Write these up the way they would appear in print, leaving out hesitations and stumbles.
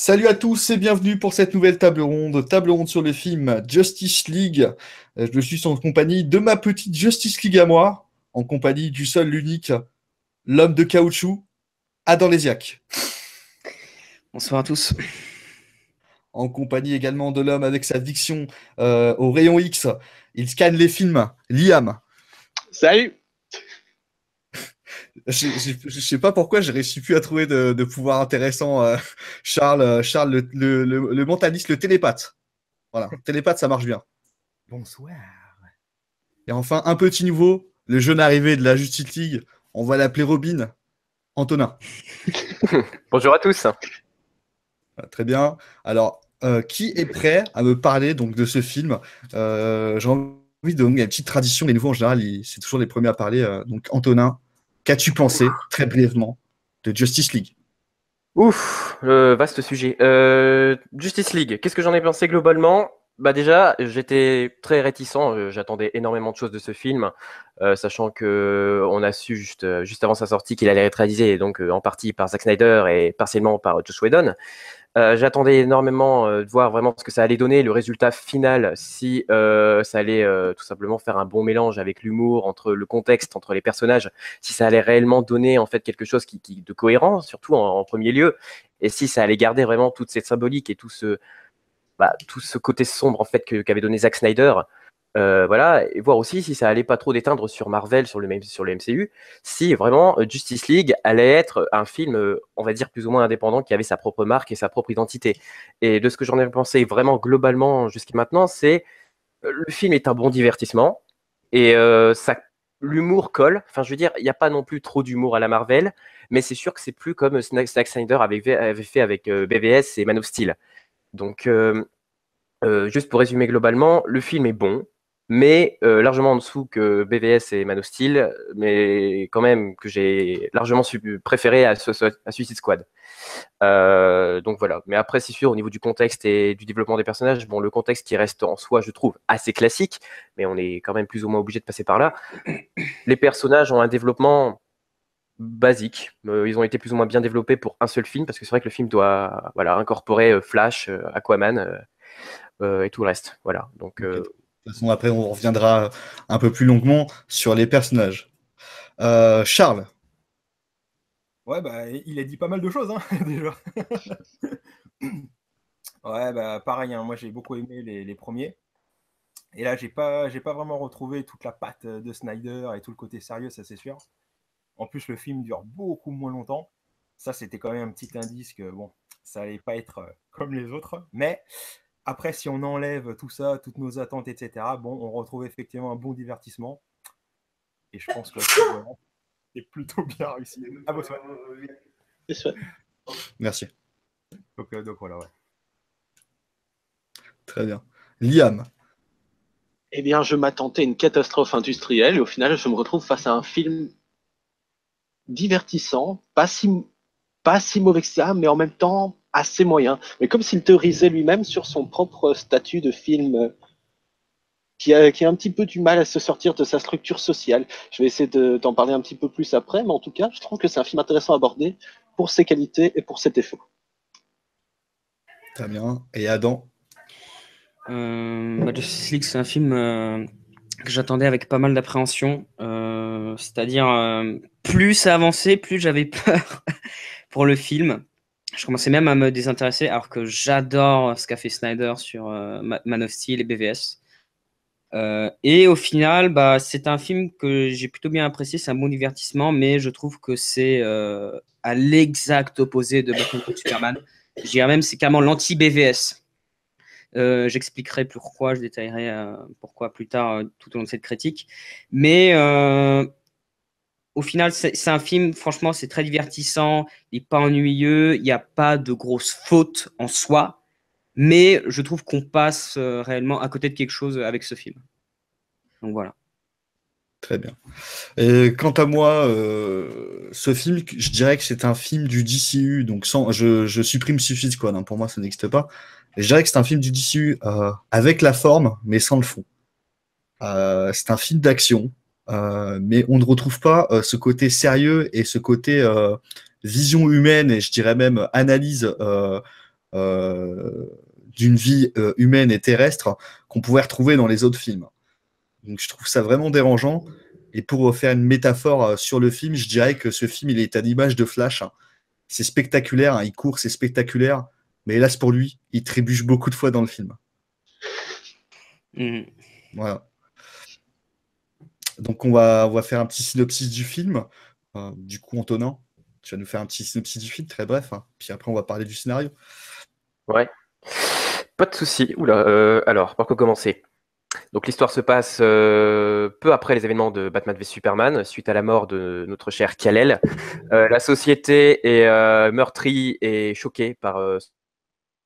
Salut à tous et bienvenue pour cette nouvelle table ronde sur le film Justice League. Je suis en compagnie de ma petite Justice League à moi, en compagnie du seul, l'unique, l'homme de caoutchouc, Adam Lésiac. Bonsoir à tous. En compagnie également de l'homme avec sa diction au rayon X. Il scanne les films, Liam. Salut! Je sais pas pourquoi j'ai réussi plus à trouver de pouvoir intéressant. Charles le mentaliste, le télépathe. Voilà, télépathe, ça marche bien. Bonsoir. Et enfin, un petit nouveau, le jeune arrivé de la Justice League, on va l'appeler Robin, Antonin. Bonjour à tous. Très bien. Alors, qui est prêt à me parler donc de ce film? J'ai envie de donner une petite tradition, les nouveaux en général, c'est toujours les premiers à parler. Donc, Antonin, qu'as-tu pensé, très brièvement, de Justice League? Ouf, vaste sujet. Justice League, qu'est-ce que j'en ai pensé globalement? Bah déjà, j'étais très réticent, j'attendais énormément de choses de ce film, sachant que on a su juste avant sa sortie qu'il allait être réalisé donc en partie par Zack Snyder et partiellement par Joss Whedon. J'attendais énormément de voir vraiment ce que ça allait donner, le résultat final, si ça allait tout simplement faire un bon mélange avec l'humour, entre le contexte, entre les personnages, si ça allait réellement donner en fait quelque chose de cohérent, surtout en premier lieu, et si ça allait garder vraiment toute cette symbolique et tout ce côté sombre en fait qu'avait donné Zack Snyder. Voilà, et voir aussi si ça allait pas trop déteindre sur Marvel, sur le MCU, si vraiment Justice League allait être un film, on va dire plus ou moins indépendant, qui avait sa propre marque et sa propre identité. Et de ce que j'en ai pensé vraiment globalement jusqu'à maintenant, c'est le film est un bon divertissement et l'humour colle. Enfin, je veux dire, il n'y a pas non plus trop d'humour à la Marvel, mais c'est sûr que c'est plus comme Zack Snyder avait fait avec BVS et Man of Steel. Donc juste pour résumer globalement, le film est bon, mais largement en dessous que BVS et Man of Steel, mais quand même que j'ai largement préféré à Suicide Squad. Donc voilà. Mais après, c'est sûr, au niveau du contexte et du développement des personnages, bon, le contexte qui reste en soi, je trouve, assez classique, mais on est quand même plus ou moins obligé de passer par là. Les personnages ont un développement basique. Ils ont été plus ou moins bien développés pour un seul film, parce que c'est vrai que le film doit incorporer Flash, Aquaman et tout le reste. Voilà. Donc, De toute façon, après, on reviendra un peu plus longuement sur les personnages. Charles. Ouais, bah, il a dit pas mal de choses, hein, déjà. Ouais, bah, pareil, hein, moi j'ai beaucoup aimé les premiers. Et là, j'ai pas vraiment retrouvé toute la patte de Snyder et tout le côté sérieux, ça c'est sûr. En plus, le film dure beaucoup moins longtemps. Ça, c'était quand même un petit indice que, bon, ça allait pas être comme les autres. Mais après, si on enlève tout ça, toutes nos attentes, etc., bon, on retrouve effectivement un bon divertissement. Et je pense que c'est plutôt bien réussi. Ah, bon, Merci. Donc voilà, ouais. Très bien. Liam. Eh bien, je m'attendais à une catastrophe industrielle et au final, je me retrouve face à un film divertissant, pas si mauvais que ça, mais en même temps assez moyen. Mais comme s'il théorisait lui-même sur son propre statut de film qui a un petit peu du mal à se sortir de sa structure sociale. Je vais essayer d'en parler un petit peu plus après, mais en tout cas, je trouve que c'est un film intéressant à aborder pour ses qualités et pour ses défauts. Très bien. Et Adam. Justice League, c'est un film que j'attendais avec pas mal d'appréhension. C'est-à-dire, plus ça avançait, plus j'avais peur pour le film. Je commençais même à me désintéresser, alors que j'adore ce qu'a fait Snyder sur Man of Steel et BVS. Et au final, bah, c'est un film que j'ai plutôt bien apprécié. C'est un bon divertissement, mais je trouve que c'est à l'exact opposé de Batman contre Superman. Je dirais même c'est carrément l'anti-BVS. J'expliquerai pourquoi, je détaillerai pourquoi plus tard tout au long de cette critique. Mais au final, c'est un film, franchement, c'est très divertissant, il n'est pas ennuyeux, il n'y a pas de grosses fautes en soi, mais je trouve qu'on passe réellement à côté de quelque chose avec ce film. Donc voilà. Très bien. Et quant à moi, ce film, je dirais que c'est un film du DCU, donc je supprime Suicide Squad, hein, pour moi ça n'existe pas. Et je dirais que c'est un film du DCU avec la forme, mais sans le fond. C'est un film d'action, mais on ne retrouve pas ce côté sérieux et ce côté vision humaine, et je dirais même analyse d'une vie humaine et terrestre qu'on pouvait retrouver dans les autres films. Donc je trouve ça vraiment dérangeant. Et pour faire une métaphore sur le film, je dirais que ce film, il est à l'image de Flash, hein. C'est spectaculaire, hein, il court, c'est spectaculaire. Mais hélas pour lui, il trébuche beaucoup de fois dans le film. Mhm. Voilà. Donc on va faire un petit synopsis du film. Du coup, Antonin, tu vas nous faire un petit synopsis du film, très bref, hein. Puis après, on va parler du scénario. Ouais, pas de souci. Oula, alors, par quoi commencer? Donc l'histoire se passe peu après les événements de Batman v Superman, suite à la mort de notre cher Kal-El. La société est meurtrie et choquée par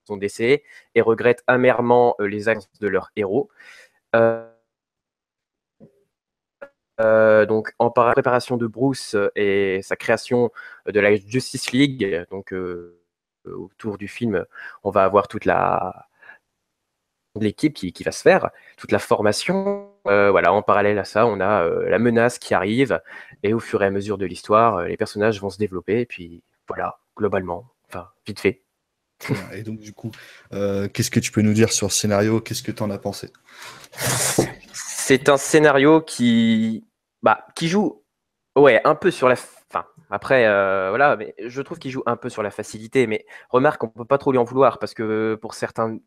son décès et regrette amèrement les actes de leur héros. Donc en préparation de Bruce et sa création de la Justice League, donc autour du film, on va avoir toute l'équipe qui va se faire, toute la formation. Voilà, en parallèle à ça, on a la menace qui arrive, et au fur et à mesure de l'histoire, les personnages vont se développer, et puis voilà, globalement, enfin, vite fait. Et donc, du coup, qu'est-ce que tu peux nous dire sur le scénario? Qu'est-ce que tu en as pensé? C'est un scénario qui joue un peu sur la... Enfin, après, voilà, mais je trouve qu'il joue un peu sur la facilité, mais remarque, on peut pas trop lui en vouloir, parce que pour certaines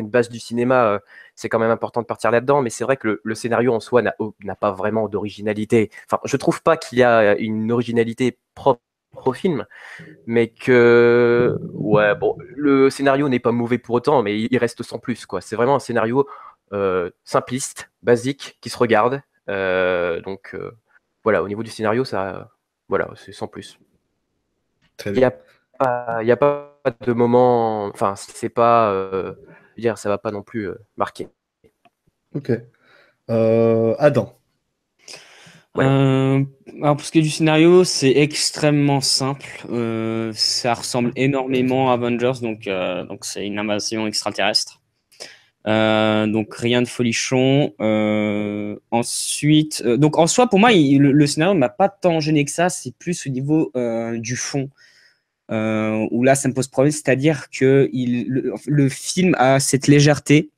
bases du cinéma, c'est quand même important de partir là-dedans, mais c'est vrai que le scénario en soi n'a pas vraiment d'originalité. Enfin, je trouve pas qu'il y a une originalité propre au film, mais que, ouais, bon, le scénario n'est pas mauvais pour autant, mais il reste sans plus, quoi. C'est vraiment un scénario simpliste, basique, qui se regarde. Donc, voilà, au niveau du scénario, ça, voilà, c'est sans plus. Très Il bien. n'y a pas de moment, enfin, c'est pas, je veux dire, ça va pas non plus marquer. Ok. Adam. Ouais. Alors pour ce qui est du scénario, c'est extrêmement simple. Ça ressemble énormément à Avengers, donc c'est une invasion extraterrestre. Donc rien de folichon. Ensuite, donc en soi, pour moi, le scénario ne m'a pas tant gêné que ça. C'est plus au niveau du fond où là, ça me pose problème. C'est-à-dire que le film a cette légèreté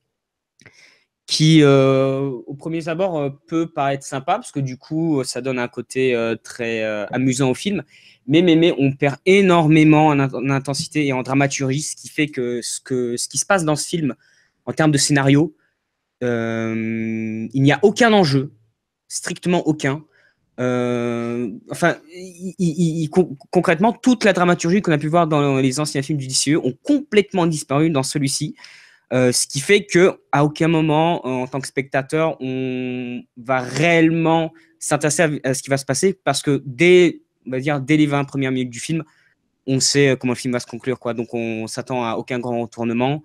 qui, au premier abord, peut paraître sympa, parce que du coup, ça donne un côté très amusant au film. Mais on perd énormément en intensité et en dramaturgie, ce qui fait que ce qui se passe dans ce film, en termes de scénario, il n'y a aucun enjeu, strictement aucun. Enfin, concrètement, toute la dramaturgie qu'on a pu voir dans les anciens films du DCE ont complètement disparu dans celui-ci. Ce qui fait qu'à aucun moment, en tant que spectateur, on va réellement s'intéresser à ce qui va se passer, parce que dès les 20 premières minutes du film, on sait comment le film va se conclure, quoi. Donc on s'attend à aucun grand retournement.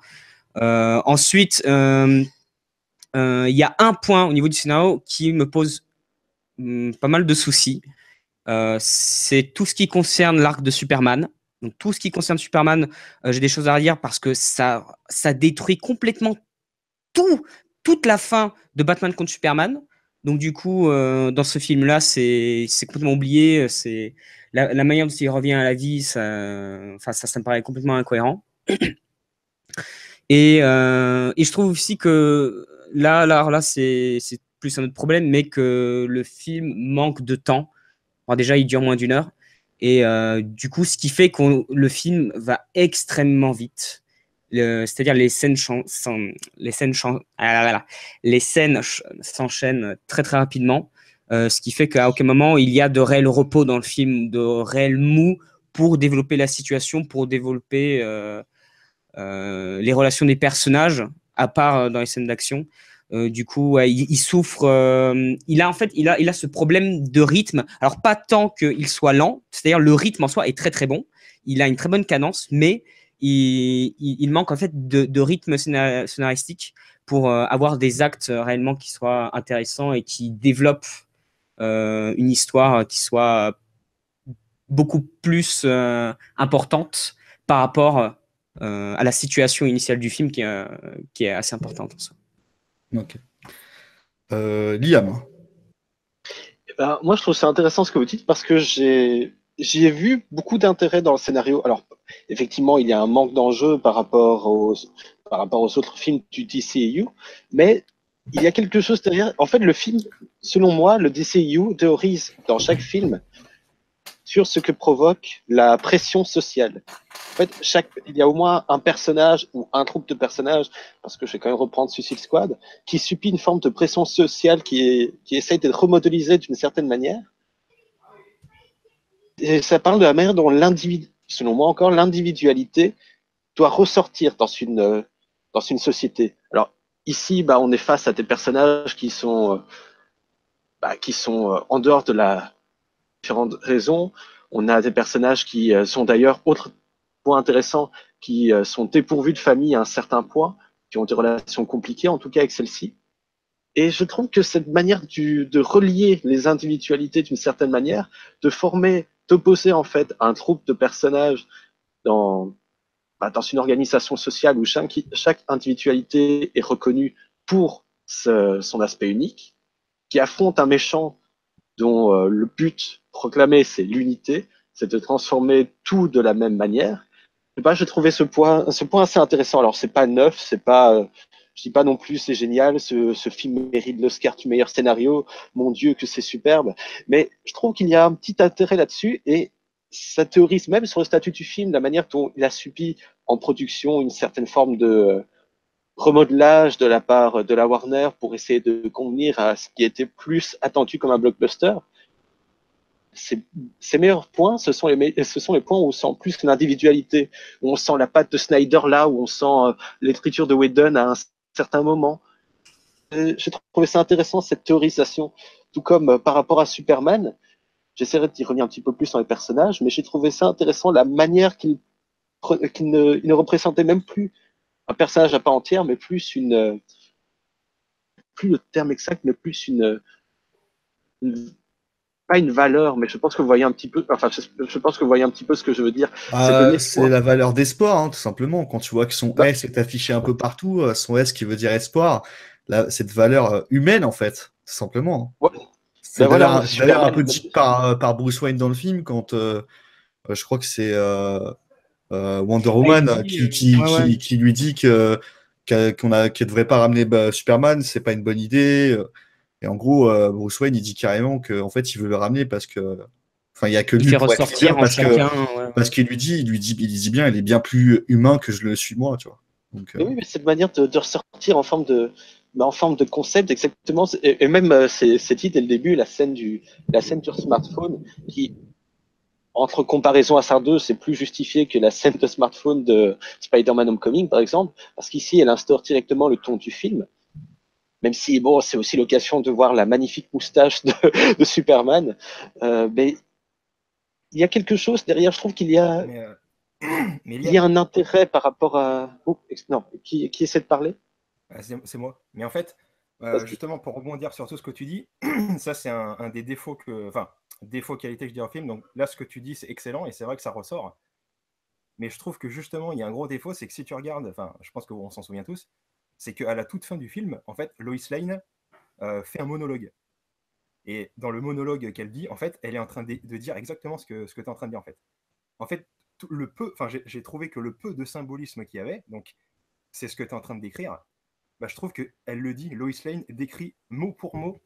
Ensuite, il y a un point au niveau du scénario qui me pose pas mal de soucis. C'est tout ce qui concerne l'arc de Superman. Donc tout ce qui concerne Superman, j'ai des choses à dire, parce que ça détruit complètement toute la fin de Batman contre Superman. Donc du coup, dans ce film-là, c'est complètement oublié. C'est la manière dont il revient à la vie, ça me paraît complètement incohérent. Et je trouve aussi que là, c'est plus un autre problème, mais que le film manque de temps. Alors déjà, il dure moins d'1 heure. Et du coup, ce qui fait que le film va extrêmement vite. C'est-à-dire les scènes s'enchaînent très très rapidement. Ce qui fait qu'à aucun moment il y a de réel repos dans le film, de réel mou pour développer la situation, pour développer les relations des personnages, à part dans les scènes d'action. Du coup, ouais, il souffre. Il a ce problème de rythme. Alors, pas tant qu'il soit lent, c'est-à-dire le rythme en soi est très très bon. Il a une très bonne cadence, mais il manque en fait de rythme scénaristique pour avoir des actes réellement qui soient intéressants et qui développent une histoire qui soit beaucoup plus importante par rapport à la situation initiale du film, qui est assez importante en soi. Ok. Liam. Ben, moi, je trouve ça intéressant ce que vous dites, parce que j'y ai vu beaucoup d'intérêt dans le scénario. Alors, effectivement, il y a un manque d'enjeu par rapport aux autres films du DCEU, mais il y a quelque chose derrière. En fait, le film, selon moi, le DCEU théorise dans chaque film sur ce que provoque la pression sociale. En fait, il y a au moins un personnage ou un groupe de personnages, parce que je vais quand même reprendre Suicide Squad, qui subit une forme de pression sociale qui essaye d'être remodélisée d'une certaine manière. Et ça parle de la manière dont selon moi encore, l'individualité doit ressortir dans une société. Alors ici, on est face à des personnages qui sont en dehors de la différentes raisons. On a des personnages qui sont d'ailleurs, autre point intéressant, qui sont dépourvus de famille à un certain point, qui ont des relations compliquées, en tout cas avec celle-ci. Et je trouve que cette manière de relier les individualités d'une certaine manière, d'opposer en fait un groupe de personnages dans une organisation sociale où chaque individualité est reconnue pour son aspect unique, qui affronte un méchant dont le but proclamé, c'est l'unité, c'est de transformer tout de la même manière. J'ai trouvé ce point assez intéressant. Alors, c'est pas neuf, je dis pas non plus c'est génial, ce film mérite l'Oscar du meilleur scénario, mon Dieu que c'est superbe, mais je trouve qu'il y a un petit intérêt là-dessus et ça théorise même sur le statut du film, la manière dont il a subi en production une certaine forme de remodelage de la part de la Warner pour essayer de convenir à ce qui était plus attendu comme un blockbuster. Ces meilleurs points, ce sont les points où on sent plus l'individualité, où on sent la patte de Snyder là, où on sent l'écriture de Whedon à un certain moment. J'ai trouvé ça intéressant, cette théorisation, tout comme par rapport à Superman. J'essaierai d'y revenir un petit peu plus sur les personnages, mais j'ai trouvé ça intéressant, la manière qu'il ne représentait même plus un personnage à part entière, mais plus plus le terme exact, mais plus pas une valeur, mais je pense que vous voyez un petit peu, je pense que vous voyez un petit peu ce que je veux dire. C'est la valeur d'espoir, hein, tout simplement. Quand tu vois que son S est affiché un peu partout, son S qui veut dire espoir, cette valeur humaine, en fait, tout simplement. Ouais. C'est d'ailleurs un peu dit par Bruce Wayne dans le film, quand je crois que c'est Wonder Woman qui lui dit qu'elle ne devrait pas ramener Superman, c'est pas une bonne idée. Et en gros, Bruce Wayne, il dit carrément qu'en fait, il veut le ramener parce que. Enfin, il n'y a que lui pour être leader parce qu'il lui dit bien, il est bien plus humain que je le suis moi, tu vois. Donc, oui, mais cette manière de ressortir en forme de concept, exactement. Et même, c'est dit dès le début, la scène du smartphone, qui, entre comparaison à SAR 2, c'est plus justifié que la scène de smartphone de Spider-Man Homecoming, par exemple, parce qu'ici, elle instaure directement le ton du film. Même si, bon, c'est aussi l'occasion de voir la magnifique moustache de Superman. Mais il y a quelque chose derrière, je trouve qu'il y a, il y a un intérêt par rapport à... Oh, non, qui essaie de parler? C'est moi. Mais en fait, justement, pour rebondir sur tout ce que tu dis, ça, c'est un des défauts défaut qualité que je dis en film. Donc là, ce que tu dis, c'est excellent et c'est vrai que ça ressort. Mais je trouve que justement, il y a un gros défaut, c'est que si tu regardes, je pense qu'on s'en souvient tous, c'est qu'à la toute fin du film, en fait, Lois Lane fait un monologue. Et dans le monologue qu'elle dit, en fait, elle est en train de dire exactement ce que tu es en train de dire, en fait. En fait, j'ai trouvé que le peu de symbolisme qu'il y avait, donc c'est ce que tu es en train de décrire, je trouve qu'elle le dit, Lois Lane décrit mot pour mot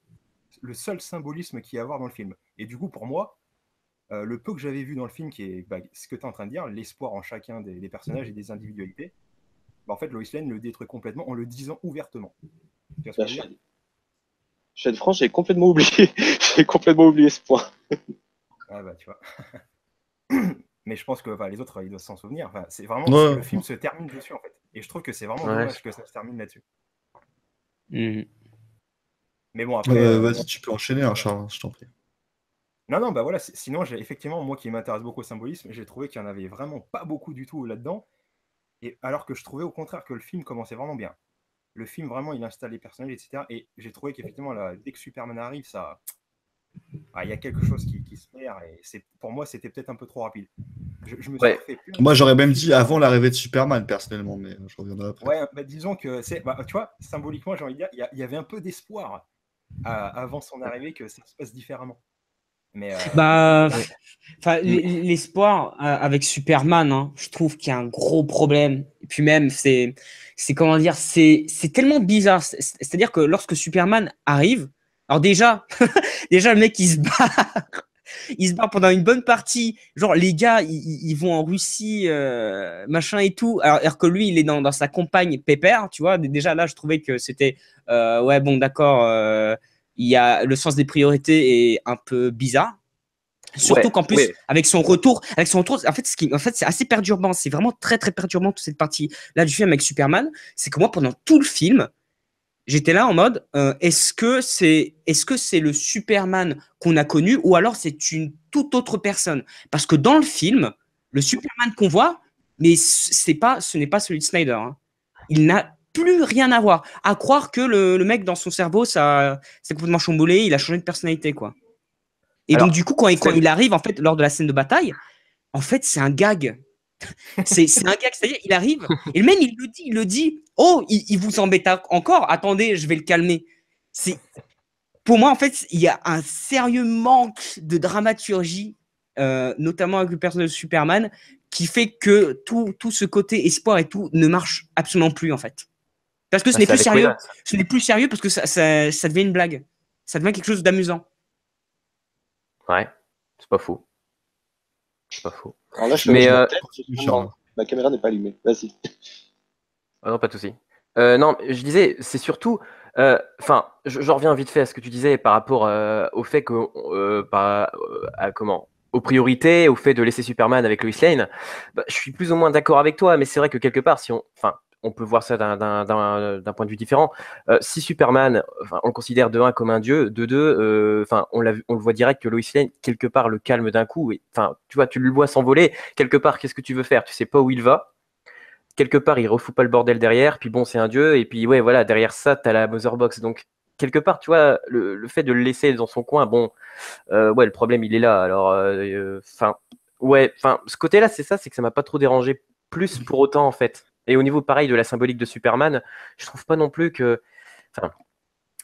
le seul symbolisme qu'il y a à voir dans le film. Et du coup, pour moi, le peu que j'avais vu dans le film, qui est ce que tu es en train de dire, l'espoir en chacun des personnages et des individualités, en fait, Lois Lane le détruit complètement en le disant ouvertement. Tu vois ce que je veux dire ? Je vais être franc, j'ai complètement oublié. J'ai complètement oublié ce point. Ah tu vois. Mais je pense que les autres, ils doivent s'en souvenir. C'est vraiment le film se termine dessus, en fait. Et je trouve que c'est vraiment dommage que ça se termine là-dessus. Mais bon, après... vas-y, tu peux enchaîner, Charles, je t'en prie. Non, voilà. Sinon, effectivement, moi qui m'intéresse beaucoup au symbolisme, j'ai trouvé qu'il n'y en avait vraiment pas beaucoup du tout là-dedans. Et alors que je trouvais au contraire que le film commençait vraiment bien. Le film, vraiment, il installe les personnages, etc. Et j'ai trouvé qu'effectivement, dès que Superman arrive, il y a quelque chose qui se perd. Et pour moi, c'était peut-être un peu trop rapide. Je me suis refait moi, j'aurais même dit avant l'arrivée de Superman, personnellement, mais je reviendrai après. Ouais, disons que tu vois, symboliquement, j'ai envie de dire, il y avait un peu d'espoir avant son arrivée que ça se passe différemment. Mais Bah, Ouais. enfin, l'espoir avec Superman, hein, je trouve qu'il y a un gros problème. Et puis même, c'est comment dire, c'est tellement bizarre. C'est-à-dire que lorsque Superman arrive, alors déjà, déjà le mec il se barre pendant une bonne partie. Genre les gars, ils vont en Russie, machin et tout. Alors que lui, il est dans sa compagne Pepper, tu vois. Déjà là, je trouvais que c'était, ouais, bon, d'accord. Il y a le sens des priorités est un peu bizarre. Surtout Ouais, qu'en plus, ouais. avec son retour, en fait, c'est assez perturbant. C'est vraiment très, très perturbant toute cette partie là du film avec Superman. C'est que moi, pendant tout le film, j'étais là en mode, est-ce que c'est le Superman qu'on a connu ou alors c'est une toute autre personne? Parce que dans le film, le Superman qu'on voit, mais ce n'est pas celui de Snyder, hein. Il n'a plus rien à voir. À croire que le mec dans son cerveau, ça, c'est complètement chamboulé, il a changé de personnalité, quoi. Et donc, Alors, du coup, quand il arrive, en fait, lors de la scène de bataille, en fait, c'est un gag. C'est un gag, c'est-à-dire, il arrive, et même, il le dit, oh, il vous embête encore, attendez, je vais le calmer. C'est, pour moi, en fait, il y a un sérieux manque de dramaturgie, notamment avec le personnage de Superman, qui fait que tout ce côté espoir et tout ne marche absolument plus, en fait. Parce que ce bah, n'est c'est plus avec sérieux. Whedon. Ce n'est plus sérieux parce que ça devient une blague. Ça devient quelque chose d'amusant. Ouais, c'est pas faux. C'est pas faux. Alors là, je Mais fais ma euh, tête. Charles. Ma caméra n'est pas allumée. Vas-y. ah non, pas de souci. Non, je disais, c'est surtout. Enfin, j'en reviens vite fait à ce que tu disais par rapport au fait que. Comment? Aux priorités, au fait de laisser Superman avec Lois Lane. Bah, je suis plus ou moins d'accord avec toi, mais c'est vrai que quelque part, si on. Enfin, on peut voir ça d'un point de vue différent. Si Superman, enfin, on le considère de un comme un dieu, de deux, enfin, on le voit direct que Lois Lane, quelque part, le calme d'un coup. Enfin, tu vois, tu le vois s'envoler. Quelque part, qu'est-ce que tu veux faire? Tu sais pas où il va. Quelque part, il refout pas le bordel derrière, puis bon, c'est un dieu, et puis ouais, voilà, derrière ça, t'as la Motherbox. Donc, quelque part, tu vois, le fait de le laisser dans son coin, bon, ouais, le problème, il est là. Alors, enfin, ouais, enfin, ce côté-là, c'est ça, c'est que ça m'a pas trop dérangé plus pour autant, en fait. Et au niveau, pareil, de la symbolique de Superman, je trouve pas non plus que. Enfin,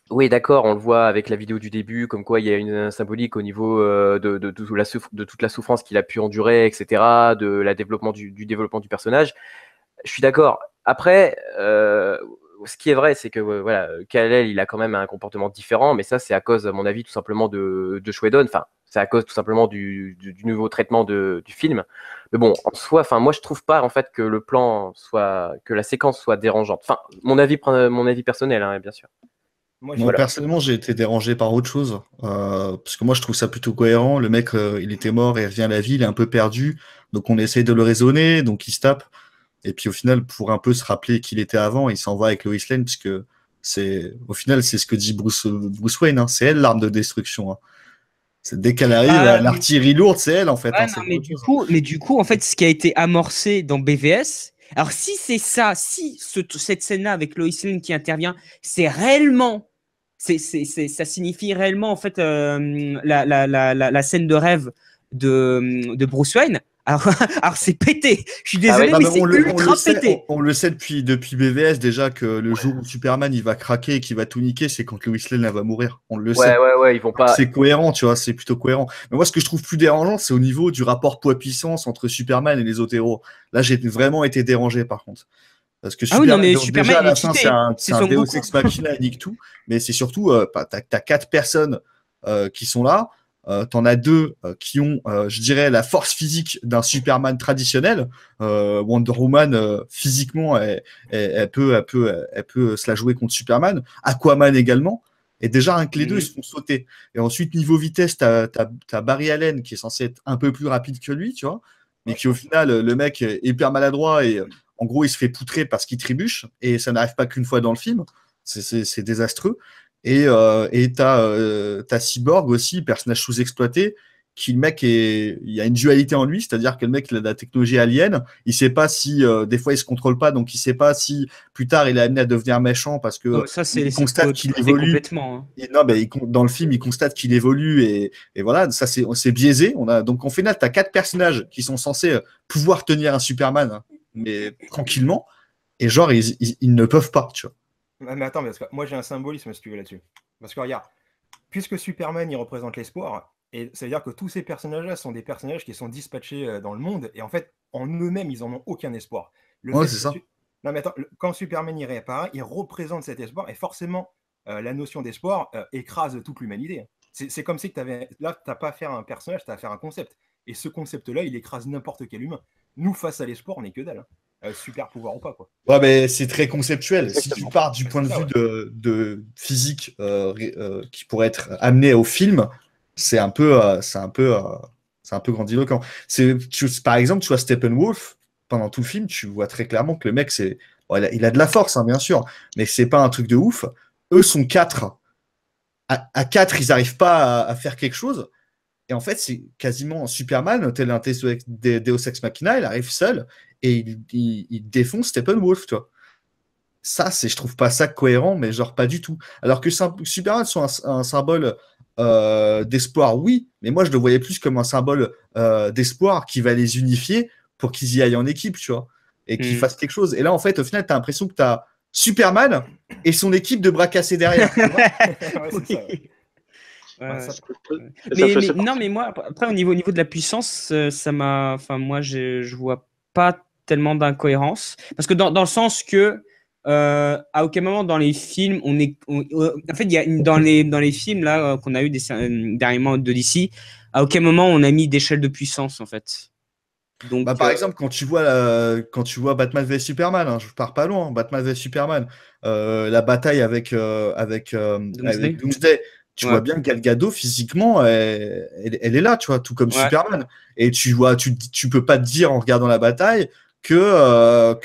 oui, d'accord, on le voit avec la vidéo du début, comme quoi il y a une symbolique au niveau de toute la souffrance qu'il a pu endurer, etc., du développement du personnage. Je suis d'accord. Après, ce qui est vrai, c'est que voilà, Kal-El, il a quand même un comportement différent, mais ça, c'est à cause, à mon avis, tout simplement de Shwedon. Enfin, c'est à cause tout simplement du nouveau traitement du film. Mais bon, en soi, enfin, moi, je trouve pas en fait que le plan soit, que la séquence soit dérangeante. Enfin, mon avis personnel, hein, bien sûr. moi, Moi, j'ai personnellement, j'ai été dérangé par autre chose. Parce que moi, je trouve ça plutôt cohérent. Le mec, il était mort et il revient à la vie, il est un peu perdu. Donc, on essaye de le raisonner, donc il se tape. Et puis, au final, pour un peu se rappeler qui il était avant, il s'en va avec Lois Lane, puisque au final, c'est ce que dit Bruce Wayne, hein. C'est elle l'arme de destruction, hein. Dès qu'elle arrive, Ah, l'artillerie lourde, c'est elle, en fait, ouais, hein. non, C'est pas autre chose, hein. mais du coup, en fait, ce qui a été amorcé dans BVS, alors si c'est ça, si cette scène-là avec Lois Lane qui intervient, c'est réellement, ça signifie réellement, en fait, la scène de rêve de Bruce Wayne, alors, alors c'est pété. Je suis Ah désolé, ouais, Non, mais mais c'est on le ultra sait, pété. on le sait depuis BVS déjà que le jour où Superman il va craquer et qu'il va tout niquer, c'est quand Lois Lane elle va mourir. On le sait. ouais, ils vont Donc, pas. c'est cohérent, tu vois, c'est plutôt cohérent. Mais moi, ce que je trouve plus dérangeant, c'est au niveau du rapport poids-puissance entre Superman et les autres héros. Là, j'ai vraiment été dérangé par contre. Parce que Ah oui, non, Superman, mais donc Superman, déjà à il est la fin, cheaté. c'est C'est un Son Deus Goku. Ex Machina, il nique tout. Mais c'est surtout, t'as quatre personnes qui sont là. T'en as deux qui ont, je dirais, la force physique d'un Superman traditionnel. Wonder Woman, physiquement, elle peut se la jouer contre Superman. Aquaman également. Et déjà, rien que les deux, ils se font sauter. Et ensuite, niveau vitesse, t'as Barry Allen qui est censé être un peu plus rapide que lui, tu vois. Mais qui, au final, le mec est hyper maladroit et en gros, il se fait poutrer parce qu'il trébuche. Et ça n'arrive pas qu'une fois dans le film. C'est désastreux. Et t'as Cyborg aussi, personnage sous-exploité, qui le mec il y a une dualité en lui, c'est-à-dire que le mec il a de la technologie alien, il sait pas si des fois il se contrôle pas, donc il sait pas si plus tard il est amené à devenir méchant parce Non, que mais ça, il constate qu'il côté évolue. complètement, hein. Et non, ben, dans le film, il constate qu'il évolue et voilà, ça c'est biaisé. Donc en final, t'as quatre personnages qui sont censés pouvoir tenir un Superman, hein, mais tranquillement, et genre ils ne peuvent pas, tu vois. Mais attends, parce que moi j'ai un symbolisme si tu veux là-dessus. Parce que regarde, puisque Superman il représente l'espoir, Et ça veut dire que tous ces personnages-là sont des personnages qui sont dispatchés dans le monde, et en fait, en eux-mêmes, ils en ont aucun espoir. Le Ouais, fait c'est que ça. Non, mais attends, quand Superman y réapparaît, il représente cet espoir, et forcément, la notion d'espoir écrase toute l'humanité. C'est comme si là, tu n'as pas à faire un personnage, tu as à faire un concept. Et ce concept-là, il écrase n'importe quel humain. Nous, face à l'espoir, on n'est que dalle. Super pouvoir ou pas, quoi. Ouais, mais c'est très conceptuel. Si tu Exactement. pars du Ouais, point de c'est ça, vue de physique qui pourrait être amené au film, c'est un peu, c'est un peu grandiloquent. Par exemple, tu vois Steppenwolf, pendant tout le film, tu vois très clairement que le mec, bon, il a de la force, hein, bien sûr, mais c'est pas un truc de ouf. Eux sont quatre. À quatre, ils n'arrivent pas à faire quelque chose. Et en fait, c'est quasiment Superman, tel un Deus Ex Machina, il arrive seul et il défonce Steppenwolf, tu vois. Ça, je trouve pas ça cohérent, mais genre pas du tout. Alors que Superman soit un symbole d'espoir, oui, mais moi je le voyais plus comme un symbole d'espoir qui va les unifier pour qu'ils y aillent en équipe, tu vois, et qu'ils fassent quelque chose. Et là, en fait, au final, tu as l'impression que tu as Superman et son équipe de bras cassés derrière. Tu vois. Ouais, c'est ça. Ouais, Ça- mais non, mais moi, après, au niveau de la puissance, ça m'a. Enfin, moi, je vois pas tellement d'incohérence. Parce que dans le sens que, à aucun moment dans les films, en fait, dans les films là, qu'on a eu dernièrement de DC, à aucun moment on a mis d'échelle de puissance, en fait. Donc, Bah, par exemple, quand tu vois Batman vs Superman, hein, je pars pas loin, Batman vs Superman, la bataille Doomsday. avec Doomsday, tu Ouais. vois bien que Gal Gadot, physiquement, elle est là, tu vois, tout comme Ouais. Superman. Et tu peux pas te dire en regardant la bataille que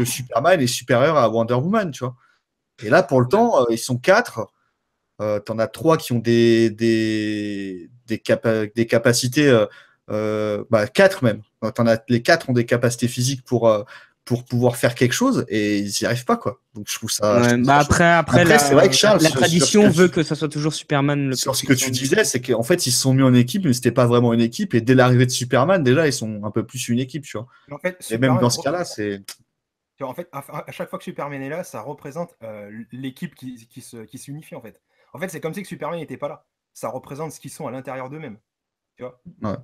Superman est supérieur à Wonder Woman, tu vois. Et là, pour le temps, ils sont quatre. T'en as trois qui ont des capacités, quatre même. Les quatre ont des capacités physiques pour pouvoir faire quelque chose et ils n'y arrivent pas, quoi. Donc je trouve ça. Ouais, bah après, Après, c'est vrai que Charles, la sur tradition ce veut que ça soit toujours Superman le sur plus ce que tu puissant. disais, c'est qu'en fait, ils se sont mis en équipe, mais c'était pas vraiment une équipe. Et dès l'arrivée de Superman, déjà, ils sont un peu plus une équipe, tu vois. En fait, Et même Superman, dans ce cas-là, c'est. tu vois, en fait, à chaque fois que Superman est là, ça représente l'équipe qui s'unifie, en fait. En fait, c'est comme si que Superman n'était pas là. Ça représente ce qu'ils sont à l'intérieur d'eux-mêmes. Tu vois. Ouais.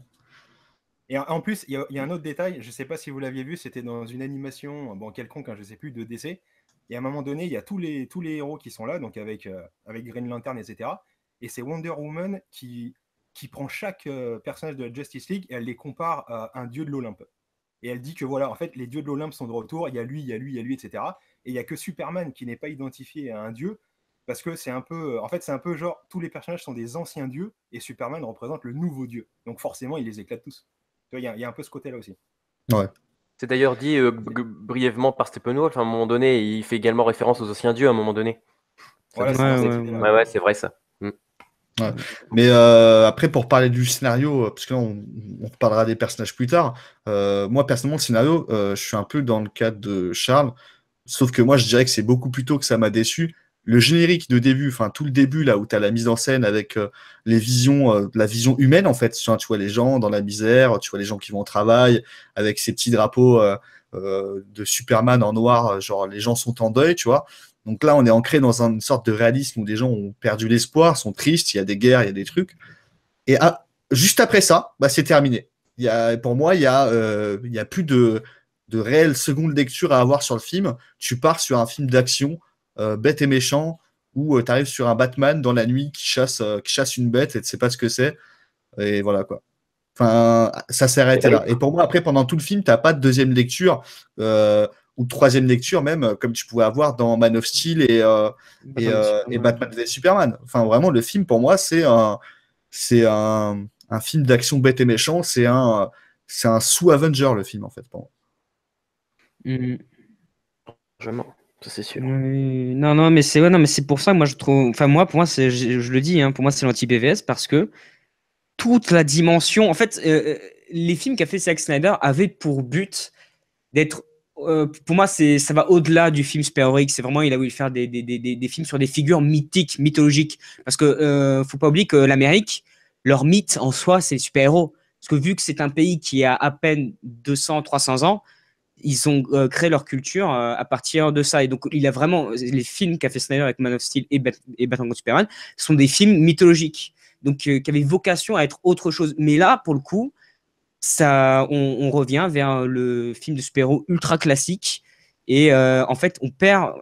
Et en plus, il y a un autre détail, je ne sais pas si vous l'aviez vu, c'était dans une animation, bon, quelconque, hein, je ne sais plus, de DC. Et à un moment donné, il y a tous les héros qui sont là, donc avec Green Lantern, etc. Et c'est Wonder Woman qui prend chaque personnage de la Justice League et elle les compare à un dieu de l'Olympe. Et elle dit que voilà, en fait, les dieux de l'Olympe sont de retour, il y a lui, il y a lui, il y a lui, etc. Et il n'y a que Superman qui n'est pas identifié à un dieu, parce que c'est un peu, en fait, c'est un peu genre, tous les personnages sont des anciens dieux, et Superman représente le nouveau dieu. Donc forcément, il les éclate tous. Tu vois, il y a un peu ce côté-là aussi. Ouais. C'est d'ailleurs dit brièvement par Steppenwolf, à un moment donné, il fait également référence aux anciens dieux à un moment donné. Voilà, Ouais, c'est dans cette ouais, idée-là. Ouais, c'est vrai ça. Ouais. Mais après, pour parler du scénario, parce que là, on reparlera des personnages plus tard, moi, personnellement, le scénario, je suis un peu dans le cadre de Charles, sauf que moi, je dirais que c'est beaucoup plus tôt que ça m'a déçu. Le générique de début, enfin, tout le début, là, où tu as la mise en scène avec les visions, la vision humaine, en fait. Tu vois les gens dans la misère, tu vois les gens qui vont au travail, avec ces petits drapeaux de Superman en noir, genre les gens sont en deuil, tu vois. Donc là, on est ancré dans une sorte de réalisme où les gens ont perdu l'espoir, sont tristes, il y a des guerres, il y a des trucs. Et juste après ça, bah, c'est terminé. Pour moi, il y a plus de réelle seconde lecture à avoir sur le film. Tu pars sur un film d'action bête et méchant où tu arrives sur un Batman dans la nuit qui chasse une bête et tu sais pas ce que c'est. Et voilà quoi. Enfin, ça s'est arrêté là. Et pour moi, après, pendant tout le film, tu n'as pas de deuxième lecture ou de troisième lecture, même comme tu pouvais avoir dans Man of Steel et Batman v Superman. Enfin, vraiment, le film, pour moi, c'est un film d'action bête et méchant. C'est un sous-Avenger, le film, en fait, pour moi. Vraiment, ça c'est sûr. Non, mais c'est pour ça, moi, je trouve. Enfin, moi, pour moi, je le dis, hein, pour moi, c'est l'anti-BVS parce que toute la dimension. En fait, les films qu'a fait Zack Snyder avaient pour but d'être. Pour moi, ça va au-delà du film super-héroïque. C'est vraiment, il a voulu faire des films sur des figures mythiques, mythologiques. Parce que faut pas oublier que l'Amérique, leur mythe en soi, c'est les super-héros. Parce que vu que c'est un pays qui a à peine 200, 300 ans, ils ont créé leur culture à partir de ça. Et donc, il a vraiment. Les films qu'a fait Snyder avec Man of Steel et Batman contre Superman sont des films mythologiques. donc qui avait vocation à être autre chose. Mais là, pour le coup, on revient vers le film de super-héros ultra classique. Et en fait, on perd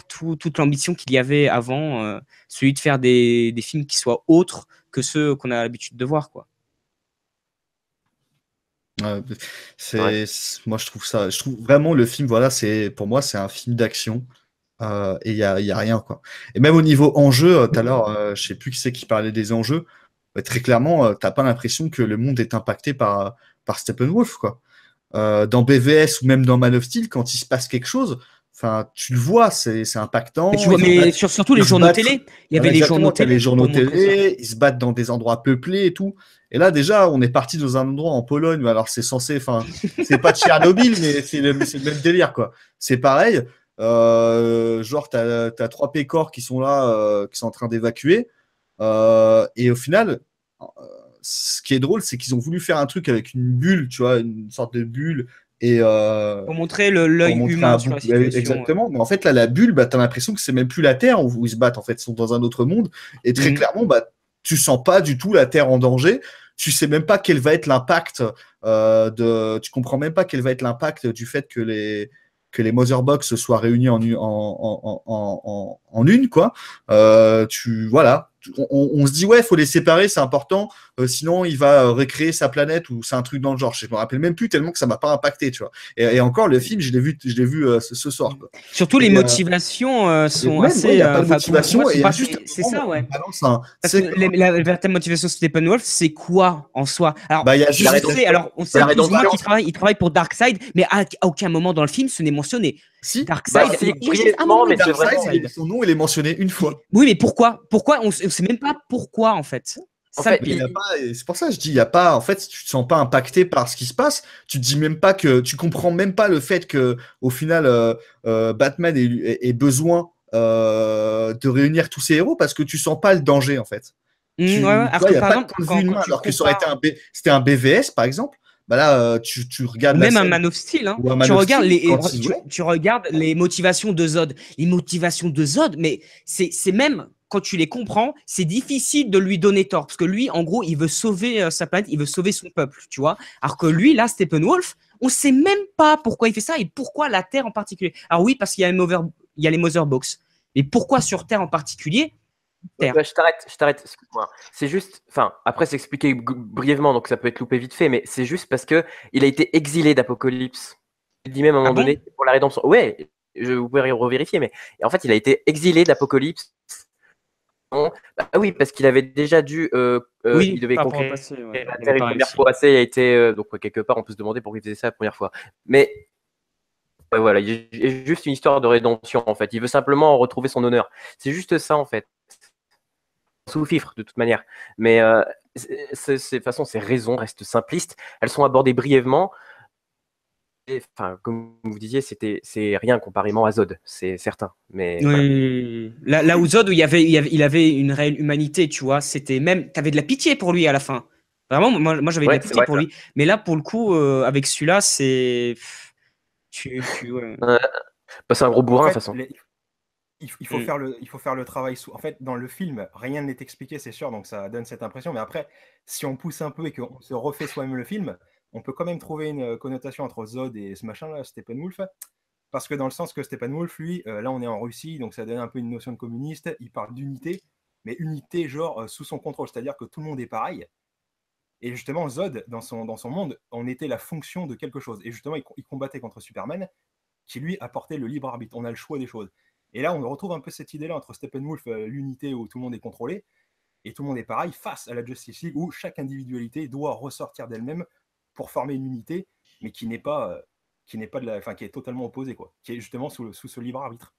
toute l'ambition qu'il y avait avant, celui de faire des films qui soient autres que ceux qu'on a l'habitude de voir, quoi. Moi, je trouve vraiment le film, voilà, pour moi, c'est un film d'action. Et il y a rien, quoi. Et même au niveau enjeu, tout à l'heure, je sais plus qui c'est qui parlait des enjeux. Très clairement, t'as pas l'impression que le monde est impacté par Steppenwolf, quoi. Dans BVS ou même dans Man of Steel, quand il se passe quelque chose, enfin, tu le vois, c'est impactant. Mais tu vois, surtout les journaux télé. Il y avait les journaux télé. Les journaux télé, ils se battent dans des endroits peuplés et tout. Et là, déjà, on est parti dans un endroit en Pologne. Alors, c'est censé, enfin, c'est pas Tchernobyl, mais c'est le même délire, quoi. C'est pareil. Genre, t'as 3 pécores qui sont là, qui sont en train d'évacuer. Et au final, ce qui est drôle, c'est qu'ils ont voulu faire un truc avec une bulle, tu vois, une sorte de bulle. Et pour montrer l'œil humain sur la situation. Exactement. Mais en fait, là, la bulle, bah, tu as l'impression que c'est même plus la Terre où ils se battent. En fait, ils sont dans un autre monde. Et très clairement, bah, tu sens pas du tout la Terre en danger. Tu sais même pas quel va être l'impact tu comprends même pas quel va être l'impact du fait que les Mother Box soient réunis en une, quoi. Voilà. On se dit, ouais, il faut les séparer, c'est important. Sinon, il va recréer sa planète ou c'est un truc dans le genre. Je me rappelle même plus tellement que ça m'a pas impacté, tu vois. Et encore, le film, je l'ai vu ce soir, quoi. Surtout les motivations sont assez. Il n'y a pas de motivation. C'est ça, ouais. Parce que la véritable motivation de Steppenwolf, c'est quoi en soi? Alors, il y a juste on sait plus ou moins qu'il travaille pour Darkseid, mais à aucun moment dans le film ce n'est mentionné. Si, Darkseid, mais Darkseid, son nom, il est mentionné une fois. Oui, mais pourquoi on sait même pas pourquoi, en fait. C'est pour ça que je dis, il y a pas, en fait, tu te sens pas impacté par ce qui se passe. Tu te dis même pas tu comprends même pas le fait que, au final, Batman ait besoin de réunir tous ses héros parce que tu sens pas le danger, en fait. Il n'y a pas de point de vue humain, alors que ça aurait été c'était un BVS, par exemple. Bah là, tu regardes même un Man of Steel, hein. Tu regardes les motivations de Zod. Les motivations de Zod, mais c'est même quand tu les comprends, c'est difficile de lui donner tort parce que lui, en gros, il veut sauver sa planète, il veut sauver son peuple, tu vois. Alors que lui, là, Steppenwolf, on sait même pas pourquoi il fait ça et pourquoi la Terre en particulier. Alors oui, parce qu'il y a les Mother Box, mais pourquoi sur Terre en particulier? Je t'arrête, excuse-moi. C'est juste, enfin, après c'est expliqué brièvement, donc ça peut être loupé vite fait, mais c'est juste parce que il a été exilé d'Apocalypse. Il dit même à un moment donné pour la rédemption. Ouais, vous pouvez revérifier, mais en fait il a été exilé d'Apocalypse. Bah oui, parce qu'il avait déjà dû, il devait conquérir la Terre une première fois. Ça a été, donc quelque part on peut se demander pourquoi il faisait ça la première fois. Mais voilà, il y a juste une histoire de rédemption en fait. Il veut simplement retrouver son honneur. C'est juste ça en fait. Sous-fifre de toute manière. Mais de toute façon, ces raisons restent simplistes. Elles sont abordées brièvement. Enfin, comme vous disiez, c'est rien comparément à Zod, c'est certain. Mais oui. Là où Zod, il avait une réelle humanité, tu vois. C'était même, t'avais de la pitié pour lui à la fin. Vraiment, moi j'avais de la pitié pour lui. Mais là, pour le coup, avec celui-là, c'est c'est un gros bourrin de toute façon. Il faut faire le travail. En fait, dans le film, rien n'est expliqué, c'est sûr, donc ça donne cette impression. Mais après, si on pousse un peu et qu'on se refait soi-même le film, on peut quand même trouver une connotation entre Zod et ce machin-là, Steppenwolf. Parce que dans le sens que Steppenwolf, lui, là on est en Russie, donc ça donne un peu une notion de communiste. Il parle d'unité, mais unité genre sous son contrôle, c'est-à-dire que tout le monde est pareil. Et justement, Zod, dans son monde, on était la fonction de quelque chose. Et justement, il combattait contre Superman, qui lui apportait le libre arbitre. On a le choix des choses. Et là, on retrouve un peu cette idée-là entre Steppenwolf, l'unité où tout le monde est contrôlé, et tout le monde est pareil, face à la Justice League, où chaque individualité doit ressortir d'elle-même pour former une unité, mais qui n'est pas qui est totalement opposée, quoi, qui est justement sous ce libre arbitre.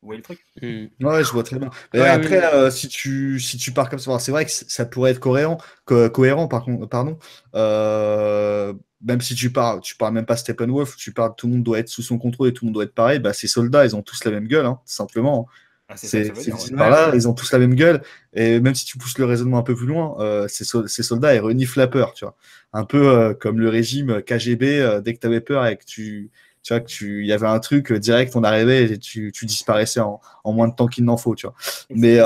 Vous voyez le truc? Ouais, je vois très bien. Mais après, si tu pars comme ça, c'est vrai que ça pourrait être cohérent, pardon. Même si tu parles même pas Steppenwolf, tu parles tout le monde doit être sous son contrôle et tout le monde doit être pareil, bah ces soldats, ils ont tous la même gueule, hein, simplement. Par là, ils ont tous la même gueule, et même si tu pousses le raisonnement un peu plus loin, ces soldats, ils reniflent la peur, tu vois. Un peu comme le régime KGB, dès que tu avais peur et que tu Tu vois, il y avait un truc direct, on arrivait et tu disparaissais en moins de temps qu'il n'en faut, tu vois. Mais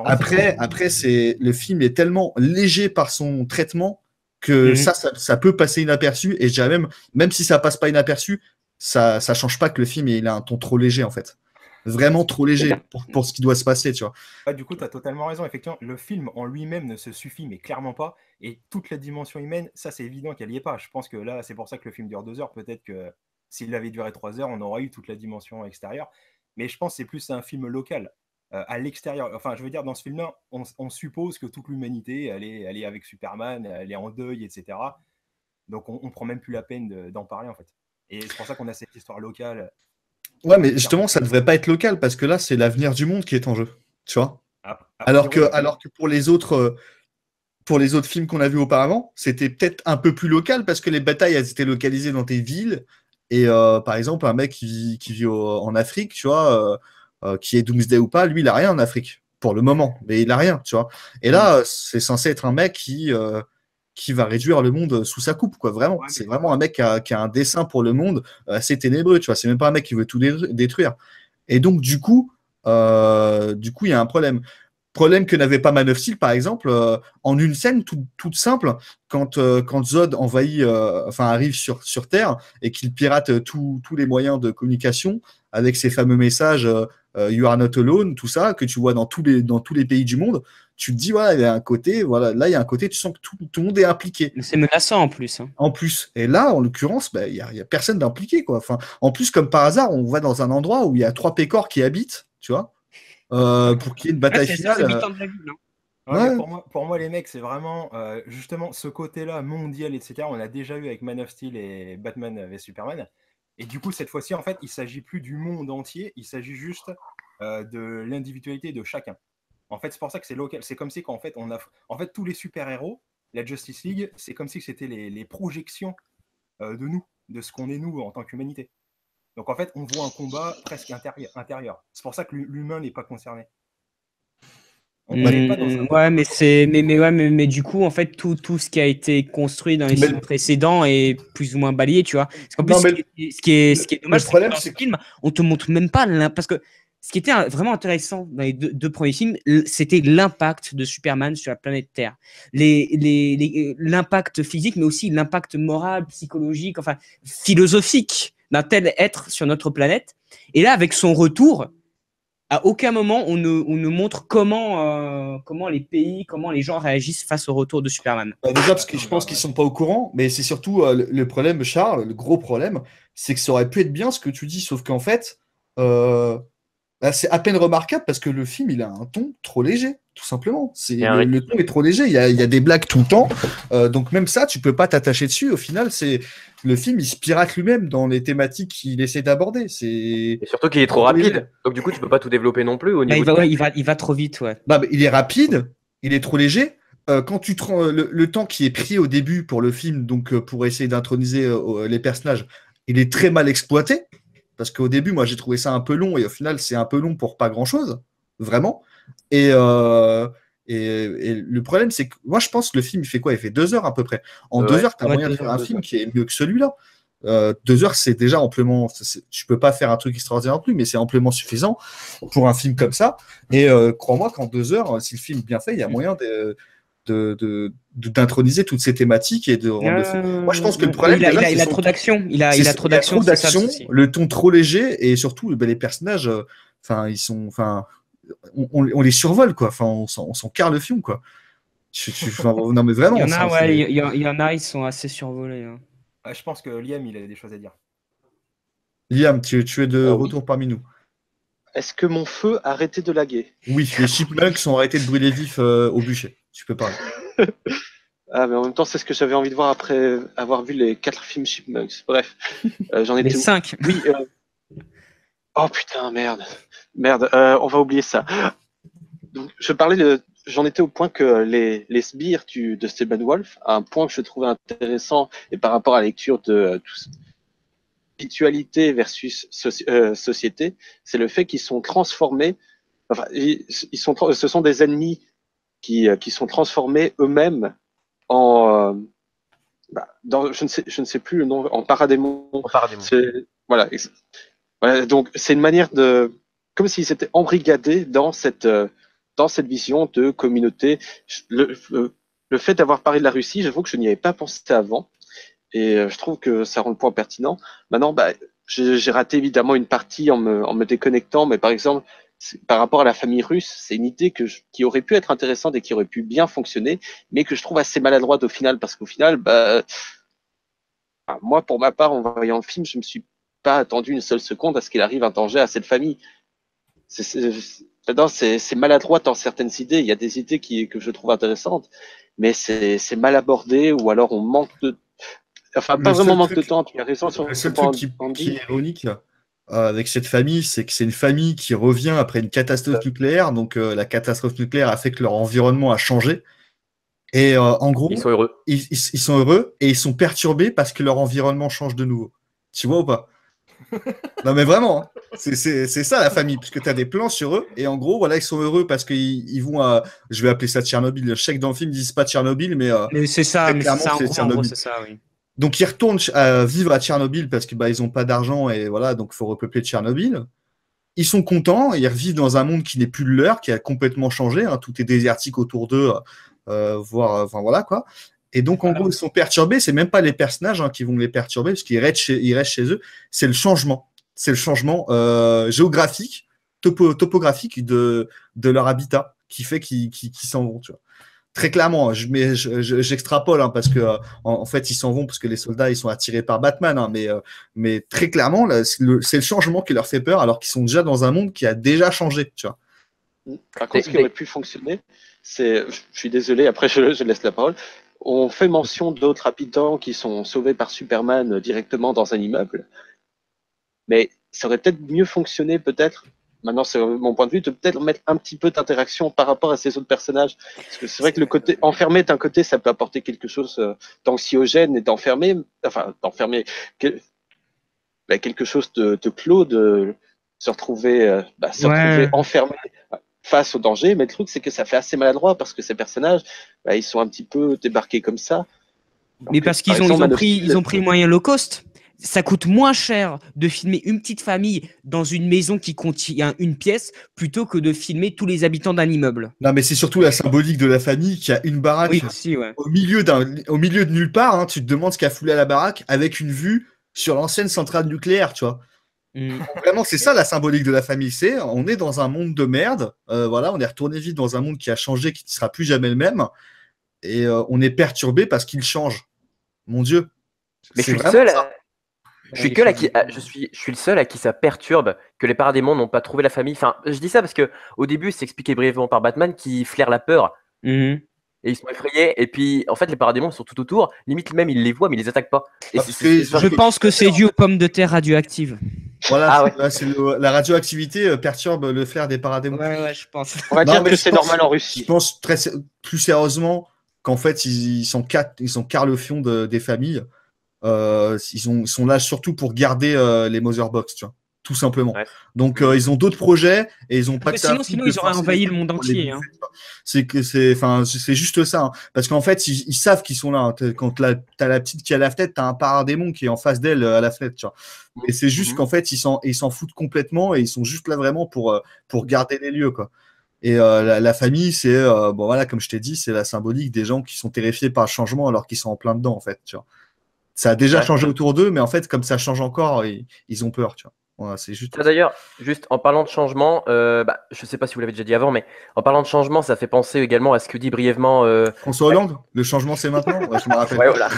après le film est tellement léger par son traitement que ça peut passer inaperçu. Et je dirais même si ça passe pas inaperçu, ça change pas que le film il a un ton trop léger, en fait. Vraiment trop léger pour ce qui doit se passer, tu vois. Du coup, tu as totalement raison. Effectivement, le film en lui-même ne se suffit, mais clairement pas. Et toute la dimension humaine, ça, c'est évident qu'elle n'y est pas. Je pense que là, c'est pour ça que le film dure 2 heures. Peut-être que s'il avait duré 3 heures, on aurait eu toute la dimension extérieure. Mais je pense que c'est plus un film local, à l'extérieur. Enfin, je veux dire, dans ce film-là, on suppose que toute l'humanité, elle est avec Superman, elle est en deuil, etc. Donc, on prend même plus la peine d'en parler, en fait. Et c'est pour ça qu'on a cette histoire locale. Ouais, mais justement, ça ne devrait pas être local parce que là, c'est l'avenir du monde qui est en jeu, tu vois. Alors que pour les autres films qu'on a vus auparavant, c'était peut-être un peu plus local parce que les batailles, elles étaient localisées dans des villes. Et par exemple, un mec qui vit en Afrique, tu vois, qui est Doomsday ou pas, lui, il a rien en Afrique pour le moment, mais il a rien, tu vois. Et là, c'est censé être un mec qui va réduire le monde sous sa coupe, quoi, vraiment. Ouais, c'est vraiment un mec qui a un dessin pour le monde assez ténébreux, tu vois. C'est même pas un mec qui veut tout détruire. Et donc, du coup, il y a un problème. Problème que n'avait pas Man of Steel, par exemple, en une scène toute simple, quand Zod arrive sur Terre et qu'il pirate tous les moyens de communication avec ses fameux messages You are not alone, tout ça, que tu vois dans tous les pays du monde, tu te dis, voilà, il y a un côté, voilà, là, il y a un côté, tu sens que tout le monde est impliqué. Mais c'est menaçant en plus. Hein. En plus. Et là, en l'occurrence, il y a personne d'impliqué, quoi. Enfin, en plus, comme par hasard, on va dans un endroit où il y a 3 pécores qui habitent, tu vois. Pour qu'il y ait une bataille finale. Ouais. Pour moi, les mecs, c'est vraiment justement ce côté-là mondial, etc. On a déjà eu avec Man of Steel et Batman v Superman. Et du coup, cette fois-ci, en fait, il ne s'agit plus du monde entier, il s'agit juste de l'individualité de chacun. En fait, c'est pour ça que c'est local. C'est comme si qu'en fait, tous les super-héros, la Justice League, c'est comme si c'était les projections de nous, de ce qu'on est nous en tant qu'humanité. Donc en fait, on voit un combat presque intérieur. C'est pour ça que l'humain n'est pas concerné. Mais du coup, en fait, tout ce qui a été construit dans les films précédents est plus ou moins balayé, tu vois. Parce qu'en plus, ce qui est dommage, c'est que dans ce film, on te montre même pas parce que ce qui était vraiment intéressant dans les deux premiers films, c'était l'impact de Superman sur la planète Terre. L'impact physique, mais aussi l'impact moral, psychologique, enfin philosophique d'un tel être sur notre planète. Et là, avec son retour, à aucun moment on ne montre comment les pays, comment les gens réagissent face au retour de Superman. Déjà, parce que je pense qu'ils ne sont pas au courant, mais c'est surtout le problème, Charles, le gros problème, c'est que ça aurait pu être bien ce que tu dis, sauf qu'en fait, c'est à peine remarquable parce que le film, il a un ton trop léger, tout simplement. Le ton est trop léger, il y a des blagues tout le temps, donc même ça, tu peux pas t'attacher dessus. Au final, le film, il se pirate lui-même dans les thématiques qu'il essaie d'aborder. Et surtout qu'il est trop rapide, donc du coup, tu peux pas tout développer non plus. Il va trop vite, ouais. Il est rapide, il est trop léger. Quand tu le temps qui est pris au début pour le film, donc pour essayer d'introniser les personnages, il est très mal exploité. Parce qu'au début, moi, j'ai trouvé ça un peu long et au final, c'est un peu long pour pas grand-chose, vraiment. Et le problème, c'est que moi, je pense que le film, il fait quoi? Il fait 2 heures à peu près. En 2 heures, tu as moyen de faire un film qui est mieux que celui-là. 2 heures, c'est déjà amplement. Tu peux pas faire un truc extraordinaire non plus, mais c'est amplement suffisant pour un film comme ça. Et crois-moi qu'en 2 heures, si le film est bien fait, il y a moyen d'introniser toutes ces thématiques et de rendre moi je pense que le problème il a trop d'action il a trop d'action le ton trop léger et surtout les personnages on les survole quoi, on s'en carre le fion quoi. Non mais vraiment il y en a ils sont assez survolés hein. Je pense que Liam il a des choses à dire. Liam, tu es de retour parmi nous. Est-ce que mon feu a arrêté de laguer? Oui, les chipmunks sont arrêtés de brûler vifs au bûcher. Tu peux parler. Ah, mais en même temps, c'est ce que j'avais envie de voir après avoir vu les 4 films Chipmunks. Bref, j'en étais. Les 5. Oui. Oh putain, merde. On va oublier ça. Donc, j'en étais au point que les sbires de Steppenwolf, un point que je trouvais intéressant et par rapport à la lecture de spiritualité versus société, c'est le fait qu'ils sont transformés. Enfin, ce sont des ennemis qui sont transformés eux-mêmes en je ne sais plus le nom, en paradémon. En paradémon. Voilà, voilà, donc c'est une manière de, comme s'ils étaient embrigadés dans cette vision de communauté. Le fait d'avoir parlé de la Russie, j'avoue que je n'y avais pas pensé avant, et je trouve que ça rend le point pertinent. Maintenant, j'ai raté évidemment une partie en me déconnectant, mais par exemple, par rapport à la famille russe, c'est une idée qui aurait pu être intéressante et qui aurait pu bien fonctionner, mais que je trouve assez maladroite au final, parce qu'au final, moi, pour ma part, en voyant le film, je me suis pas attendu une seule seconde à ce qu'il arrive un danger à cette famille. C'est maladroit dans certaines idées. Il y a des idées que je trouve intéressantes, mais c'est mal abordé, ou alors on manque de. Enfin, pas vraiment manque de temps, tu as raison sur Le ce seul point, truc qui Andy. est ironique avec cette famille, c'est que c'est une famille qui revient après une catastrophe nucléaire. Donc, la catastrophe nucléaire a fait que leur environnement a changé. Et en gros, Ils sont heureux. ils sont heureux et ils sont perturbés parce que leur environnement change de nouveau. Tu vois ou pas? Non, mais vraiment, hein. C'est ça la famille, puisque tu as des plans sur eux, et en gros, voilà, ils sont heureux parce qu'ils vont à. Je vais appeler ça Tchernobyl. Je sais que dans le film, ils disent pas Tchernobyl, mais Mais c'est ça, très clairement, en c'est gros, Tchernobyl. c'est ça, oui. Donc, ils retournent vivre à Tchernobyl parce que ils ont pas d'argent, et voilà, donc il faut repeupler Tchernobyl. Ils sont contents, ils revivent dans un monde qui n'est plus le leur, qui a complètement changé, hein. Tout est désertique autour d'eux, voire, enfin voilà quoi. Et donc, en gros, ils sont perturbés. C'est même pas les personnages, hein, qui vont les perturber, parce qu'ils restent chez eux. C'est le changement. C'est le changement géographique, topographique de leur habitat qui fait qu'ils s'en vont. Tu vois. Très clairement, j'extrapole, hein, parce que en fait, ils s'en vont parce que les soldats ils sont attirés par Batman. Hein, mais très clairement, là, c'est le changement qui leur fait peur, alors qu'ils sont déjà dans un monde qui a déjà changé. Tu vois. Par contre, ce qui aurait pu fonctionner, je suis désolé, après je laisse la parole. On fait mention d'autres habitants qui sont sauvés par Superman directement dans un immeuble, mais ça aurait peut-être mieux fonctionné, peut-être. Maintenant, c'est mon point de vue, de peut-être mettre un petit peu d'interaction par rapport à ces autres personnages. Parce que c'est vrai que le côté enfermé, d'un côté, ça peut apporter quelque chose d'anxiogène et d'enfermé, quelque chose de clos, de se retrouver enfermé face au danger. Mais le truc, c'est que ça fait assez maladroit parce que ces personnages, ils sont un petit peu débarqués comme ça. Donc, mais parce qu'ils ont pris le moyen low cost. Ça coûte moins cher de filmer une petite famille dans une maison qui contient une pièce plutôt que de filmer tous les habitants d'un immeuble. Non, mais c'est surtout la symbolique de la famille qui a une baraque au milieu de nulle part. Hein. Tu te demandes ce qu'a foulé à la baraque avec une vue sur l'ancienne centrale nucléaire, tu vois. Vraiment, c'est ça la symbolique de la famille. On est dans un monde de merde. Voilà, on est retourné vite dans un monde qui a changé, qui ne sera plus jamais le même. Et on est perturbé parce qu'il change. Mon Dieu. Mais je suis le seul. Je suis le seul à qui ça perturbe que les paradémons n'ont pas trouvé la famille. Enfin, je dis ça parce que au début, c'est expliqué brièvement par Batman qui flaire la peur. Et ils sont effrayés. Et puis, en fait, les paradémons sont tout autour. Limite, même, ils les voient, mais ils les attaquent pas. Et je pense que c'est dû aux pommes de terre radioactives. Voilà, la radioactivité perturbe le flair des paradémons. Ouais, je pense. On va dire que c'est normal en Russie. Je pense plus sérieusement qu'en fait, ils sont quart le fion des familles. Ils sont là surtout pour garder les Motherbox, tu vois, tout simplement. Ouais. Donc ils ont d'autres projets et ils ont pas que ça. Sinon ils auraient envahi le monde entier. Hein. C'est juste ça, hein. Parce qu'en fait ils savent qu'ils sont là. Hein. Quand t'as la petite qui est à la fenêtre, t'as un paradémon qui est en face d'elle à la fenêtre, tu vois. Mais c'est juste qu'en fait ils s'en foutent complètement et ils sont juste là vraiment pour garder les lieux, quoi. Et la famille, c'est bon voilà, comme je t'ai dit, c'est la symbolique des gens qui sont terrifiés par le changement alors qu'ils sont en plein dedans, en fait, tu vois. Ça a déjà changé autour d'eux, mais en fait, comme ça change encore, ils ont peur, tu vois. Voilà, c'est juste. D'ailleurs, juste en parlant de changement, je ne sais pas si vous l'avez déjà dit avant, mais en parlant de changement, ça fait penser également à ce que dit brièvement François Hollande. Le changement, c'est maintenant. Ouais, je me rappelle. Ouais, voilà.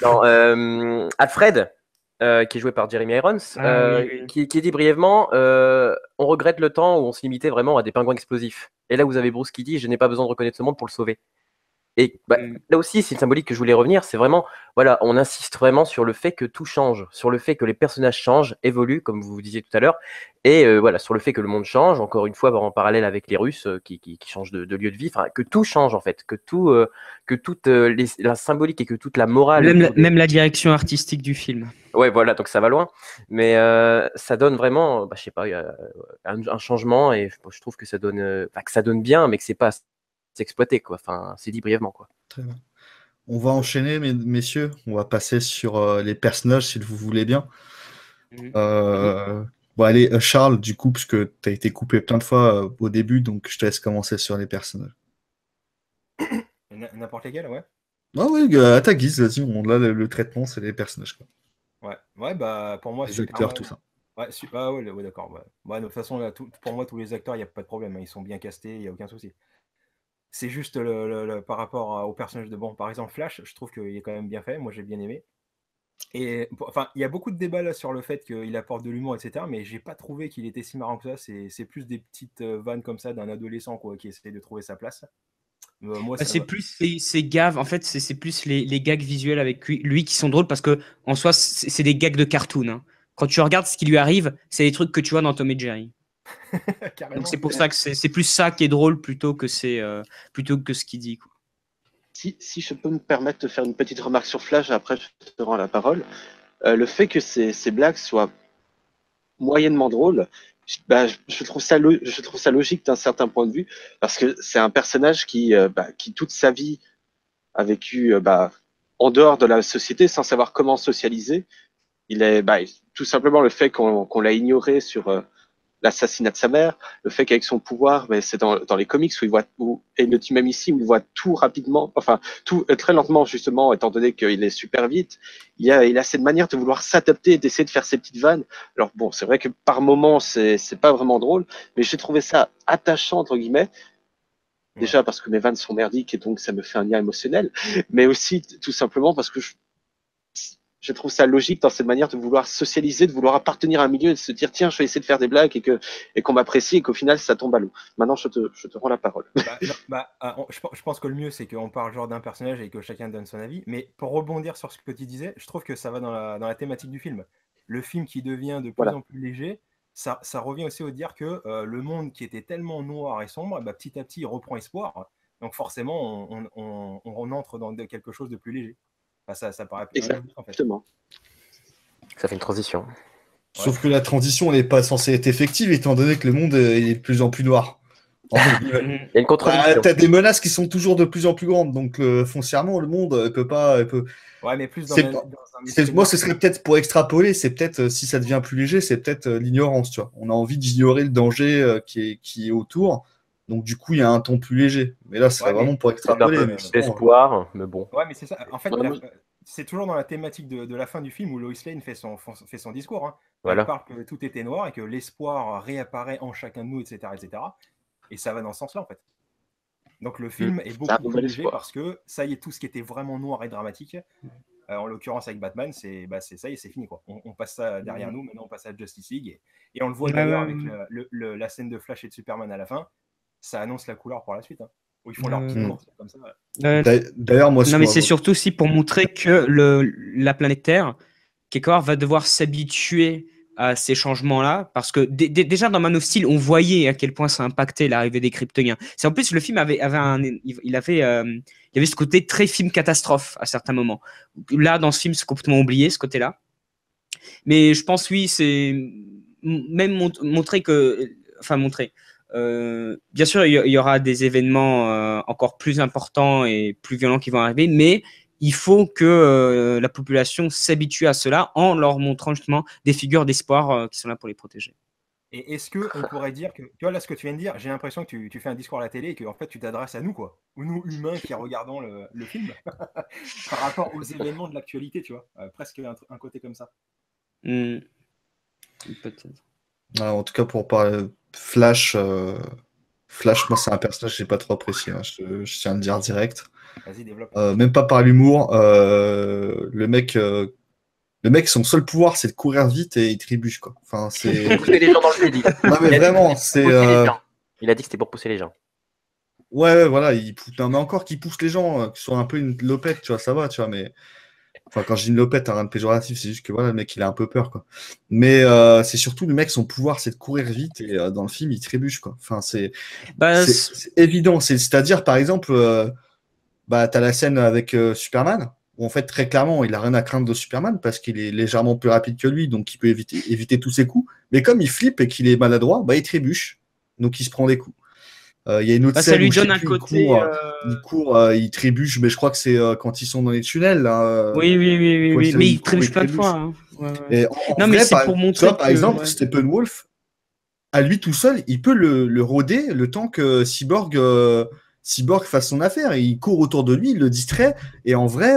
Non, Alfred, qui est joué par Jeremy Irons, qui dit brièvement, on regrette le temps où on se limitait vraiment à des pingouins explosifs. Et là, vous avez Bruce qui dit, je n'ai pas besoin de reconnaître ce monde pour le sauver. Et là aussi, c'est une symbolique que je voulais revenir. C'est vraiment, voilà, on insiste vraiment sur le fait que tout change, sur le fait que les personnages changent, évoluent, comme vous disiez tout à l'heure, et voilà, sur le fait que le monde change. Encore une fois, en parallèle avec les Russes qui changent de lieu de vie, enfin, que tout change en fait, que toute la symbolique et que toute la morale, même la direction artistique du film. Ouais, voilà, donc ça va loin, mais ça donne vraiment, je sais pas, un changement, et je trouve que ça donne bien, mais que c'est pas s'exploiter, quoi. Enfin, c'est dit brièvement, quoi. Très bien. On va enchaîner, messieurs. On va passer sur les personnages, si vous voulez bien. Mhm. Bon, allez, Charles, du coup, parce que tu as été coupé plein de fois au début, donc je te laisse commencer sur les personnages. N'importe lesquels, ouais. Ah oui, à ta guise, vas-y. Là, le traitement, c'est les personnages, quoi. Ouais, bah pour moi, Les acteurs, Superman. tout ça. Ouais, ah ouais, d'accord. Ouais. Bah, de toute façon, là, pour moi, tous les acteurs, il n'y a pas de problème, hein, ils sont bien castés, il n'y a aucun souci. C'est juste par rapport au personnage de. Bon, par exemple, Flash, je trouve qu'il est quand même bien fait, moi j'ai bien aimé. Et enfin, il y a beaucoup de débats là sur le fait qu'il apporte de l'humour, etc. Mais j'ai pas trouvé qu'il était si marrant que ça. C'est plus des petites vannes comme ça d'un adolescent quoi, qui essaie de trouver sa place. Moi, Bah, ça c'est va. plus ces gags, en fait, c'est plus les gags visuels avec lui qui sont drôles parce que en soi, c'est des gags de cartoon. Hein. Quand tu regardes ce qui lui arrive, c'est des trucs que tu vois dans Tom et Jerry. Donc Carrément. c'est pour ça que c'est plus ça qui est drôle plutôt que ce qu'il dit. Quoi. Si je peux me permettre de faire une petite remarque sur Flash, après je te rends la parole. Le fait que ces blagues soient moyennement drôles, je trouve ça logique d'un certain point de vue, parce que c'est un personnage qui toute sa vie a vécu en dehors de la société sans savoir comment socialiser. Tout simplement le fait qu'on l'a ignoré sur l'assassinat de sa mère, le fait qu'avec son pouvoir, mais c'est dans les comics où il voit et le dit même ici où il voit tout rapidement, enfin tout très lentement justement, étant donné qu'il est super vite. Il a cette manière de vouloir s'adapter et d'essayer de faire ses petites vannes. Alors bon, c'est vrai que par moments c'est pas vraiment drôle, mais j'ai trouvé ça attachant entre guillemets. Ouais. Déjà parce que mes vannes sont merdiques et donc ça me fait un lien émotionnel, mais aussi tout simplement parce que je trouve ça logique dans cette manière de vouloir socialiser, de vouloir appartenir à un milieu et de se dire tiens, je vais essayer de faire des blagues et qu'on m'apprécie et qu'au final ça tombe à l'eau. Maintenant, je te rends la parole. Bah, non, je pense que le mieux, c'est qu'on parle genre d'un personnage et que chacun donne son avis. Mais pour rebondir sur ce que tu disais, je trouve que ça va dans la thématique du film. Le film qui devient de plus Voilà, en plus léger, ça revient aussi au dire que le monde qui était tellement noir et sombre, bah, petit à petit, il reprend espoir. Donc forcément, on entre dans quelque chose de plus léger. Enfin, ça paraît logique, en fait. exactement. Ça fait une transition. Sauf que la transition, elle n'est pas censée être effective, étant donné que le monde il est de plus en plus noir. Entre guillemets. Mhm. Il y a une contradiction. T'as des menaces qui sont toujours de plus en plus grandes, donc foncièrement, le monde peut pas. Ouais, mais plus C'est- dans un esprit Moi, noir. ce serait peut-être pour extrapoler, c'est peut-être si ça devient plus léger, c'est peut-être l'ignorance, tu vois. On a envie d'ignorer le danger qui est autour, donc du coup, il y a un ton plus léger. Mais là, ce serait Ouais, mais vraiment pour Peut-être un extrapoler. peu Mais sinon, d'espoir, mais bon. Ouais, mais c'est ça. En fait, Ouais, moi, c'est toujours dans la thématique de la fin du film où Lois Lane fait son discours. Hein. Elle Voilà. parle que tout était noir et que l'espoir réapparaît en chacun de nous, etc., etc. Et ça va dans ce sens-là, en fait. Donc le film est c'est un beaucoup plus nouvel léger espoir. parce que ça y est, tout ce qui était vraiment noir et dramatique, en l'occurrence avec Batman, c'est ça y est, c'est fini, quoi. On passe ça derrière nous, maintenant on passe à Justice League. Et on le voit Ouais, d'ailleurs ouais, avec ouais. la scène de Flash et de Superman à la fin. Ça annonce la couleur pour la suite. Hein, où ils font leur petite Hmm. course comme ça. D'ailleurs, moi, Non, mais c'est surtout aussi pour montrer que la planète Terre, quelque part, va devoir s'habituer à ces changements-là, parce que déjà dans Man of Steel, on voyait à quel point ça impactait l'arrivée des Kryptoniens. C'est en plus le film il avait ce côté très film catastrophe à certains moments. Là, dans ce film, c'est complètement oublié ce côté-là. Mais je pense oui, c'est même montrer que, enfin montrer. Bien sûr, il y aura des événements encore plus importants et plus violents qui vont arriver, mais il faut que la population s'habitue à cela en leur montrant justement des figures d'espoir qui sont là pour les protéger. Et est-ce qu'on pourrait dire que, tu vois, là, ce que tu viens de dire, j'ai l'impression que tu fais un discours à la télé et que, en fait, tu t'adresses à nous, quoi. Ou nous, humains, qui regardons le film, par rapport aux événements de l'actualité, tu vois. Presque un côté comme ça. Peut-être. en tout cas, pour parler Flash, Flash, moi, c'est un personnage que j'ai pas trop apprécié. Hein, je tiens à le dire direct. Vas-y, développe. Même pas par l'humour. Le mec, son seul pouvoir, c'est de courir vite et il trébuche, quoi. Enfin, c'est. Pousser les gens dans le vide. Non, mais Il a dit vraiment, que c'est. c'était pour pousser les gens. Il a dit que c'était pour pousser les gens. Ouais, voilà, non, mais encore qu'il pousse les gens, qui sont un peu une lopette, tu vois, ça va, tu vois, mais. Enfin, quand je dis une lopette, t'as rien de péjoratif, c'est juste que voilà, le mec, il a un peu peur, quoi. Mais c'est surtout le mec, son pouvoir, c'est de courir vite et dans le film, il trébuche, quoi. Enfin, Bah, c'est évident. C'est-à-dire, par exemple, t'as la scène avec Superman, où en fait, très clairement, il a rien à craindre de Superman parce qu'il est légèrement plus rapide que lui, donc il peut éviter tous ses coups. Mais comme il flippe et qu'il est maladroit, bah, il trébuche, donc il se prend des coups. Il y a une autre Bah, ça scène lui où je sais donne un plus, côté. il court, il trébuche, mais je crois que c'est quand ils sont dans les tunnels, là. Oui, oui, oui, oui, Quand oui. Mais il court, il trébuche plein de trébuche. fois. Hein. Ouais, ouais. Et en Non, mais vrai, c'est pour tu montrer vois, par que. exemple, Ouais. Steppenwolf, à lui tout seul, il peut le rôder le temps que Cyborg fasse son affaire. Il court autour de lui, il le distrait. Et en vrai,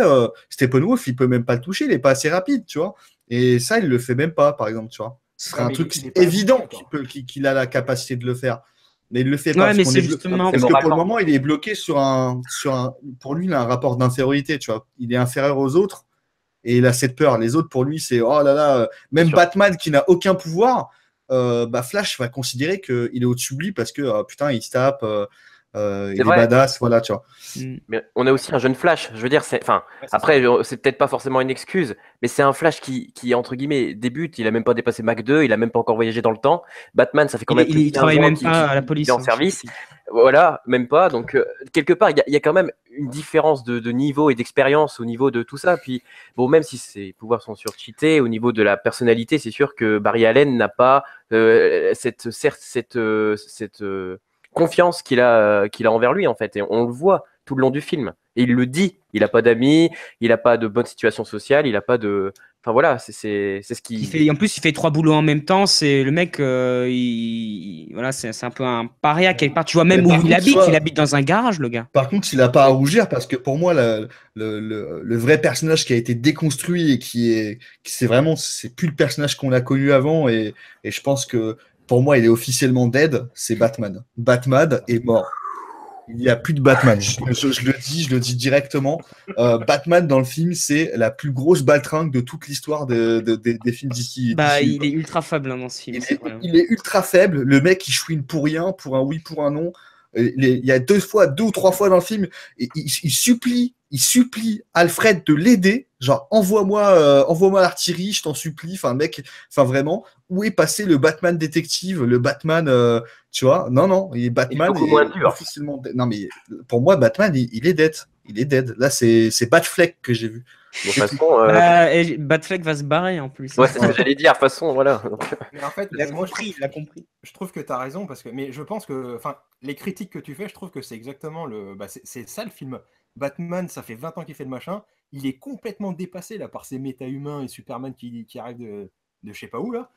Steppenwolf, il peut même pas le toucher, il est pas assez rapide, tu vois. Et ça, il le fait même pas, par exemple, tu vois. Ce serait Ouais, un mais truc il est pas évident habitué, quoi. qu'il a la capacité de le faire. Mais il le fait pas Ouais, parce mais qu'on c'est est justement. C'est parce que pour le moralement. moment, il est bloqué pour lui, il a un rapport d'infériorité, tu vois. Il est inférieur aux autres et il a cette peur. Les autres, pour lui, c'est oh là là, même Sûr. Batman qui n'a aucun pouvoir, bah Flash va considérer qu'il est au-dessus de lui parce que putain, il se tape, C'est il est vrai. badass, voilà, tu vois. Mm. Mais on a aussi un jeune Flash. Je veux dire, enfin, Ouais, c'est après, ça. c'est peut-être pas forcément une excuse, mais c'est un Flash qui, entre guillemets, débute. Il a même pas dépassé Mach 2, il a même pas encore voyagé dans le temps. Batman, ça fait quand même plus de Il 15 travaille ans même pas à la qu'il est police. en Hein, je sais service. plus. Voilà, même pas. Donc, quelque part, il y a quand même une différence de niveau et d'expérience au niveau de tout ça. Puis, bon, même si ses pouvoirs sont surcheatés, au niveau de la personnalité, c'est sûr que Barry Allen n'a pas cette confiance qu'il a envers lui, en fait. Et on le voit tout le long du film. Et il le dit. Il n'a pas d'amis, il n'a pas de bonne situation sociale, il n'a pas de. Enfin, voilà, c'est ce qui. En plus, il fait 3 boulots en même temps. C'est le mec, voilà, c'est un peu un paria quelque part. Tu vois Mais même par où contre, tu il vois, habite dans un garage, le gars. par contre, il n'a pas à rougir parce que pour moi, le vrai personnage qui a été déconstruit et c'est plus le personnage qu'on a connu avant et je pense que pour moi, il est officiellement dead, c'est Batman. Batman est mort. Il n'y a plus de Batman. Je le dis directement. Batman dans le film, c'est la plus grosse baltringue de toute l'histoire des films d'ici. Bah, il est ultra faible hein, dans ce film, c'est vrai. Il est ultra faible. Le mec, il chouine pour rien, pour un oui, pour un non. Il y a deux ou trois fois dans le film, il supplie Alfred de l'aider. Genre, envoie-moi l'artillerie, je t'en supplie. Enfin, mec, enfin vraiment, où est passé le Batman détective, le Batman, tu vois? Non, non, Batman beaucoup est moins dur. officiellement dead. Non, mais pour moi, Batman, il est dead. Il est dead. Là, c'est Batfleck que j'ai vu. De toute façon, Et Batfleck va se barrer en plus. ouais, c'est ce que j'allais dire. De toute façon, voilà. Donc, Mais en fait, Il a moi, compris, il a compris. je trouve que tu as raison, parce que, mais je pense que enfin, les critiques que tu fais, je trouve que c'est exactement c'est ça le film. Batman, ça fait 20 ans qu'il fait le machin, il est complètement dépassé là par ces méta-humains et Superman qui arrivent de je sais pas où là.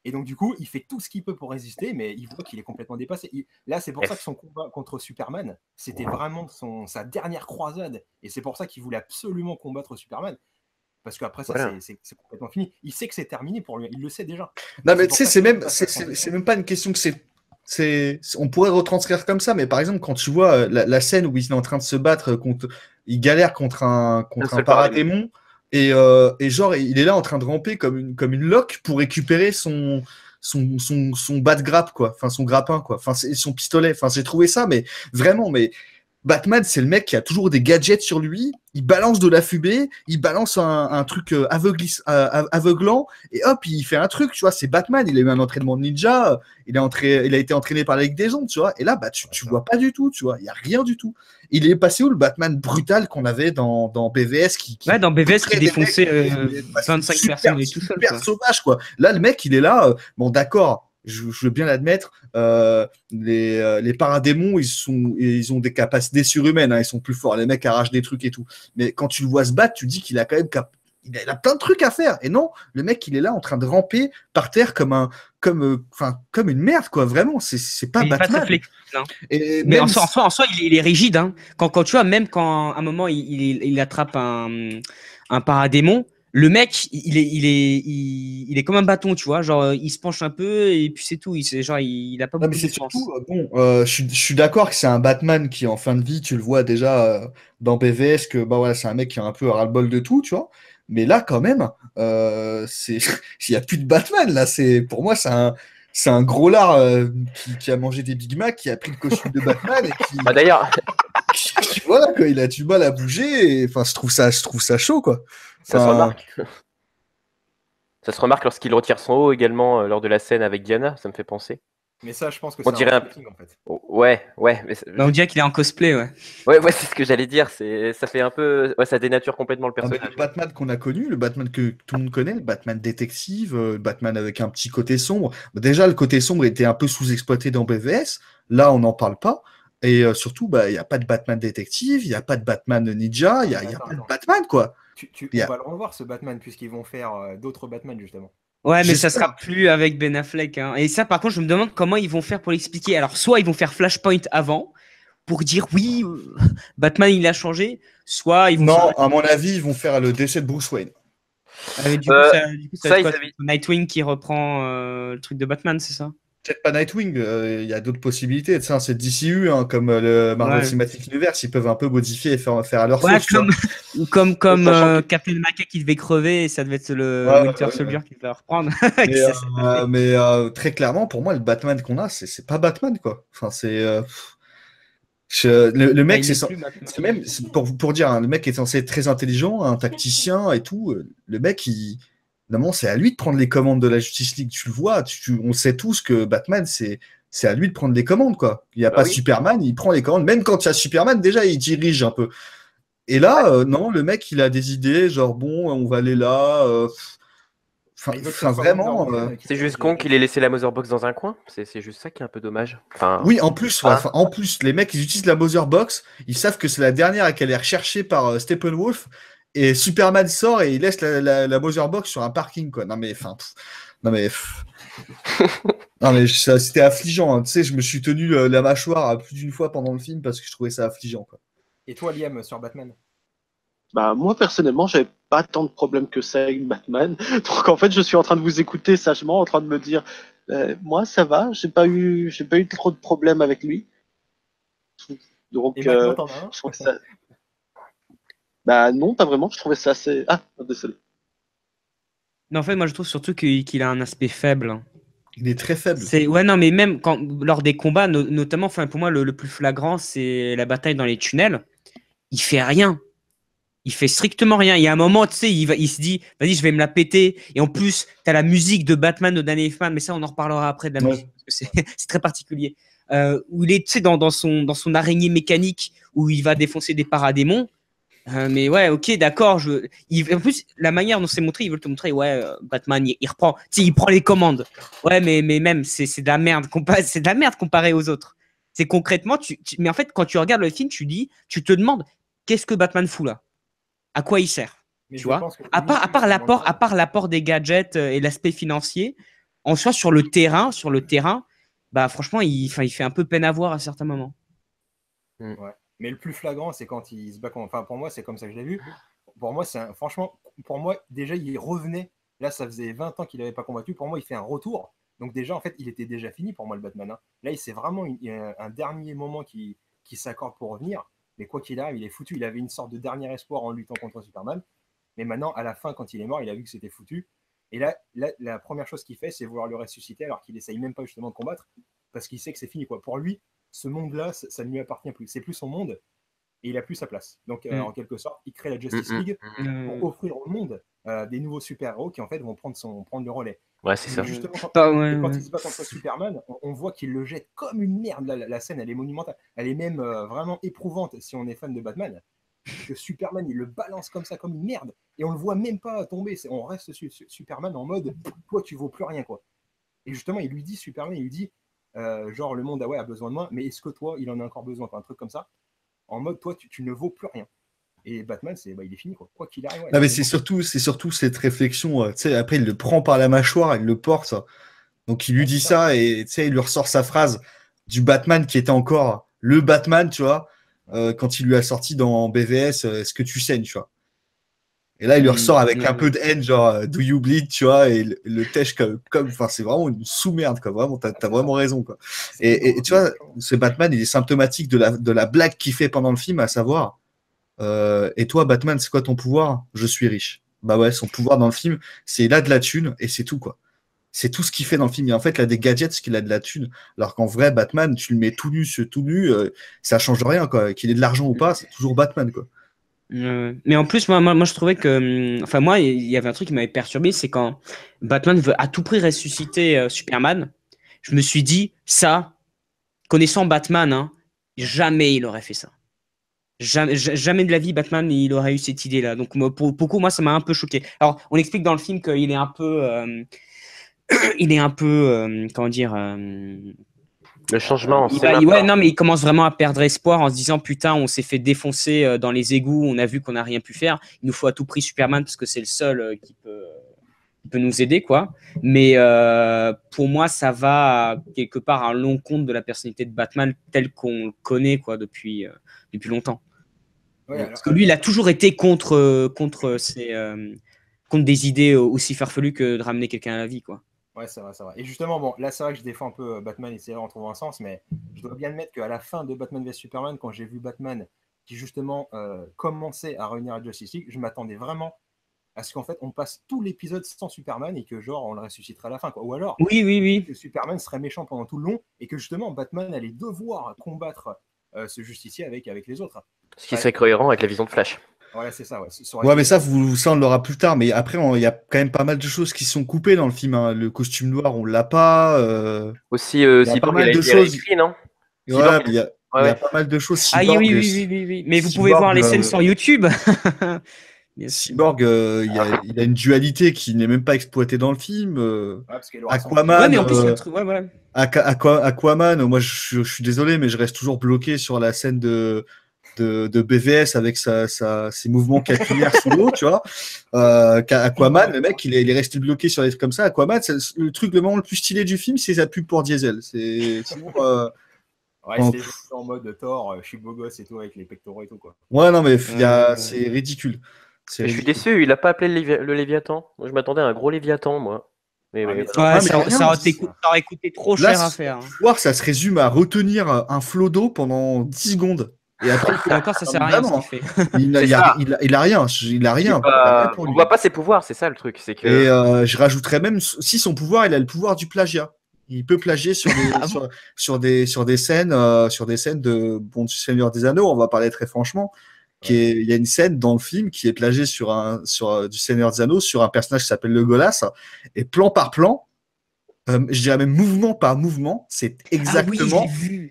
Et donc, du coup, il fait tout ce qu'il peut pour résister, mais il voit qu'il est complètement dépassé. Là, c'est pour ça que son combat contre Superman, c'était vraiment sa dernière croisade. Et c'est pour ça qu'il voulait absolument combattre Superman. Parce qu'après ça, voilà. c'est complètement fini. Il sait que c'est terminé pour lui. Il le sait déjà. Non, mais pour tu sais, ça c'est qu'il même, peut pas c'est, faire son c'est même pas une question que on pourrait retranscrire comme ça, mais par exemple, quand tu vois la scène où il est en train de se battre il galère contre un seul paradémon, et genre, il est là en train de ramper comme une loque pour récupérer son bat de grappe, quoi. Enfin, son grappin, quoi. Enfin, son pistolet. Enfin, j'ai trouvé ça, mais vraiment, mais Batman, c'est le mec qui a toujours des gadgets sur lui. Il balance de la fumée, il balance un truc aveuglant, et hop, il fait un truc, tu vois. C'est Batman, il a eu un entraînement de ninja, il a été entraîné par la Ligue des Ondes, tu vois. Et là, bah, tu vois pas du tout, tu vois. Il y a rien du tout. Il est passé où le Batman brutal qu'on avait dans BVS Ouais, dans BVS qui défonçait bah, 25 personnes et tout seul. super Quoi. sauvage, quoi. Là, le mec, il est là. Bon, d'accord, je veux bien l'admettre. Les paradémons, ils ont des capacités surhumaines. Hein, ils sont plus forts. Les mecs arrachent des trucs et tout. Mais quand tu le vois se battre, tu dis qu'il a quand même il a plein de trucs à faire. Et non, le mec, il est là en train de ramper par terre comme une merde, quoi. Vraiment, c'est pas Mais il est pas Batman. très flexible. Hein. Et Mais même en soi, il est rigide. Hein. Quand tu vois, même quand à un moment il attrape un paradémon, le mec, il est comme un bâton, tu vois. Genre, il se penche un peu et puis c'est tout. Il a pas non, mais beaucoup de c'est défense. surtout, je suis d'accord que c'est un Batman qui est en fin de vie, tu le vois déjà dans BVS, que bah, ouais, c'est un mec qui a un peu ras-le-bol de tout, tu vois. Mais là, quand même, il n'y a plus de Batman, là. Pour moi, c'est un gros lard qui a mangé des Big Mac, qui a pris le costume de Batman et Bah, d'ailleurs, voilà, quoi, il a du mal à bouger. Enfin, je trouve ça chaud, quoi. ça se Enfin, remarque. Ça se remarque lorsqu'il retire son haut également lors de la scène avec Diana, ça me fait penser. Mais ça, je pense que On c'est dirait un un- marketing en fait. Ouais, mais Bah, on dirait qu'il est en cosplay, ouais. ouais, c'est ce que j'allais dire. Ça fait un peu, ouais, ça dénature complètement le Ah, mais personnage. le Batman qu'on a connu, le Batman que tout le monde connaît, le Batman détective, le Batman avec un petit côté sombre. Bah, déjà, le côté sombre était un peu sous-exploité dans BVS. Là, on n'en parle pas. Et surtout, bah, il n'y a pas de Batman détective, il n'y a pas de Batman ninja, il n'y Non, a, mais y a attends, pas de attends. Batman, quoi. Il y On a- va le revoir ce Batman puisqu'ils vont faire d'autres Batman justement. Ouais, mais ça J'espère. sera plus avec Ben Affleck, hein. Et ça, par contre, je me demande comment ils vont faire pour l'expliquer. Alors, soit ils vont faire Flashpoint avant pour dire oui, Batman il a changé, soit ils vont. Non, à mon avis, ils vont faire le décès de Bruce Wayne. Du coup, ça va Ça, être ils quoi? avaient- Nightwing qui reprend le truc de Batman, c'est ça? Peut-être pas Nightwing, il y a d'autres possibilités. Tu sais, c'est DCU, hein, comme le Marvel Ouais. Cinematic Universe, ils peuvent un peu modifier et faire à leur Ouais, sauce. Tu vois. comme Sachant que- Captain America qui devait crever et ça devait être le Ouais, Winter ouais, Soldier ouais. qui devait reprendre. Mais, Qui ça s'est pas fait. très clairement, pour moi, le Batman qu'on a, c'est pas Batman, quoi. Enfin, le Bah, mec, il l'est plus maintenant. c'est même pour dire, hein, le mec est censé être très intelligent, un tacticien et tout. Le mec, normalement, c'est à lui de prendre les commandes de la Justice League. Tu le vois, on sait tous que Batman, c'est à lui de prendre les commandes, quoi. Il n'y a Bah pas oui. Superman, il prend les commandes. Même quand il y a Superman, déjà, il dirige un peu. Et là, non, le mec, il a des idées, genre, bon, on va aller là. Il veut que ça soit Vraiment. Wonder Woman, qui C'est juste dirige con les- qu'il ait laissé la Motherbox dans un coin. C'est juste ça qui est un peu dommage. Enfin, Oui, en plus, ouais, Ah. enfin, en plus, les mecs, ils utilisent la Mother Box, ils savent que c'est la dernière et qu'elle est recherchée par Steppenwolf, et Superman sort et il laisse la Mother Box sur un parking, quoi. Non, mais, enfin, non, mais, non, mais c'était affligeant, hein. Tu sais, je me suis tenu la mâchoire plus d'une fois pendant le film parce que je trouvais ça affligeant, quoi. Et toi, Liam, sur Batman? Bah, moi, personnellement, j'avais pas tant de problèmes que ça avec Batman. Donc, en fait, je suis en train de vous écouter sagement, en train de me dire, moi, ça va, j'ai pas eu trop de problèmes avec lui. Donc, Et maintenant, t'en as un? je trouve ça. Bah, non, pas vraiment, je trouvais ça assez. Ah, désolé. Non, en fait, moi je trouve surtout qu'il a un aspect faible. Il est très faible. Ouais, non, mais même lors des combats, notamment, enfin, pour moi, le plus flagrant, c'est la bataille dans les tunnels. Il fait rien. Il fait strictement rien. Il y a un moment, tu sais, il se dit, vas-y, je vais me la péter. Et en plus, tu as la musique de Batman de Danny Elfman, mais ça, on en reparlera après de la Ouais. musique, parce que c'est très particulier. Où il est, tu sais, dans son araignée mécanique, où il va défoncer des paradémons. Mais ouais, ok, d'accord. En plus, la manière dont c'est montré, ils veulent te montrer, ouais, Batman, il reprend, tu sais, il prend les commandes. Ouais, mais même, c'est de la merde, c'est de la merde comparé aux autres. C'est concrètement, mais en fait, quand tu regardes le film, tu te demandes, qu'est-ce que Batman fout là? À quoi il sert? Mais Tu je vois? pense que À lui, part il demande à pas. part l'apport des gadgets et l'aspect financier, en soi, sur le terrain, bah franchement, il fait un peu peine à voir à certains moments. Ouais. Mais le plus flagrant, c'est quand il se bat. Enfin, pour moi, c'est comme ça que je l'ai vu. Pour moi, franchement, pour moi, déjà, il revenait. Là, ça faisait 20 ans qu'il n'avait pas combattu. Pour moi, il fait un retour. Donc, déjà, en fait, il était déjà fini pour moi, le Batman, hein. Là, c'est vraiment un dernier moment qui s'accorde pour revenir. Mais quoi qu'il arrive, il est foutu. Il avait une sorte de dernier espoir en luttant contre Superman. Mais maintenant, à la fin, quand il est mort, il a vu que c'était foutu. Et là, la première chose qu'il fait, c'est vouloir le ressusciter alors qu'il essaye même pas justement de combattre. Parce qu'il sait que c'est fini, quoi. Pour lui, ce monde-là, ça ne lui appartient plus. C'est plus son monde et il a plus sa place. Donc, en quelque sorte, il crée la Justice League pour offrir au monde des nouveaux super-héros qui, en fait, vont prendre le relais. ouais, c'est ça. Et justement, quand Ouais. il se bat contre Superman, on voit qu'il le jette comme une merde. La scène, elle est monumentale. Elle est même vraiment éprouvante si on est fan de Batman. Que Superman, il le balance comme ça, comme une merde. Et on le voit même pas tomber. On reste sur Superman en mode, toi, tu vaux plus rien, quoi. Et justement, il lui dit, Superman, il lui dit, genre, le monde a besoin de moi, mais est-ce que toi, il en a encore besoin, quoi, un truc comme ça. En mode, toi, tu ne vaux plus rien. Et Batman, il est fini, quoi qu'il arrive. Ouais, Non, mais c'est surtout cette réflexion. Tu sais, après, il le prend par la mâchoire, il le porte. Donc, il lui dit ça et tu sais, il lui ressort sa phrase du Batman qui était encore le Batman, tu vois, quand il lui a sorti dans BVS, est-ce que tu saignes, tu vois. Et là, il lui ressort avec un peu de haine, genre, do you bleed, tu vois, et le tèche enfin, c'est vraiment une sous-merde, quoi. Vraiment, t'as vraiment raison, quoi. Et tu vois, ce Batman, il est symptomatique de la blague qu'il fait pendant le film, à savoir, et toi, Batman, c'est quoi ton pouvoir? Je suis riche. Bah ouais, son pouvoir dans le film, c'est il a de la thune et c'est tout, quoi. C'est tout ce qu'il fait dans le film. Et en fait, il a des gadgets parce qu'il a de la thune. Alors qu'en vrai, Batman, tu le mets tout nu, ça change rien, quoi. Qu'il ait de l'argent ou pas, c'est toujours Batman, quoi. Mais en plus, moi, je trouvais que, enfin, moi, il y avait un truc qui m'avait perturbé, c'est quand Batman veut à tout prix ressusciter Superman. je me suis dit, ça, connaissant Batman, hein, jamais il aurait fait ça. Jamais de la vie, Batman, il aurait eu cette idée-là. Donc, pour beaucoup, moi, ça m'a un peu choqué. Alors, on explique dans le film qu'il est un peu... comment dire... Le changement, ouais, non, mais il commence vraiment à perdre espoir en se disant putain, on s'est fait défoncer dans les égouts, on a vu qu'on n'a rien pu faire. Il nous faut à tout prix Superman parce que c'est le seul qui peut nous aider, quoi. Mais pour moi, ça va quelque part à l'encontre de la personnalité de Batman telle qu'on le connaît, quoi, depuis longtemps. Ouais, alors, Parce que lui, il a toujours été contre des idées aussi farfelues que de ramener quelqu'un à la vie, quoi. ouais, c'est vrai, c'est vrai. Et justement, bon, là, c'est vrai que je défends un peu Batman et c'est en trouvant un sens, mais je dois bien admettre qu'à la fin de Batman vs Superman, quand j'ai vu Batman qui justement commençait à revenir à Justice League, je m'attendais vraiment à ce qu'en fait on passe tout l'épisode sans Superman et que genre on le ressusciterait à la fin, quoi. Ou alors oui. que Superman serait méchant pendant tout le long et que justement Batman allait devoir combattre ce justicier avec les autres. Ce qui serait cohérent avec la vision de Flash. Voilà, c'est ça. Ouais, mais ça, on l'aura plus tard. Mais après, il y a quand même pas mal de choses qui sont coupées dans le film. Hein. Le costume noir, on l'a pas. Aussi, il y a pas mal de choses. Écrit, non Ouais, mais il y a pas mal de choses. Cyborg, oui. Mais vous pouvez voir les scènes sur YouTube. Cyborg, il a une dualité qui n'est même pas exploitée dans le film. Aquaman, ouais, mais en plus, Aquaman, moi je suis désolé, mais je reste toujours bloqué sur la scène de BVS avec ses mouvements capillaires sous l'eau, tu vois. Aquaman, le mec, il est resté bloqué sur des trucs comme ça. Aquaman, le truc, le moment le plus stylé du film, c'est sa pub pour Diesel. Sinon, ouais, c'était en mode Thor, je suis beau gosse et tout, avec les pectoraux et tout, quoi. Ouais, non, mais c'est ridicule. Je suis déçu, il a pas appelé le Léviathan. Moi, je m'attendais à un gros Léviathan, moi. Ça aurait coûté trop cher à faire. Voir, ça se résume à retenir un flot d'eau pendant 10 secondes. Et après, encore, ça sert à rien ce qu'il fait. Il a rien. On voit pas ses pouvoirs, c'est ça le truc. C'est que... Et je rajouterais même, si son pouvoir, il a le pouvoir du plagiat. Il peut plagier sur des scènes de du Seigneur des Anneaux, on va parler très franchement. Il y a une scène dans le film qui est plagiée sur du Seigneur des Anneaux sur un personnage qui s'appelle le Golas, et plan par plan, je dirais même mouvement par mouvement, c'est exactement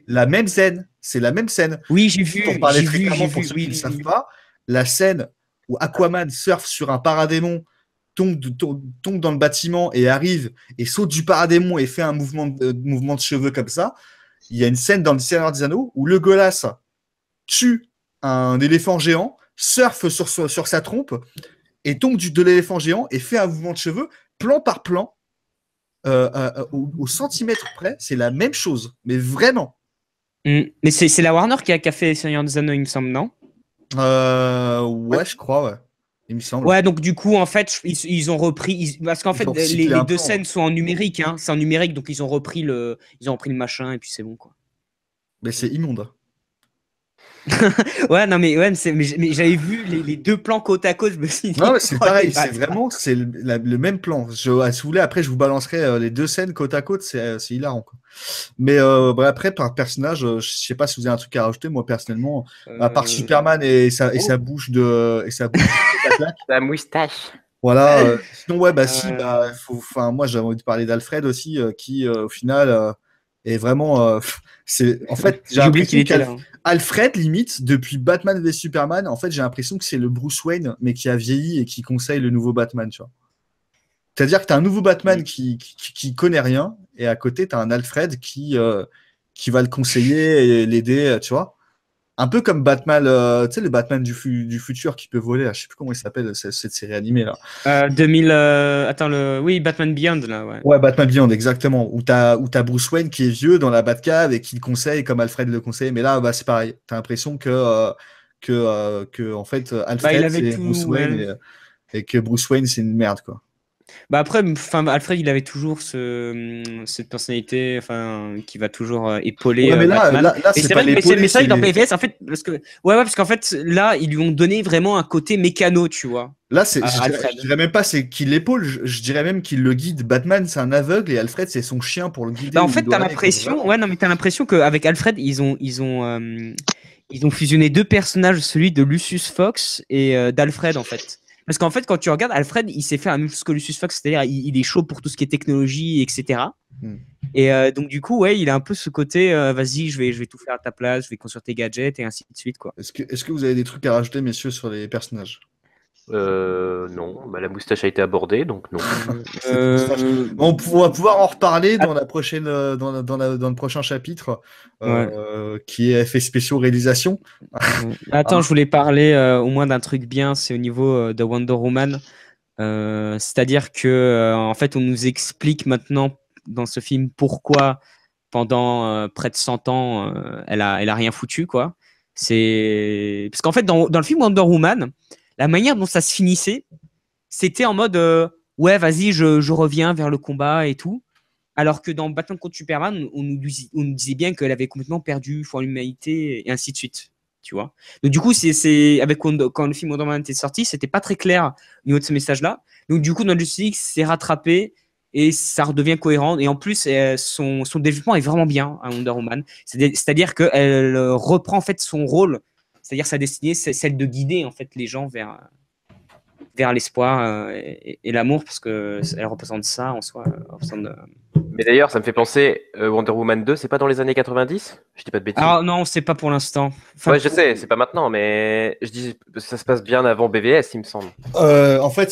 la même scène. C'est la même scène. Oui, j'ai vu. Pour parler très clairement, pour ceux qui ne savent pas, la scène où Aquaman surfe sur un paradémon, tombe dans le bâtiment et arrive et saute du paradémon et fait un mouvement de cheveux comme ça. Il y a une scène dans le Seigneur des Anneaux où le Golas tue un éléphant géant, surfe sur sa trompe et tombe de l'éléphant géant et fait un mouvement de cheveux plan par plan au centimètre près. C'est la même chose, mais vraiment. Mais c'est la Warner qui a fait Seigneur des Anneaux, il me semble, non? Ouais, je crois, ouais. Il me semble. Ouais, donc du coup, en fait, ils ont repris. Parce qu'en fait, les deux scènes sont en numérique, hein. C'est en numérique, donc ils ont repris le machin et puis c'est bon, quoi. Mais c'est immonde. Ouais, non, mais j'avais vu les deux plans côte à côte, je me suis dit. Non, mais c'est pareil, c'est le même plan. Si vous voulez, après, je vous balancerai les deux scènes côte à côte, c'est hilarant, quoi. Mais après, par personnage, je sais pas si vous avez un truc à rajouter. Moi, personnellement, à part Superman et sa bouche de sa moustache. Voilà. Sinon, ouais, moi, j'avais envie de parler d'Alfred aussi, qui au final est vraiment. En fait, j'ai l'impression qu'Alfred, limite, depuis Batman v Superman, en fait, j'ai l'impression que c'est le Bruce Wayne, mais qui a vieilli et qui conseille le nouveau Batman, tu vois. C'est-à-dire que tu as un nouveau Batman qui connaît rien, et à côté, tu as un Alfred qui va le conseiller et l'aider, tu vois. Un peu comme Batman, tu sais, le Batman du futur qui peut voler, là, je sais plus comment il s'appelle, cette série animée, là. Oui, Batman Beyond, là, ouais. Ouais, Batman Beyond, exactement. Où t'as Bruce Wayne qui est vieux dans la Batcave et qui le conseille comme Alfred le conseille. Mais là, c'est pareil. T'as l'impression que en fait, Alfred, c'est Bruce Wayne et que Bruce Wayne, c'est une merde, quoi. Bah après, Alfred, il avait toujours cette personnalité, qui va toujours épauler. Ouais, mais là c'est pas l'épauler. Mais c'est vrai que dans PVS, en fait, parce qu'en fait, là, ils lui ont donné vraiment un côté mécano, tu vois. Là, je dirais même pas c'est qu'il l'épaule, je dirais même qu'il le guide. Batman, c'est un aveugle et Alfred, c'est son chien pour le guider. Bah en fait, t'as l'impression, t'as l'impression qu'avec Alfred, ils ont fusionné deux personnages, celui de Lucius Fox et d'Alfred, en fait. Parce qu'en fait, quand tu regardes, Alfred, il s'est fait un même chose que Lucius Fox, c'est-à-dire il est chaud pour tout ce qui est technologie, etc. Et donc du coup, ouais, il a un peu ce côté, vas-y, je vais tout faire à ta place, je vais construire tes gadgets et ainsi de suite, quoi. Est-ce que vous avez des trucs à rajouter, messieurs, sur les personnages? Non, bah, la moustache a été abordée, donc non. On va pouvoir en reparler dans la prochaine, dans le prochain chapitre, qui est effets spéciaux réalisation. Attends, je voulais parler au moins d'un truc bien, c'est au niveau de Wonder Woman. C'est-à-dire que en fait, on nous explique maintenant dans ce film pourquoi pendant près de 100 ans, elle a rien foutu, quoi. C'est parce qu'en fait, dans le film Wonder Woman, la manière dont ça se finissait, c'était en mode ouais, vas-y, je reviens vers le combat et tout. Alors que dans Batman contre Superman, on nous disait bien qu'elle avait complètement perdu foi en l'humanité et ainsi de suite. Tu vois. Donc du coup, avec quand le film Wonder Woman était sorti, c'était pas très clair au niveau de ce message-là. Donc du coup, dans Justice League, c'est rattrapé et ça redevient cohérent. Et en plus, son développement est vraiment bien à Wonder Woman. C'est-à-dire qu'elle reprend en fait son rôle, c'est-à-dire sa destinée, c'est celle de guider en fait les gens vers l'espoir et l'amour, parce qu'elle représente ça en soi. Mais d'ailleurs, ça me fait penser, Wonder Woman 2, c'est pas dans les années 90? Je dis pas de bêtises. Alors non, c'est pas pour l'instant. Ouais, je sais, c'est pas maintenant, mais je dis ça se passe bien avant BVS, il me semble. En fait,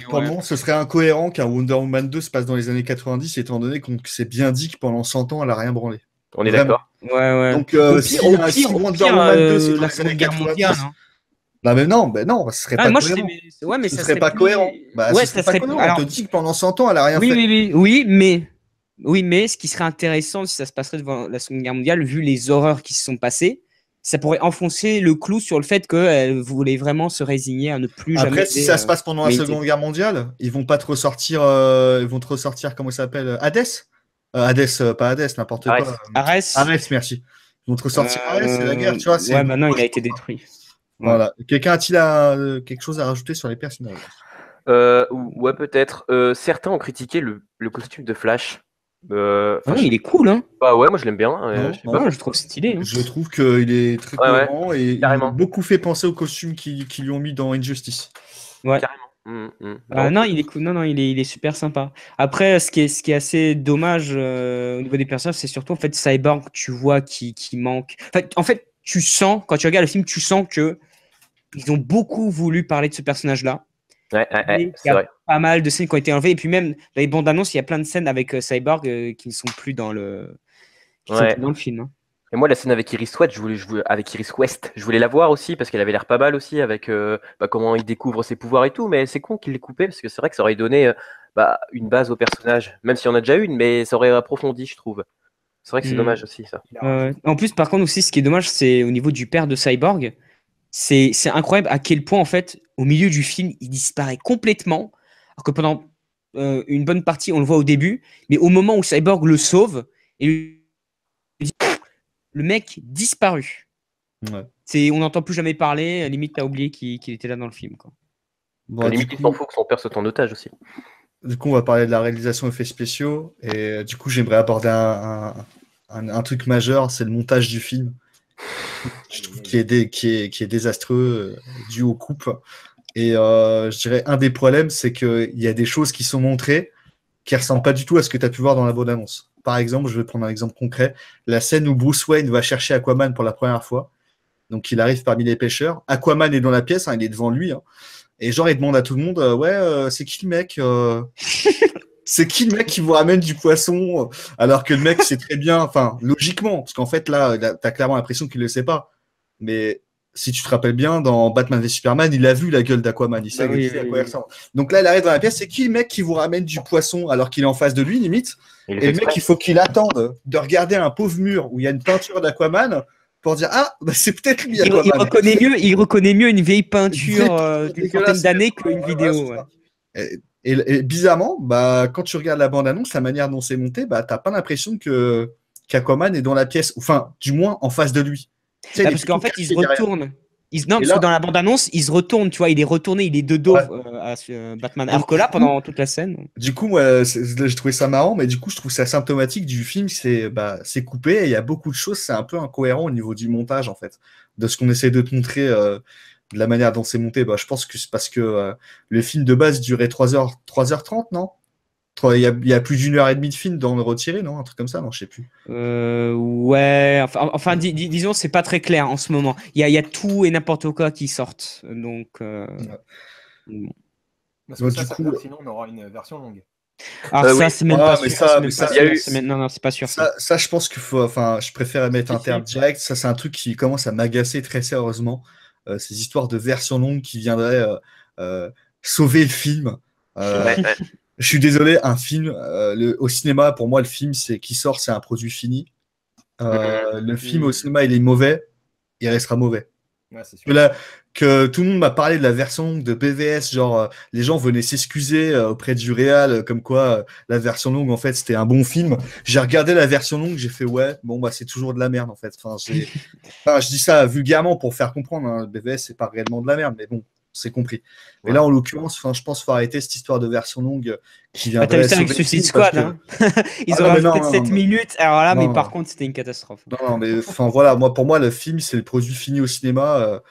pour le moment, ce serait incohérent qu'un Wonder Woman 2 se passe dans les années 90, étant donné qu'on s'est bien dit que pendant 100 ans, elle a rien branlé. On est d'accord. Ouais. Donc, si Wonder Woman 2, c'est dans la les Seconde années Guerre 90. mondiale. Non, ce serait pas cohérent. Ouais, mais Ce ça serait pas cohérent. Bah, ouais, ça serait pas cohérent. Alors, on te dit que pendant 100 ans, elle a rien fait. Oui, mais ce qui serait intéressant si ça se passerait devant la Seconde Guerre mondiale, vu les horreurs qui se sont passées, ça pourrait enfoncer le clou sur le fait qu'elle voulait vraiment se résigner à ne plus jamais. Après, si ça se passe pendant la Seconde Guerre mondiale, ils vont pas te ressortir, comment ça s'appelle, Hades? Pas Hades, n'importe quoi. Ares, merci. Ils vont te ressortir Ares, c'est la guerre, tu vois. Ouais, maintenant il a été détruit. Voilà. Quelqu'un a-t-il quelque chose à rajouter sur les personnages? Ouais, peut-être. Certains ont critiqué le costume de Flash. Il est cool, hein. Bah ouais, moi je l'aime bien. Je trouve stylé. Hein. Je trouve qu'il est très cohérent et il m'a beaucoup fait penser au costume qu'ils lui ont mis dans Injustice. Ouais. Carrément. Non, il est cool. Non, il est super sympa. Après, ce qui est assez dommage au niveau des personnages, c'est surtout en fait Cyborg, tu vois, qui manque. En fait, tu sens quand tu regardes le film, tu sens que ils ont beaucoup voulu parler de ce personnage-là. Ouais, il y a pas mal de scènes qui ont été enlevées. Et puis même dans les bandes annonces, il y a plein de scènes avec Cyborg qui ne sont plus dans le film. Hein. Et moi, la scène avec Iris West, je voulais la voir aussi parce qu'elle avait l'air pas mal aussi avec comment il découvre ses pouvoirs et tout. Mais c'est con qu'il l'ait coupé parce que c'est vrai que ça aurait donné une base au personnage, même s'il y en a déjà une, mais ça aurait approfondi, je trouve. C'est vrai que c'est dommage aussi, ça. En plus, par contre, aussi, ce qui est dommage, c'est au niveau du père de Cyborg. C'est incroyable à quel point, en fait, au milieu du film, il disparaît complètement. Alors que pendant une bonne partie, on le voit au début, mais au moment où Cyborg le sauve, et le mec disparu. Ouais. On n'entend plus jamais parler, limite, t'as oublié qu'il était là dans le film. Quoi. Bon, limite, il s'en fout que son père soit en otage aussi. Du coup, on va parler de la réalisation effets spéciaux, et du coup, j'aimerais aborder un truc majeur, c'est le montage du film. Je trouve qui est désastreux, dû aux coupes. Et je dirais, un des problèmes, c'est qu'il y a des choses qui sont montrées qui ne ressemblent pas du tout à ce que tu as pu voir dans la bande-annonce. Par exemple, je vais prendre un exemple concret, la scène où Bruce Wayne va chercher Aquaman pour la première fois. Donc, il arrive parmi les pêcheurs. Aquaman est dans la pièce, il est devant lui. Et genre, il demande à tout le monde, c'est qui le mec C'est qui le mec qui vous ramène du poisson alors que le mec sait très bien, enfin, logiquement, parce qu'en fait, là, t'as clairement l'impression qu'il ne le sait pas. Mais si tu te rappelles bien, dans Batman v Superman, il a vu la gueule d'Aquaman, il sait à quoi il ressemble. Donc là, il arrive dans la pièce, c'est qui le mec qui vous ramène du poisson alors qu'il est en face de lui, limite? Et le mec, il faut qu'il attende de regarder un pauvre mur où il y a une peinture d'Aquaman pour dire c'est peut-être lui Aquaman. Il reconnaît mieux une vieille peinture d'une centaine d'années qu'une vidéo. Et bizarrement, quand tu regardes la bande-annonce, la manière dont c'est monté, t'as pas l'impression qu'Aquaman est dans la pièce, enfin, du moins en face de lui. Parce qu'en fait, il se retourne. Parce que dans la bande-annonce, il se retourne, tu vois, il est retourné, il est de dos à Batman. Alors que là, pendant toute la scène. Du coup, moi, j'ai trouvé ça marrant, mais du coup, je trouve ça symptomatique du film. C'est coupé et il y a beaucoup de choses, c'est un peu incohérent au niveau du montage, en fait, de ce qu'on essaie de te montrer. De la manière dont c'est monté, je pense que c'est parce que le film de base durait 3h30, non? Il y a plus d'1 heure et demie de film dans le retiré, non? Un truc comme ça, non, je sais plus. Ouais, enfin disons, c'est pas très clair en ce moment. Il y a tout et n'importe quoi qui sortent. Donc, bon. Parce que Donc, ça du veut coup, dire que sinon on aura une version longue. Alors ça, Oui. c'est même Ah, pas mais sûr. ça- C'est mais même ça, pas il y a sûr. eu- Non, c'est pas sûr ça. ça, je pense qu'il faut. Enfin, je préfère mettre un Si, terme si. direct. Ça, c'est un truc qui commence à m'agacer très sérieusement. Ces histoires de versions longues qui viendraient sauver le film. Euh, Ouais, ouais. je suis désolé, un film, au cinéma, pour moi, le film, c'est qui sort, c'est un produit fini. Le film au cinéma, il est mauvais, il restera mauvais. Ouais, c'est Que, sûr. que tout le monde m'a parlé de la version longue de BVS, genre les gens venaient s'excuser auprès du réal, comme quoi la version longue en fait c'était un bon film. J'ai regardé la version longue, j'ai fait ouais, bon bah c'est toujours de la merde en fait. Je dis ça vulgairement pour faire comprendre, hein, BVS c'est pas réellement de la merde, mais bon, c'est compris. Mais Ouais. là en l'occurrence, je pense qu'il faut arrêter cette histoire de version longue qui Bah, t'as viendrait vu ça avec sauver le Suicide film, parce Squad, hein. Ils Ah ont non, mais rajouté non, 7 non, minutes. Alors là, mais non, par non. contre, c'était une catastrophe. Non, mais enfin voilà, moi pour moi le film c'est le produit fini au cinéma,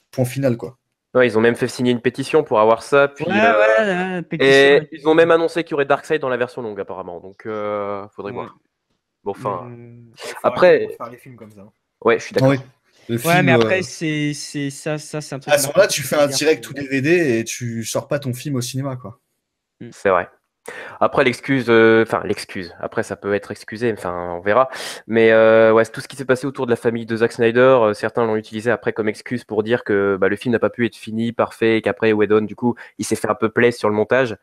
point final quoi. Ouais, ils ont même fait signer une pétition pour avoir ça, puis Ouais, et pétition. ils ont même annoncé qu'il y aurait Darkseid dans la version longue apparemment, donc faudrait Ouais. voir. Bon, enfin, Faut Après- arrêter de faire les films comme ça. ouais, je suis Ah d'accord. oui. Le Ouais, film, mais après, c'est ça, c'est un truc. à ce moment-là, tu fais un dire direct que- ou DVD et tu sors pas ton film au cinéma, quoi. C'est vrai. Après l'excuse, l'excuse. Après ça peut être excusé, enfin on verra. Mais ouais, c'est tout ce qui s'est passé autour de la famille de Zack Snyder, certains l'ont utilisé après comme excuse pour dire que le film n'a pas pu être fini, parfait, et qu'après Whedon du coup il s'est fait un peu plaisir sur le montage.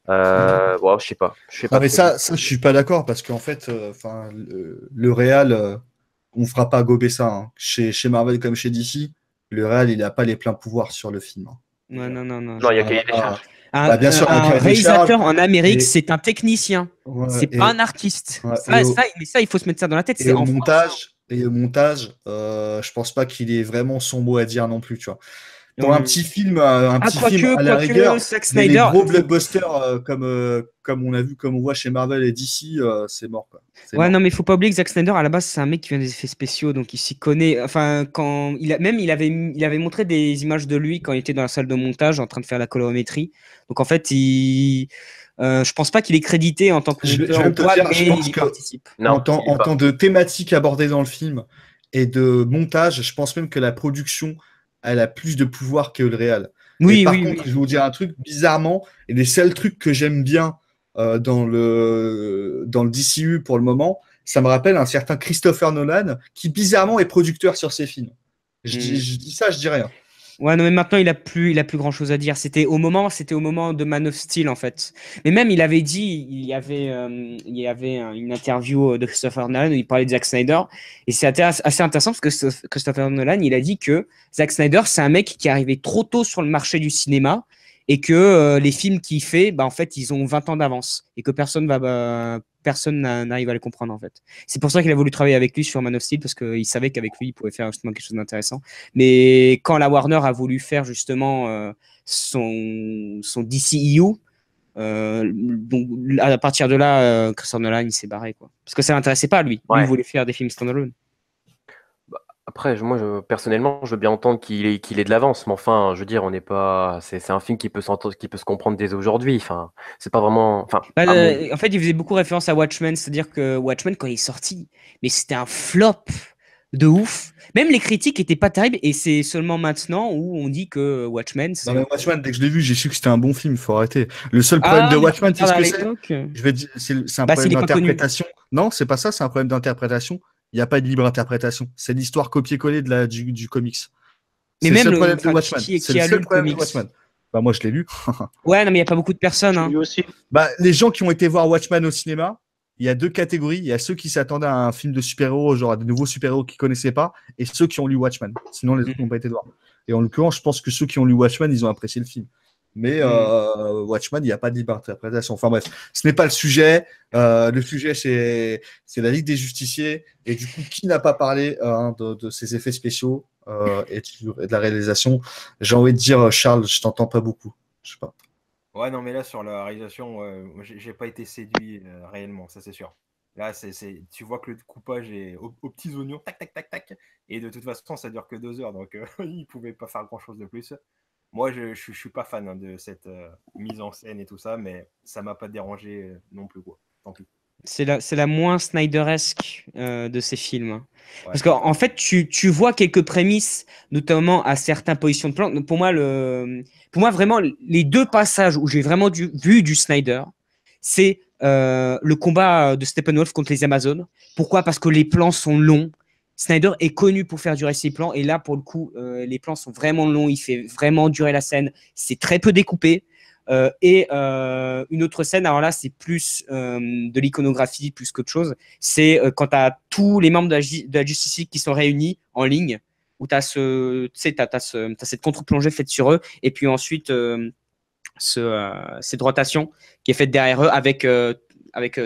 Bon, je sais pas. Non, mais trop. ça, je suis pas d'accord parce qu'en fait, le Real, on fera pas gober ça, hein. Chez Marvel comme chez DC, le Real, il a pas les pleins pouvoirs sur le film, hein. Ouais, non. Non, il y a cahier des charges. Bah, bien sûr, un cahier des réalisateur charges. en Amérique, Et- c'est un technicien. Ouais, C'est pas un artiste. ouais, Mais ça, il faut se mettre ça dans la tête. et C'est au en France. montage, je pense pas qu'il ait vraiment son mot à dire non plus, tu vois. Pour Ouais. un petit film à la rigueur, Zack mais les Snyder. gros blockbusters comme on a vu, comme on voit chez Marvel et DC, c'est mort, quoi. C'est Ouais, mort. non, mais il faut pas oublier que Zack Snyder, à la base, c'est un mec qui vient des effets spéciaux, donc il s'y connaît. Enfin, il avait montré des images de lui quand il était dans la salle de montage en train de faire la colorimétrie. Donc en fait, je pense pas qu'il est crédité en tant que Je vais monteur même ou te quoi, dire, mais je pense il y que participe. Non, en temps, il est en pas. temps de thématiques abordées dans le film et de montage, je pense même que la production, elle a plus de pouvoir que le réal. Et Oui, par oui, contre, oui. je vais vous dire un truc, bizarrement, et les seuls trucs que j'aime bien dans le DCU pour le moment, ça me rappelle un certain Christopher Nolan qui, bizarrement, est producteur sur ses films. Je dis ça, je dis rien. Ouais, non, mais maintenant, il a plus grand chose à dire. C'était au moment de Man of Steel, en fait. Mais même, il avait dit, il y avait une interview de Christopher Nolan où il parlait de Zack Snyder. Et c'est assez intéressant parce que Christopher Nolan, il a dit que Zack Snyder, c'est un mec qui est arrivé trop tôt sur le marché du cinéma et que les films qu'il fait, en fait, ils ont 20 ans d'avance et que personne n'arrive à les comprendre, en fait. C'est pour ça qu'il a voulu travailler avec lui sur Man of Steel parce qu'il savait qu'avec lui, il pouvait faire justement quelque chose d'intéressant. Mais quand la Warner a voulu faire justement son DCEU, donc à partir de là, Christopher Nolan il s'est barré, quoi. Parce que ça l'intéressait pas, lui. Ouais. Lui, il voulait faire des films standalone. Après, personnellement, je veux bien entendre qu'il est de l'avance, mais enfin, je veux dire, on n'est pas. C'est un film qui peut se comprendre dès aujourd'hui. Enfin, c'est pas vraiment. Enfin, En fait, il faisait beaucoup référence à Watchmen, c'est-à-dire que Watchmen, quand il est sorti, mais c'était un flop de ouf. Même les critiques étaient pas terribles, et c'est seulement maintenant où on dit que Watchmen, c'est. Non, mais Watchmen, dès que je l'ai vu, j'ai su que c'était un bon film, il faut arrêter. Le seul problème de Watchmen, c'est ce que c'est. Je vais dire, c'est un problème s'il est pas connu. d'interprétation. Non, c'est pas ça, c'est un problème d'interprétation. Il n'y a pas de libre interprétation. C'est l'histoire copier-coller du comics. Mais C'est même le seul le- problème de enfin, Watchmen. qui C'est a le lu seul le problème de comics Watchmen. Bah, moi, je l'ai lu. Ouais, non, mais il n'y a pas beaucoup de personnes. Hein. Lui aussi. Bah, les gens qui ont été voir Watchmen au cinéma, il y a deux catégories. Il y a ceux qui s'attendaient à un film de super-héros, genre à de nouveaux super-héros qu'ils connaissaient pas, et ceux qui ont lu Watchmen. Sinon, les autres n'ont pas été le voir. Et en l'occurrence, je pense que ceux qui ont lu Watchmen, ils ont apprécié le film. Mais Watchmen, il n'y a pas de libre interprétation. Enfin bref, ce n'est pas le sujet. Le sujet, c'est la Ligue des Justiciers. Et du coup, qui n'a pas parlé de ces effets spéciaux et de la réalisation? J'ai envie de dire, Charles, je t'entends pas beaucoup. Je sais pas. Ouais, non, mais là, sur la réalisation, moi, j'ai pas été séduit réellement, ça c'est sûr. Là, tu vois que le coupage est aux petits oignons, tac, tac, tac, tac. Et de toute façon, ça dure que 2 heures, donc ils pouvaient pas faire grand-chose de plus. Moi, je suis pas fan de cette mise en scène et tout ça, mais ça m'a pas dérangé non plus, quoi. Tant pis. C'est la moins Snyderesque de ces films, hein. Ouais, Parce qu'en fait, tu vois quelques prémices, notamment à certaines positions de plan. Pour moi, vraiment, les deux passages où j'ai vraiment vu du Snyder, c'est le combat de Steppenwolf contre les Amazones. Pourquoi? Parce que les plans sont longs. Snyder est connu pour faire durer ses plans. Et là, pour le coup, les plans sont vraiment longs. Il fait vraiment durer la scène. C'est très peu découpé. Une autre scène, alors là, c'est plus de l'iconographie plus qu'autre chose. C'est quand tu as tous les membres de la Justice League qui sont réunis en ligne, où tu as, cette contre-plongée faite sur eux, et puis ensuite cette rotation qui est faite derrière eux avec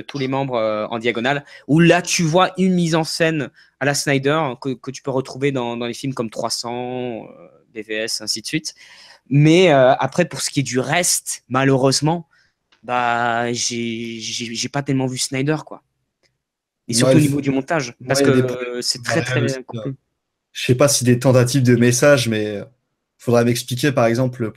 tous les membres en diagonale, où là, tu vois une mise en scène à la Snyder que tu peux retrouver dans les films comme 300, BVS, ainsi de suite. Mais après, pour ce qui est du reste, malheureusement, bah, j'ai pas tellement vu Snyder, quoi. Et surtout au niveau du montage, parce que c'est très, très coupé. Je sais pas si des tentatives de message, mais faudrait m'expliquer, par exemple, le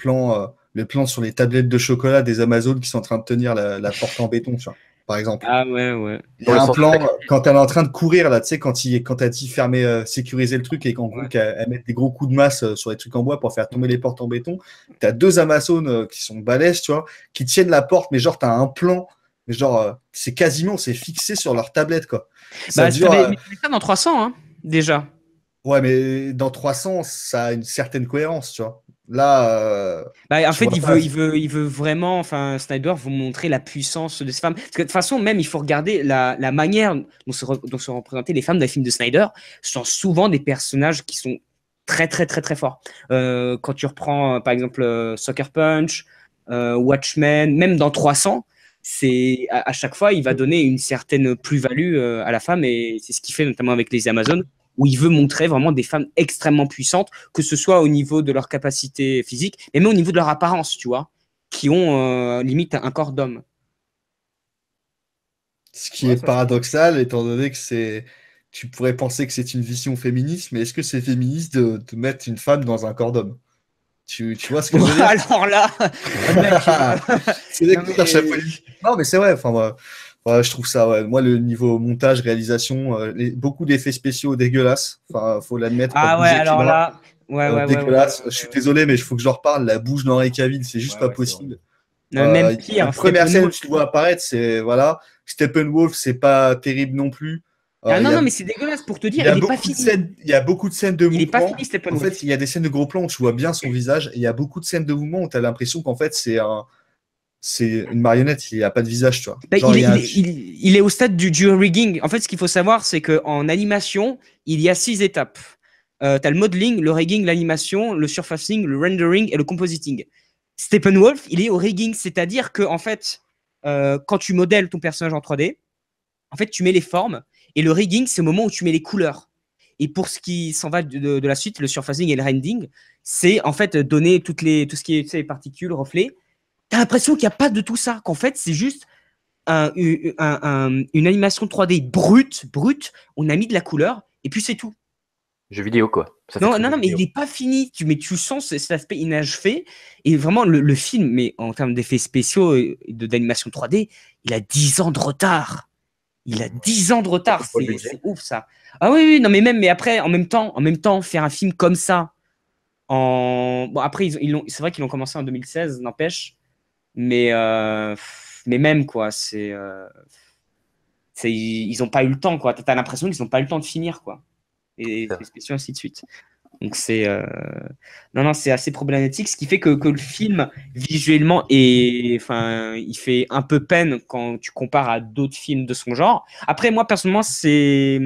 plan sur les tablettes de chocolat des Amazones qui sont en train de tenir la porte en béton, tu vois, par exemple. Ah ouais. Il y a un plan quand elle est en train de courir, là, tu sais, quand elle dit fermer, sécuriser le truc et qu'en gros, qu'elle met des gros coups de masse sur les trucs en bois pour faire tomber les portes en béton. Tu as deux Amazones qui sont balèzes, tu vois, qui tiennent la porte, mais genre, tu as un plan, mais genre, c'est fixé sur leur tablette, quoi. Ça dure. Mais ça dans 300, hein, déjà. Ouais, mais dans 300, ça a une certaine cohérence, tu vois. Là, en fait, il veut vraiment, enfin, Snyder vous montrer la puissance de ces femmes. Parce que de toute façon, même, il faut regarder la manière dont sont représentées les femmes dans les films de Snyder. Ce sont souvent des personnages qui sont très, très, très, très forts. Quand tu reprends, par exemple, Sucker Punch, Watchmen, même dans 300, à chaque fois, il va donner une certaine plus-value à la femme, et c'est ce qu'il fait notamment avec les Amazones, où il veut montrer vraiment des femmes extrêmement puissantes, que ce soit au niveau de leur capacité physique, mais même au niveau de leur apparence, tu vois, qui ont limite un corps d'homme. Ce qui est paradoxal, étant donné que tu pourrais penser que c'est une vision féministe, mais est-ce que c'est féministe de mettre une femme dans un corps d'homme? Tu vois ce que je veux dire? Alors là, c'est des coups à politique. Non, mais c'est vrai. Enfin, je trouve ça. Ouais. Moi, le niveau montage, réalisation, beaucoup d'effets spéciaux dégueulasses. Enfin, faut l'admettre. Ah ouais, alors là, dégueulasse. Je suis désolé, mais il faut que je leur parle. La bouche d'Henri Cavill, c'est juste pas possible. Même pire. La première scène où tu le vois apparaître, c'est voilà. Steppenwolf, c'est pas terrible non plus. Non, mais c'est dégueulasse pour te dire. Il n'est pas fini. Il y a beaucoup de scènes de mouvement. Il n'est pas fini, Steppenwolf. En fait, il y a des scènes de gros plans où tu vois bien son visage. Et il y a beaucoup de scènes de mouvement où tu as l'impression qu'en fait, c'est une marionnette. Il n'y a pas de visage, tu vois. Il est au stade du rigging. En fait, ce qu'il faut savoir, c'est qu'en animation, il y a 6 étapes. Tu as le modeling, le rigging, l'animation, le surfacing, le rendering et le compositing. Steppenwolf, il est au rigging, c'est-à-dire que en fait, quand tu modèles ton personnage en 3D, en fait, tu mets les formes, et le rigging, c'est le moment où tu mets les couleurs. Et pour ce qui s'en va de la suite, le surfacing et le rendering, c'est en fait donner tout ce qui est particules, reflets. Tu as l'impression qu'il n'y a pas de tout ça, qu'en fait, c'est juste une animation 3D brute, on a mis de la couleur, et puis c'est tout. Jeu vidéo, quoi. Non, mais il n'est pas fini. Tu sens cet aspect inachevé. Et vraiment, le film, mais en termes d'effets spéciaux et d'animation 3D, il a 10 ans de retard. C'est ouf, ça. Ah oui, non, mais après, en même temps, faire un film comme ça, bon, après, c'est vrai qu'ils l'ont commencé en 2016, n'empêche. Mais même, quoi, ils n'ont pas eu le temps, quoi. T'as l'impression qu'ils n'ont pas eu le temps de finir, quoi. Et les spéciaux, ainsi de suite. Donc c'est c'est assez problématique, ce qui fait que le film visuellement il fait un peu peine quand tu compares à d'autres films de son genre. Après, moi personnellement, c'est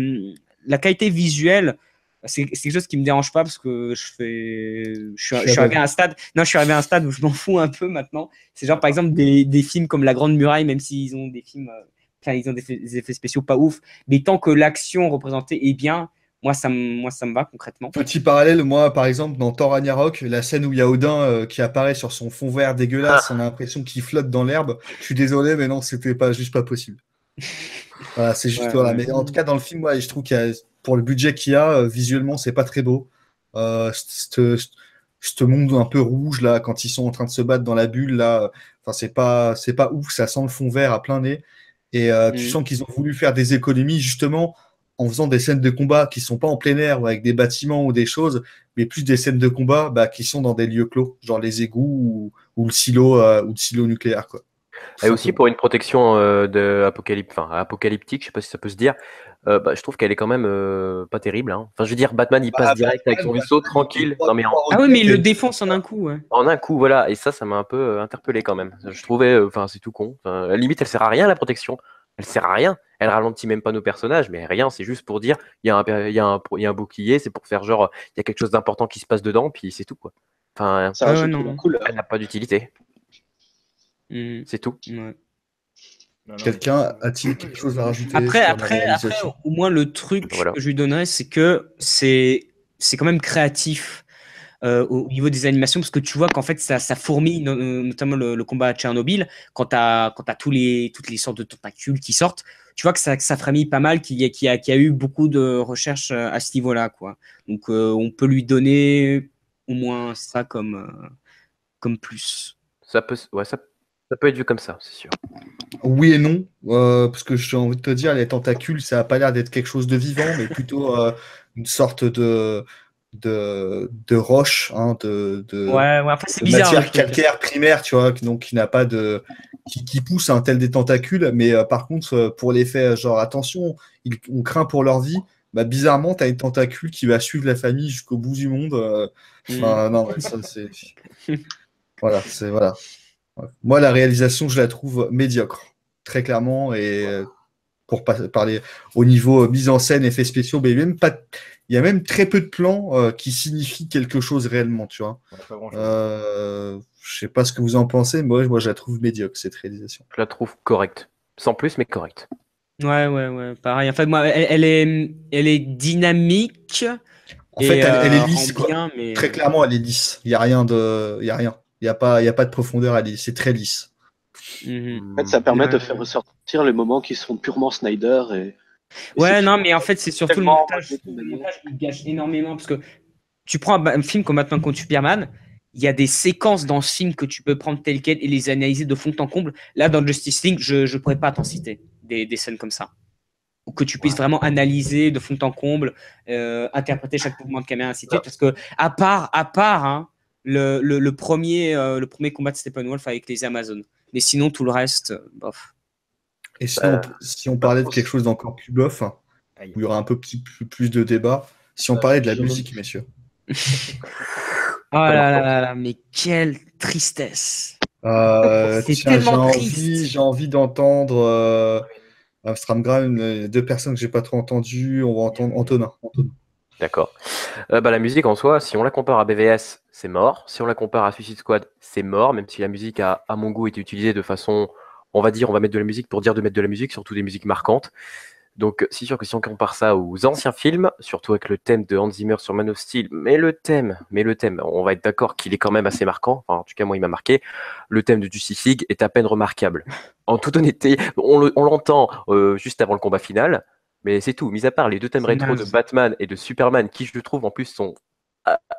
la qualité visuelle, c'est quelque chose qui me dérange pas, parce que je suis arrivé à un stade. Non, je suis arrivé à un stade où je m'en fous un peu maintenant. C'est genre par exemple des films comme La Grande Muraille, même s'ils ont des films, ils ont des effets spéciaux pas ouf, mais tant que l'action représentée est bien. Moi, ça me va concrètement. Petit parallèle, moi, par exemple, dans Thor Ragnarok, la scène où il y a Odin qui apparaît sur son fond vert dégueulasse, on a l'impression qu'il flotte dans l'herbe. Je suis désolé, mais non, c'était juste pas possible. Voilà, c'est juste, voilà. Mais en tout cas, dans le film, je trouve pour le budget qu'il y a, visuellement, c'est pas très beau. ce monde un peu rouge là, quand ils sont en train de se battre dans la bulle là, enfin c'est pas ouf, ça sent le fond vert à plein nez. Et tu sens qu'ils ont voulu faire des économies justement en faisant des scènes de combat qui sont pas en plein air ou avec des bâtiments ou des choses, mais plus des scènes de combat qui sont dans des lieux clos, genre les égouts ou le silo nucléaire quoi. Et aussi pour une protection apocalyptique, je sais pas si ça peut se dire, je trouve qu'elle est quand même pas terrible. Hein. Enfin, je veux dire, Batman, il passe direct avec son vaisseau tranquille. Non, mais Ah oui, mais il le défonce en un coup. Ouais. en un coup, voilà. Et ça m'a un peu interpellé quand même. Je trouvais, c'est tout con. Enfin, à la limite, elle sert à rien, la protection. Elle sert à rien. Elle ralentit même pas nos personnages, mais rien. C'est juste pour dire, il y a un bouclier, c'est pour faire genre, il y a quelque chose d'important qui se passe dedans, puis c'est tout, quoi. Enfin, Ça rajoute non. de la couleur. elle n'a pas d'utilité. C'est tout. Ouais. Quelqu'un a-t-il quelque chose à rajouter Après, sur la réalisation au moins le truc Voilà. que je lui donnerais, c'est que c'est quand même créatif au niveau des animations, parce que tu vois qu'en fait ça fourmille, notamment le combat à Tchernobyl, quand t'as toutes les sortes de tentacules qui sortent, tu vois que ça frémit pas mal, qu'il y a eu beaucoup de recherches à ce niveau-là, quoi. Donc on peut lui donner au moins ça comme plus. Ça peut être vu comme ça, c'est sûr. Oui et non, parce que j'ai envie de te dire, les tentacules, ça n'a pas l'air d'être quelque chose de vivant, mais plutôt une sorte de roche, hein, Ouais, enfin c'est de bizarre. matière calcaire primaire, tu vois, donc qui n'a pas qui pousse un tel des tentacules, mais par contre, pour l'effet, genre attention, on craint pour leur vie, bizarrement, tu as une tentacule qui va suivre la famille jusqu'au bout du monde. Non, mais ça, c'est. Voilà, c'est voilà. Ouais. Moi, la réalisation, je la trouve médiocre, très clairement. Et pour parler au niveau mise en scène, effets spéciaux, mais il y a même très peu de plans qui signifient quelque chose réellement, tu vois. Je sais pas ce que vous en pensez, mais moi, je la trouve médiocre, cette réalisation. Je la trouve correcte. Sans plus, mais correcte. Ouais, pareil. En fait, moi, elle est dynamique. En fait, elle est lisse, quoi. Bien, mais... Très clairement, elle est lisse. Il y a rien. Il y a pas de profondeur. C'est très lisse. En fait, ça permet de faire ressortir les moments qui sont purement Snyder. Ouais, non, mais en fait, c'est surtout le montage. Le montage, il gâche énormément. Parce que tu prends un film comme Batman contre Superman, il y a des séquences dans ce film que tu peux prendre telles quelles et les analyser de fond en comble. Là, dans Justice League, je ne pourrais pas t'en citer des scènes comme ça. Ou que tu puisses vraiment analyser de fond en comble, interpréter chaque mouvement de caméra, ainsi de suite. Parce que, à part hein, le premier combat de Steppenwolf avec les Amazones. Mais sinon, tout le reste, bof. Et sinon, si on parlait de quelque chose d'encore plus bof, où il y aura un peu plus de débat, si on parlait de la musique, messieurs. Oh là, mais quelle tristesse. C'est tellement triste. J'ai envie d'entendre Stramgram, deux personnes que j'ai pas trop entendues. On va entendre Antonin. D'accord. La musique en soi, si on la compare à BVS, c'est mort. Si on la compare à Suicide Squad, c'est mort, même si la musique a, à mon goût, été utilisée de façon, on va mettre de la musique pour dire de mettre de la musique, surtout des musiques marquantes. Donc, c'est sûr que si on compare ça aux anciens films, surtout avec le thème de Hans Zimmer sur Man of Steel, mais le thème, on va être d'accord qu'il est quand même assez marquant. Enfin, en tout cas, moi, il m'a marqué. Le thème de Justice League est à peine remarquable. En toute honnêteté, on l'entend juste avant le combat final, mais c'est tout. Mis à part les deux thèmes rétro de Batman et de Superman, qui, je trouve, en plus, sont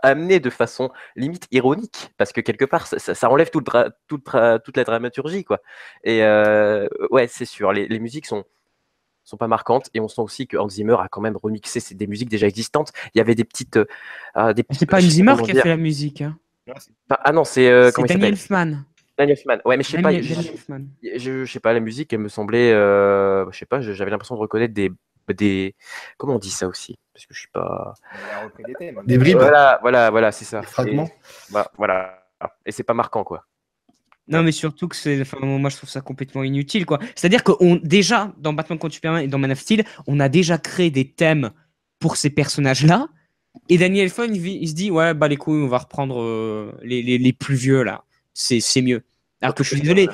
amenés de façon limite ironique, parce que quelque part, ça enlève toute la dramaturgie, quoi. Et ouais, c'est sûr, les musiques sont pas marquantes, et on sent aussi que Hans Zimmer a quand même remixé des musiques déjà existantes. Il y avait des petites... c'est pas Hans Zimmer qui a fait la musique. Hein. Ah non, c'est... comment il Daniel s'appelle Elfman. Daniel Elfman. Ouais, mais je sais pas... Je sais pas, la musique, elle me semblait... je sais pas, j'avais l'impression de reconnaître des... Comment on dit ça aussi? Parce que je suis pas... Des bribes. Voilà, c'est ça. Des fragments. Voilà. Et c'est pas marquant, quoi. Non, mais surtout que moi je trouve ça complètement inutile, quoi. C'est-à-dire que déjà, dans Batman contre Superman et dans Man of Steel, on a déjà créé des thèmes pour ces personnages-là. Et Daniel Elfman, il se dit, ouais, les couilles, on va reprendre les plus vieux, là. C'est mieux. Alors que je suis désolé,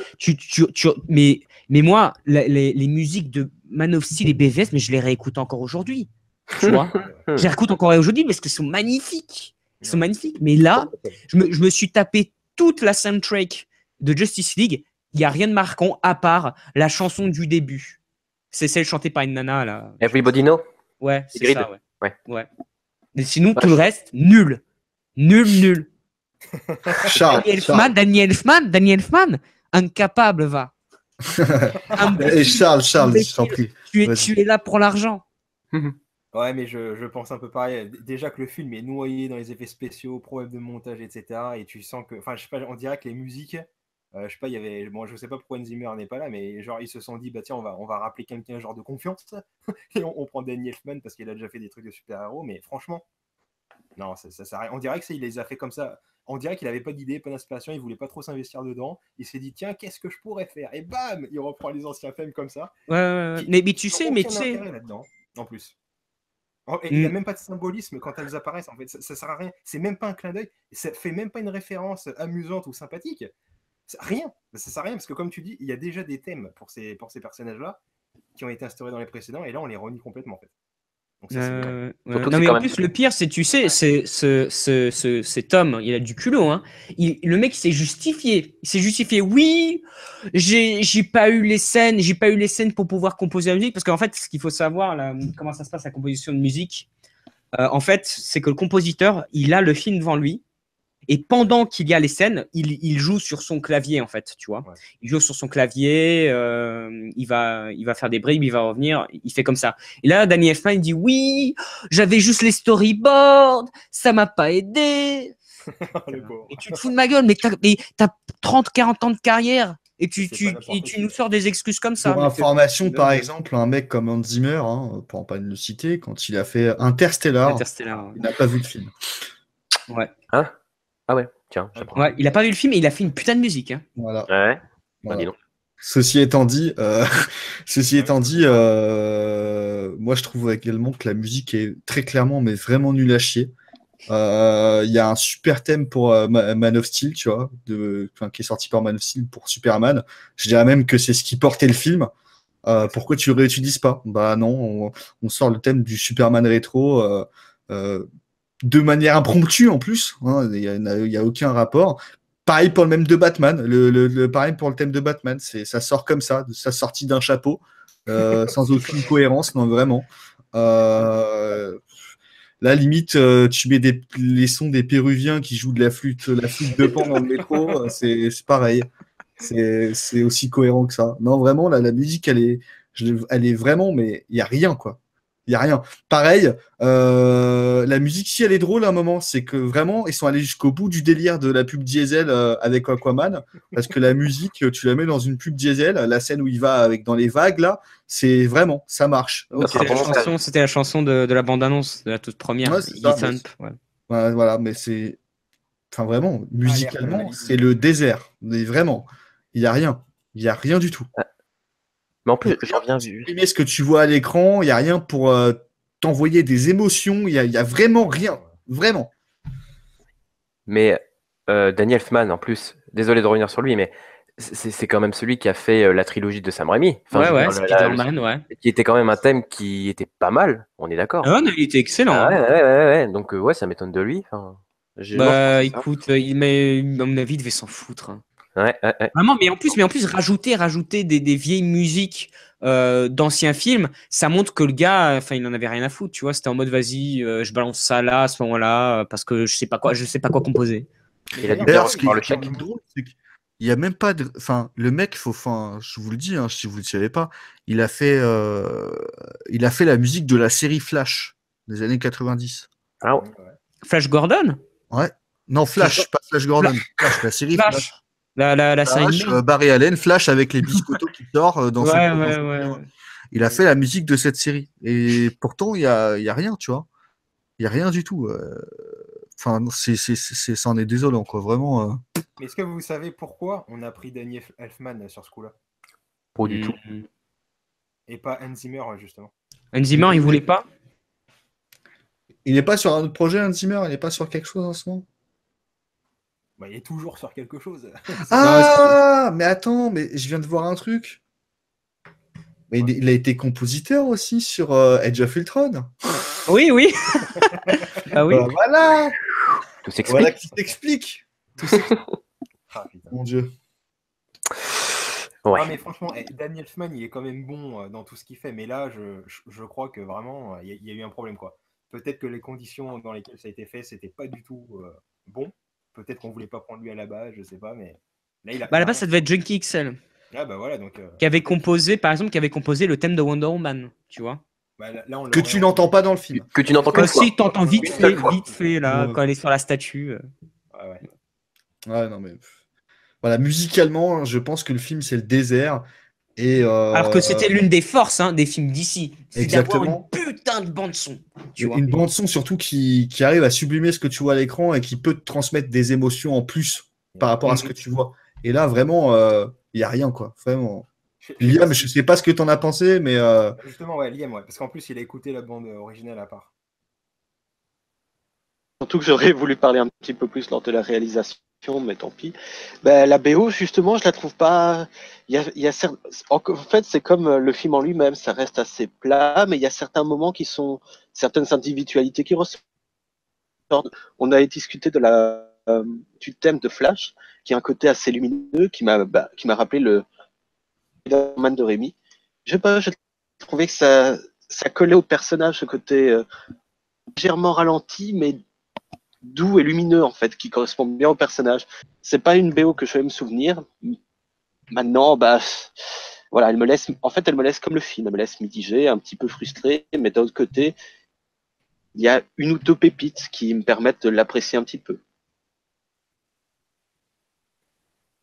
mais moi, les musiques de Man of Steel et BVS, mais je les réécoute encore aujourd'hui. Tu vois, je les réécoute encore aujourd'hui parce qu'elles sont magnifiques. Ils sont magnifiques. Mais là, je me suis tapé toute la soundtrack de Justice League. Il n'y a rien de marquant à part la chanson du début. C'est celle chantée par une nana, là. Everybody Know? Ouais, c'est ça, ouais. Mais sinon, tout le reste, nul. Nul. Charles. Danny Elfman, incapable, va. Et Charles, je t'en prie. Tu es là pour l'argent. Ouais, mais je pense un peu pareil. Déjà que le film est noyé dans les effets spéciaux, problèmes de montage, etc. Et tu sens que, enfin, je sais pas, on dirait que les musiques, je sais pas, il y avait, bon, je sais pas pourquoi Hans Zimmer n'est pas là, mais genre ils se sont dit, bah tiens, on va rappeler quelqu'un genre de confiance et on prend Danny Elfman parce qu'il a déjà fait des trucs de super-héros. Mais franchement, non, ça sert à rien. On dirait que il les a fait comme ça. On dirait qu'il avait pas d'idée, pas d'inspiration, il voulait pas trop s'investir dedans. Il s'est dit, tiens, qu'est-ce que je pourrais faire? Et bam, il reprend les anciens films comme ça. Ouais. Mais tu sais, là-dedans, en plus. Et il n'y a même pas de symbolisme quand elles apparaissent, en fait. Ça sert à rien. C'est même pas un clin d'œil. Ça fait même pas une référence amusante ou sympathique. Rien. Ça sert à rien parce que, comme tu dis, il y a déjà des thèmes pour ces personnages-là qui ont été instaurés dans les précédents et là, on les renie complètement, en fait. Donc, ça, non, mais en plus, le pire, c'est, tu sais, cet homme, il a du culot. Hein. Le mec, il s'est justifié. Il s'est justifié. Oui, j'ai pas eu les scènes pour pouvoir composer la musique. Parce qu'en fait, ce qu'il faut savoir, là, comment ça se passe la composition de musique, en fait, c'est que le compositeur, il a le film devant lui. Et pendant qu'il y a les scènes, il joue sur son clavier, en fait, tu vois. Ouais. Il joue sur son clavier, il va faire des bribes, il va revenir, il fait comme ça. Et là, Danny Elfman, il dit, oui, j'avais juste les storyboards, ça m'a pas aidé. Et tu te fous de ma gueule, mais t'as 30, 40 ans de carrière. Et tu nous sors des excuses comme ça. Pour information, par exemple, un mec comme Hans Zimmer, pour ne pas le citer, quand il a fait Interstellar, il n'a pas vu le film. Ouais. Hein? Ah ouais, tiens, j'apprends. Ouais, il a pas vu le film et il a fait une putain de musique. Hein. Voilà. Ouais. Voilà. Dis donc. Ceci étant dit, moi je trouve également que la musique est très clairement, mais vraiment nulle à chier. Il y a un super thème pour Man of Steel, tu vois, qui est sorti par Man of Steel pour Superman. Je dirais même que c'est ce qui portait le film. Pourquoi tu le réutilises pas? Bah non, on sort le thème du Superman rétro de manière impromptue en plus. Hein, il y a aucun rapport. Pareil pour le même de Batman. Pareil pour le thème de Batman. Ça sort comme ça, ça sortit d'un chapeau, sans aucune cohérence, non vraiment. Là, limite, tu mets les sons des Péruviens qui jouent de la flûte de Pan dans le métro, c'est pareil. C'est aussi cohérent que ça. Non, vraiment, la musique, elle est vraiment, mais il n'y a rien, quoi. Il n'y a rien. Pareil, la musique, si elle est drôle à un moment, c'est que vraiment, ils sont allés jusqu'au bout du délire de la pub Diesel avec Aquaman, parce que la musique, tu la mets dans une pub Diesel, la scène où il va dans les vagues, là, c'est vraiment, ça marche. C'était la chanson de la bande-annonce, de la toute première. Ouais, c'est ça, ouais, voilà, mais c'est... Enfin, vraiment, musicalement, c'est le désert. Mais vraiment, il n'y a rien. Il n'y a rien du tout. Mais en plus, j'en reviens vu. Ce que tu vois à l'écran, il n'y a rien pour t'envoyer des émotions. Il n'y a vraiment rien. Vraiment. Mais Danny Elfman, en plus, désolé de revenir sur lui, mais c'est quand même celui qui a fait la trilogie de Sam Raimi. Enfin, Spider-Man, ouais. Qui était quand même un thème qui était pas mal, on est d'accord. Ah, il était excellent. Ah, ouais. Donc, ouais, ça m'étonne de lui. Enfin, écoute, à mon avis, il devait s'en foutre. Hein. Ouais. Vraiment, mais en plus, rajouter des vieilles musiques d'anciens films, ça montre que le gars, enfin, il n'en avait rien à foutre, tu vois. C'était en mode, vas-y, je balance ça là, à ce moment-là, parce que je sais pas quoi composer. D'ailleurs, ce qui est drôle, c'est qu'il n'y a même pas de. Enfin, le mec, je vous le dis, hein, si vous ne le savez pas, il a fait la musique de la série Flash des années 90. Ah ouais. Flash Gordon? Ouais. Non, Flash, pas Flash Gordon. Flash, la série Flash. La série Barry Allen, Flash avec les biscottos qui sortent dans son. Il a fait la musique de cette série. Et pourtant, il y a rien, tu vois. Il n'y a rien du tout. Enfin, c'en est désolant, quoi. Vraiment. Mais est-ce que vous savez pourquoi on a pris Danny Elfman sur ce coup-là? Pas du tout. Et pas Hans Zimmer, justement. Hans Zimmer, il voulait pas? Il n'est pas sur un autre projet, Hans Zimmer? Il n'est pas sur quelque chose en ce moment? Bah, il est toujours sur quelque chose. Mais attends, mais je viens de voir un truc. Mais il a été compositeur aussi sur Age of Ultron. Oui. Ah oui. Voilà. Tout s'explique. Voilà qui s'explique. Mon Dieu. Ouais. Ah, mais franchement, Danny Elfman, il est quand même bon dans tout ce qu'il fait. Mais là, je crois que vraiment, il y a eu un problème, quoi. Peut-être que les conditions dans lesquelles ça a été fait, c'était pas du tout bon. peut-être qu'on voulait pas prendre lui à la base, je sais pas, mais là il a. Bah, à la base, ça devait être Junkie XL. Ah bah voilà, donc. Qui avait composé, par exemple, le thème de Wonder Woman, tu vois. Bah, là, on Que tu n'entends pas dans le film. Que tu n'entends qu'une fois. Si, t'entends vite fait, là, Ouais. quand elle est sur la statue. Ouais. Ouais, non, mais. Voilà, musicalement, je pense que le film, c'est le désert. Et, Alors que c'était l'une des forces des films d'ici. C'est d'avoir une Exactement. putain de bande-son. Tu vois. Une bande-son surtout qui arrive à sublimer ce que tu vois à l'écran et qui peut te transmettre des émotions en plus par rapport à ce que tu vois. Et là, vraiment, il n'y a rien, quoi. Vraiment. Liam, je sais pas ce que tu en as pensé, mais. Justement, ouais, Liam, ouais, parce qu'en plus, il a écouté la bande originale à part. Surtout que j'aurais voulu parler un petit peu plus lors de la réalisation, mais tant pis. Ben, la BO, justement, je la trouve pas. En fait, c'est comme le film en lui-même, ça reste assez plat, mais il y a certains moments qui sont certaines individualités qui ressortent. On a discuté du thème de Flash, qui a un côté assez lumineux, qui m'a rappelé le Spider-Man de Rémi. Je sais pas, je trouvais que ça collait au personnage, ce côté légèrement ralenti, mais doux et lumineux en fait, qui correspond bien au personnage. C'est pas une BO que je vais me souvenir. Maintenant, voilà, elle me laisse comme le film, elle me laisse mitigé, un petit peu frustré, mais d'un autre côté, il y a une ou deux pépites qui me permettent de l'apprécier un petit peu.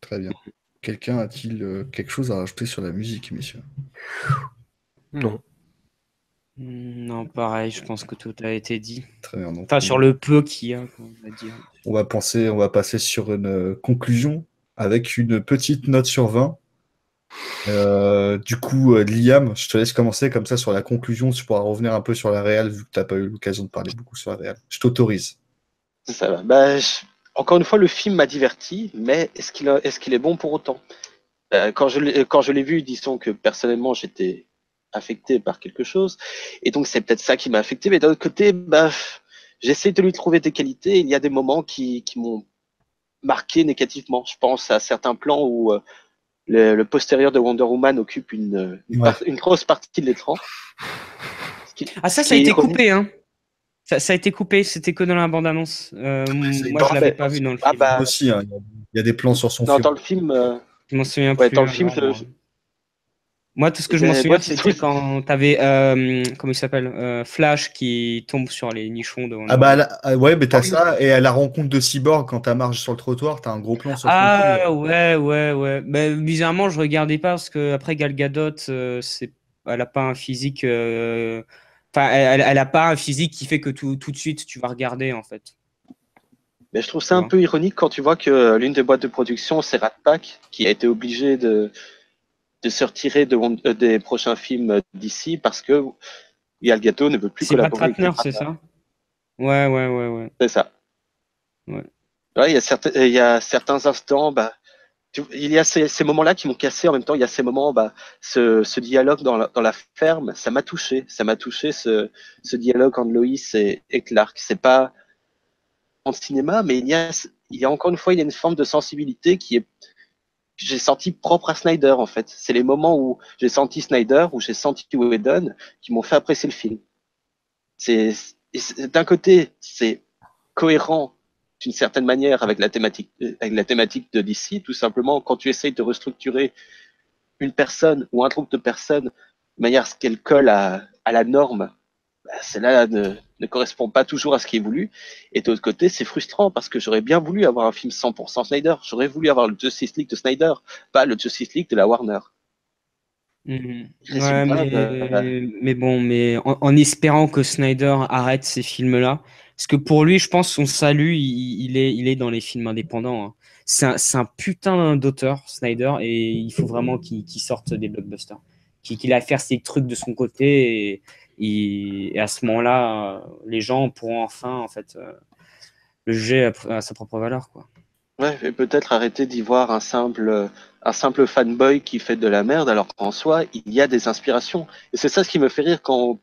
Très bien. Quelqu'un a-t-il quelque chose à rajouter sur la musique, messieurs? Non. Non, pareil, je pense que tout a été dit. Très bien. Donc, Enfin, sur le peu qu'il y a, on va dire. on va passer sur une conclusion avec une petite note sur 20. Du coup, Liam, je te laisse commencer comme ça sur la conclusion. Tu pourras revenir un peu sur la réal vu que tu n'as pas eu l'occasion de parler beaucoup sur la réal. Je t'autorise. Ça va. Encore une fois, le film m'a diverti, mais est-ce qu'il est bon pour autant? Quand je l'ai vu, disons que personnellement, j'étais affecté par quelque chose, et donc c'est peut-être ça qui m'a affecté. Mais d'un autre côté, j'essaie de lui trouver des qualités. Il y a des moments qui m'ont marqué négativement. Je pense à certains plans où le postérieur de Wonder Woman occupe une grosse partie de l'écran. Ça a été coupé, hein. Ça a été coupé, c'était que dans la bande-annonce. Moi, je l'avais pas vu dans le film. Moi aussi, hein, il y a des plans sur son film. Dans le film, je m'en souviens plus. Dans le film, moi, tout ce que je m'en souviens, c'était quand t'avais, comment il s'appelle, Flash qui tombe sur les nichons de Wonder Woman. Ouais, mais t'as ça, et à la rencontre de Cyborg, quand t'as marche sur le trottoir, t'as un gros plan sur le trottoir. Ouais. Mais bizarrement, je regardais pas parce que après Gal Gadot, elle a pas un physique. Enfin, elle a pas un physique qui fait que tout de suite tu vas regarder en fait. Mais je trouve ça un peu ironique quand tu vois que l'une des boîtes de production, c'est Rat Pack, qui a été obligée de se retirer des prochains films d'ici parce que Gal Gadot ne veut plus collaborer avec Ratner, c'est ça? Ouais. C'est ça. Ouais. Ouais, il y a certains instants, il y a ces moments-là qui m'ont cassé. En même temps, il y a ces moments, ce dialogue dans la ferme, ça m'a touché. Ça m'a touché ce dialogue entre Loïs et Clark. C'est pas en cinéma, mais il y a encore une fois, il y a une forme de sensibilité j'ai senti propre à Snyder en fait. C'est les moments où j'ai senti Snyder, où j'ai senti Whedon, qui m'ont fait apprécier le film. D'un côté, c'est cohérent d'une certaine manière avec la thématique de DC. Tout simplement, quand tu essayes de restructurer une personne ou un groupe de personnes de manière à ce qu'elle colle à la norme, celle-là ne correspond pas toujours à ce qui est voulu. Et de l'autre côté, c'est frustrant parce que j'aurais bien voulu avoir un film 100% Snyder. J'aurais voulu avoir le Justice League de Snyder, pas le Justice League de la Warner. Ouais, mais bon, en espérant que Snyder arrête ces films-là, parce que pour lui, je pense son salut, il est dans les films indépendants. Hein. C'est un putain d'auteur, Snyder, et il faut vraiment qu'il sorte des blockbusters, qu'il aille faire ses trucs de son côté, et à ce moment-là, les gens pourront enfin, en fait, le juger à sa propre valeur, quoi. Ouais, et peut-être arrêter d'y voir un simple fanboy qui fait de la merde, alors qu'en soi, il y a des inspirations. Et c'est ça ce qui me fait rire quand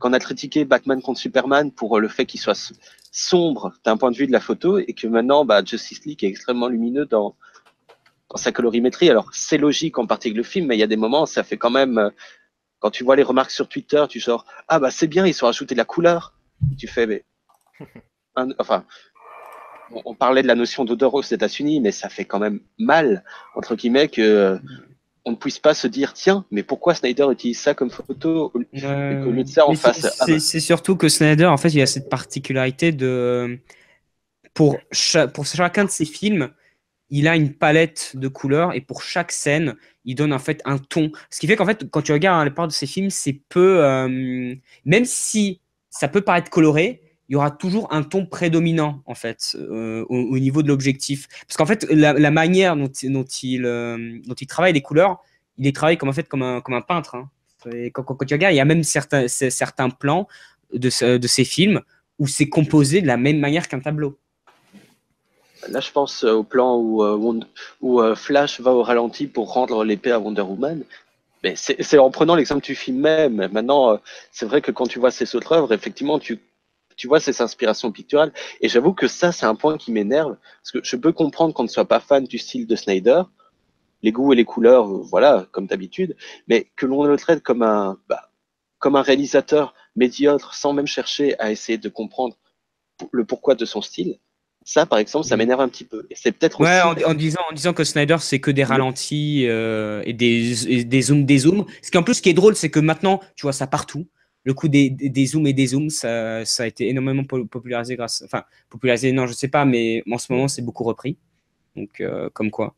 on a critiqué Batman contre Superman pour le fait qu'il soit sombre d'un point de vue de la photo, et que maintenant, Justice League est extrêmement lumineux dans sa colorimétrie. Alors, c'est logique en partie avec le film, mais il y a des moments, ça fait quand même, quand tu vois les remarques sur Twitter, tu genre, c'est bien, ils ont rajouté de la couleur. Tu fais, mais, enfin, on parlait de la notion d'odeur aux États-Unis, mais ça fait quand même mal, entre guillemets, que on ne puisse pas se dire, tiens, mais pourquoi Snyder utilise ça comme photo et qu'au lieu de ça, on Mais fasse. Ah bah, c'est surtout que Snyder, en fait, il a cette particularité de pour chacun de ses films, il a une palette de couleurs et pour chaque scène, il donne en fait un ton. Ce qui fait qu'en fait, quand tu regardes la plupart de ses films, c'est peu, même si ça peut paraître coloré, il y aura toujours un ton prédominant en fait au niveau de l'objectif. Parce qu'en fait, la manière dont il travaille les couleurs, il les travaille comme en fait comme un peintre. Hein. Et quand tu regardes, il y a même certains plans de ces films où c'est composé de la même manière qu'un tableau. là, je pense au plan où Flash va au ralenti pour rendre l'épée à Wonder Woman. Mais c'est en prenant l'exemple du film même. Maintenant, c'est vrai que quand tu vois ces autres œuvres, effectivement, tu vois ces inspirations picturales. Et j'avoue que ça, c'est un point qui m'énerve. Parce que je peux comprendre qu'on ne soit pas fan du style de Snyder, les goûts et les couleurs, voilà, comme d'habitude, mais que l'on le traite comme un réalisateur médiocre sans même chercher à essayer de comprendre le pourquoi de son style. Ça, par exemple, ça m'énerve un petit peu. Et c'est peut-être Ouais, aussi en disant que Snyder, c'est que des ralentis et des zooms, des zooms. Ce qui est drôle, c'est que maintenant, tu vois ça partout. Le coup des zooms et des zooms, ça a été énormément popularisé grâce. Enfin, popularisé, non, je sais pas, mais en ce moment, c'est beaucoup repris. Donc, comme quoi.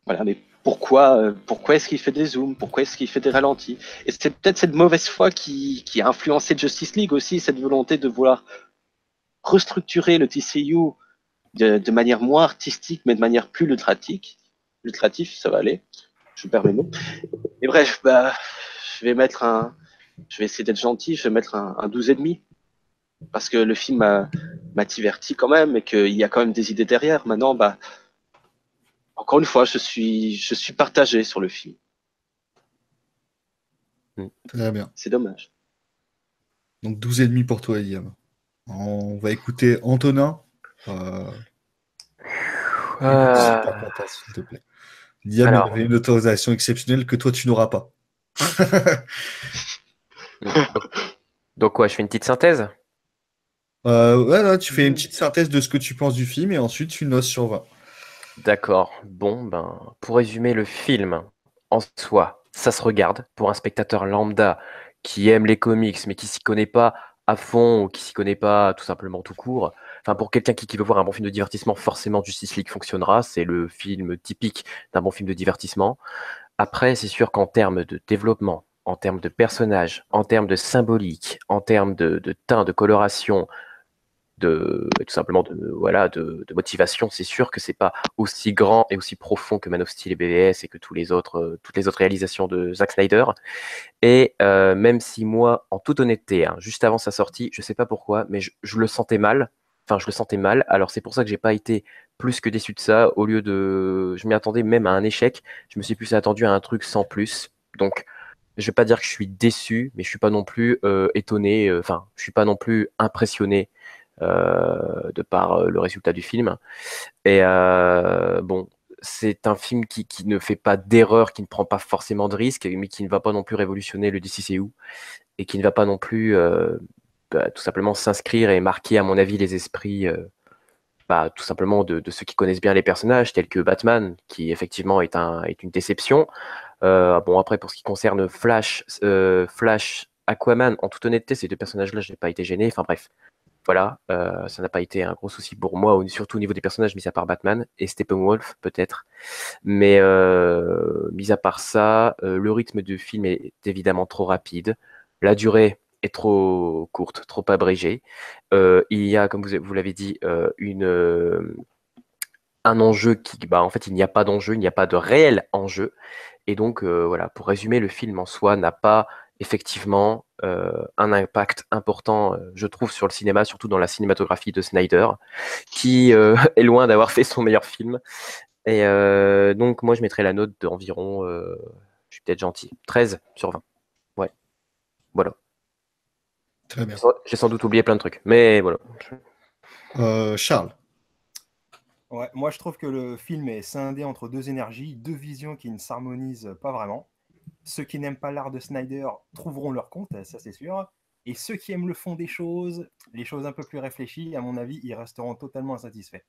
voilà, mais pourquoi est-ce qu'il fait des zooms? Pourquoi est-ce qu'il fait des ralentis? Et c'est peut-être cette mauvaise foi qui a influencé Justice League aussi, cette volonté de vouloir restructurer le TCU de manière moins artistique, mais de manière plus lutratique. Lutratif, ça va aller. Je perds mes mots. Et bref, je vais mettre je vais essayer d'être gentil, je vais mettre un 12,5. Parce que le film m'a diverti quand même et qu'il y a quand même des idées derrière. Maintenant, encore une fois, je suis partagé sur le film. Très bien. C'est dommage. Donc 12,5 pour toi, Liam. On va écouter Antonin. Pas content, s'il te plaît. Liam, il Alors. avait une autorisation exceptionnelle que toi, tu n'auras pas. Donc quoi, je fais une petite synthèse? Ouais, tu fais une petite synthèse de ce que tu penses du film et ensuite tu notes sur 20. D'accord. Bon, pour résumer le film en soi, ça se regarde pour un spectateur lambda qui aime les comics mais qui s'y connaît pas à fond ou qui s'y connaît pas tout simplement tout court. Enfin, pour quelqu'un qui veut voir un bon film de divertissement, forcément Justice League fonctionnera. C'est le film typique d'un bon film de divertissement. Après, c'est sûr qu'en termes de développement, en termes de personnages, en termes de symbolique, en termes de teint, de coloration, tout simplement de motivation, c'est sûr que c'est pas aussi grand et aussi profond que Man of Steel et BVS et que toutes les autres réalisations de Zack Snyder. Et même si moi, en toute honnêteté, hein, juste avant sa sortie, je sais pas pourquoi, mais je le sentais mal. Enfin, je le sentais mal. Alors c'est pour ça que j'ai pas été plus que déçu de ça. Au lieu de, je m'y attendais même à un échec. Je me suis plus attendu à un truc sans plus. Donc je vais pas dire que je suis déçu, mais je suis pas non plus étonné. Enfin, je suis pas non plus impressionné de par le résultat du film. Et bon, c'est un film qui ne fait pas d'erreur, qui ne prend pas forcément de risques, mais qui ne va pas non plus révolutionner le DCCU et qui ne va pas non plus tout simplement s'inscrire et marquer, à mon avis, les esprits. Tout simplement de ceux qui connaissent bien les personnages, tels que Batman, qui effectivement est une déception. Bon, après, pour ce qui concerne Flash, Aquaman, en toute honnêteté, ces deux personnages-là, je n'ai pas été gêné. Enfin bref, voilà, ça n'a pas été un gros souci pour moi, surtout au niveau des personnages, mis à part Batman et Steppenwolf peut-être. Mais mis à part ça, le rythme du film est évidemment trop rapide. La durée est trop courte, trop abrégée. Il y a, comme vous l'avez dit, un enjeu en fait, il n'y a pas d'enjeu, il n'y a pas de réel enjeu. Et donc, voilà, pour résumer, le film en soi n'a pas effectivement un impact important, je trouve, sur le cinéma, surtout dans la cinématographie de Snyder, qui est loin d'avoir fait son meilleur film. Et donc, moi, je mettrais la note d'environ, je suis peut-être gentil, 13 sur 20. Ouais, voilà. Très bien. J'ai sans doute oublié plein de trucs, mais voilà. Charles. Ouais, moi, je trouve que le film est scindé entre deux énergies, deux visions qui ne s'harmonisent pas vraiment. Ceux qui n'aiment pas l'art de Snyder trouveront leur compte, ça c'est sûr. Et ceux qui aiment le fond des choses, les choses un peu plus réfléchies, à mon avis, ils resteront totalement insatisfaits.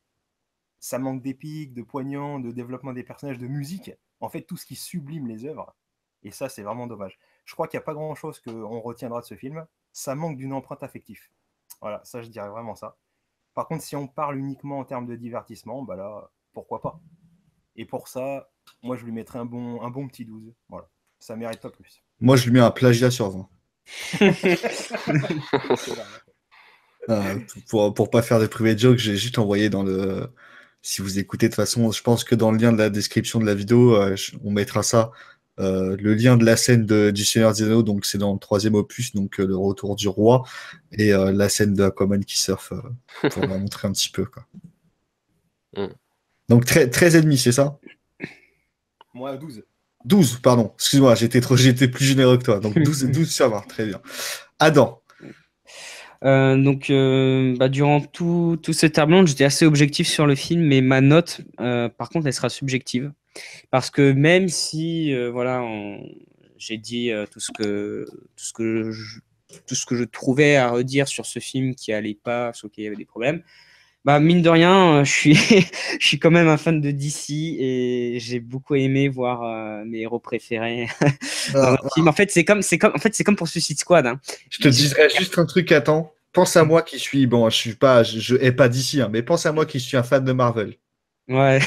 Ça manque d'épique, de poignant, de développement des personnages, de musique. En fait, tout ce qui sublime les œuvres. Et ça, c'est vraiment dommage. Je crois qu'il n'y a pas grand-chose qu'on retiendra de ce film. Ça manque d'une empreinte affective. Voilà, ça, je dirais vraiment ça. Par contre, si on parle uniquement en termes de divertissement, bah là, pourquoi pas. Et pour ça, moi, je lui mettrais un bon petit 12. Voilà, ça mérite pas plus. Moi, je lui mets un plagiat sur 20. Pour pas faire de privé joke, j'ai juste envoyé dans le. Si vous écoutez, de toute façon, je pense que dans le lien de la description de la vidéo, on mettra ça. Le lien de la scène du Seigneur des Anneaux, donc c'est dans le 3e opus, donc le retour du roi, et la scène de Aquaman qui surfe, pour la montrer un petit peu, quoi. Donc 13,5, c'est ça? Moi, 12. 12, pardon, excuse-moi, j'étais plus généreux que toi. Donc 12 sur 20, très bien. Adam. Durant tout ce tableau, j'étais assez objectif sur le film, mais ma note, par contre, elle sera subjective. Parce que même si, j'ai dit tout ce que je trouvais à redire sur ce film qui allait pas, sur lequel il y avait des problèmes, mine de rien, je suis quand même un fan de DC et j'ai beaucoup aimé voir mes héros préférés dans un film. En fait, c'est comme pour Suicide Squad, hein. Je te dirais juste un truc, attends. Pense à moi qui suis, bon, je hais pas DC, hein, mais pense à moi qui suis un fan de Marvel. Ouais.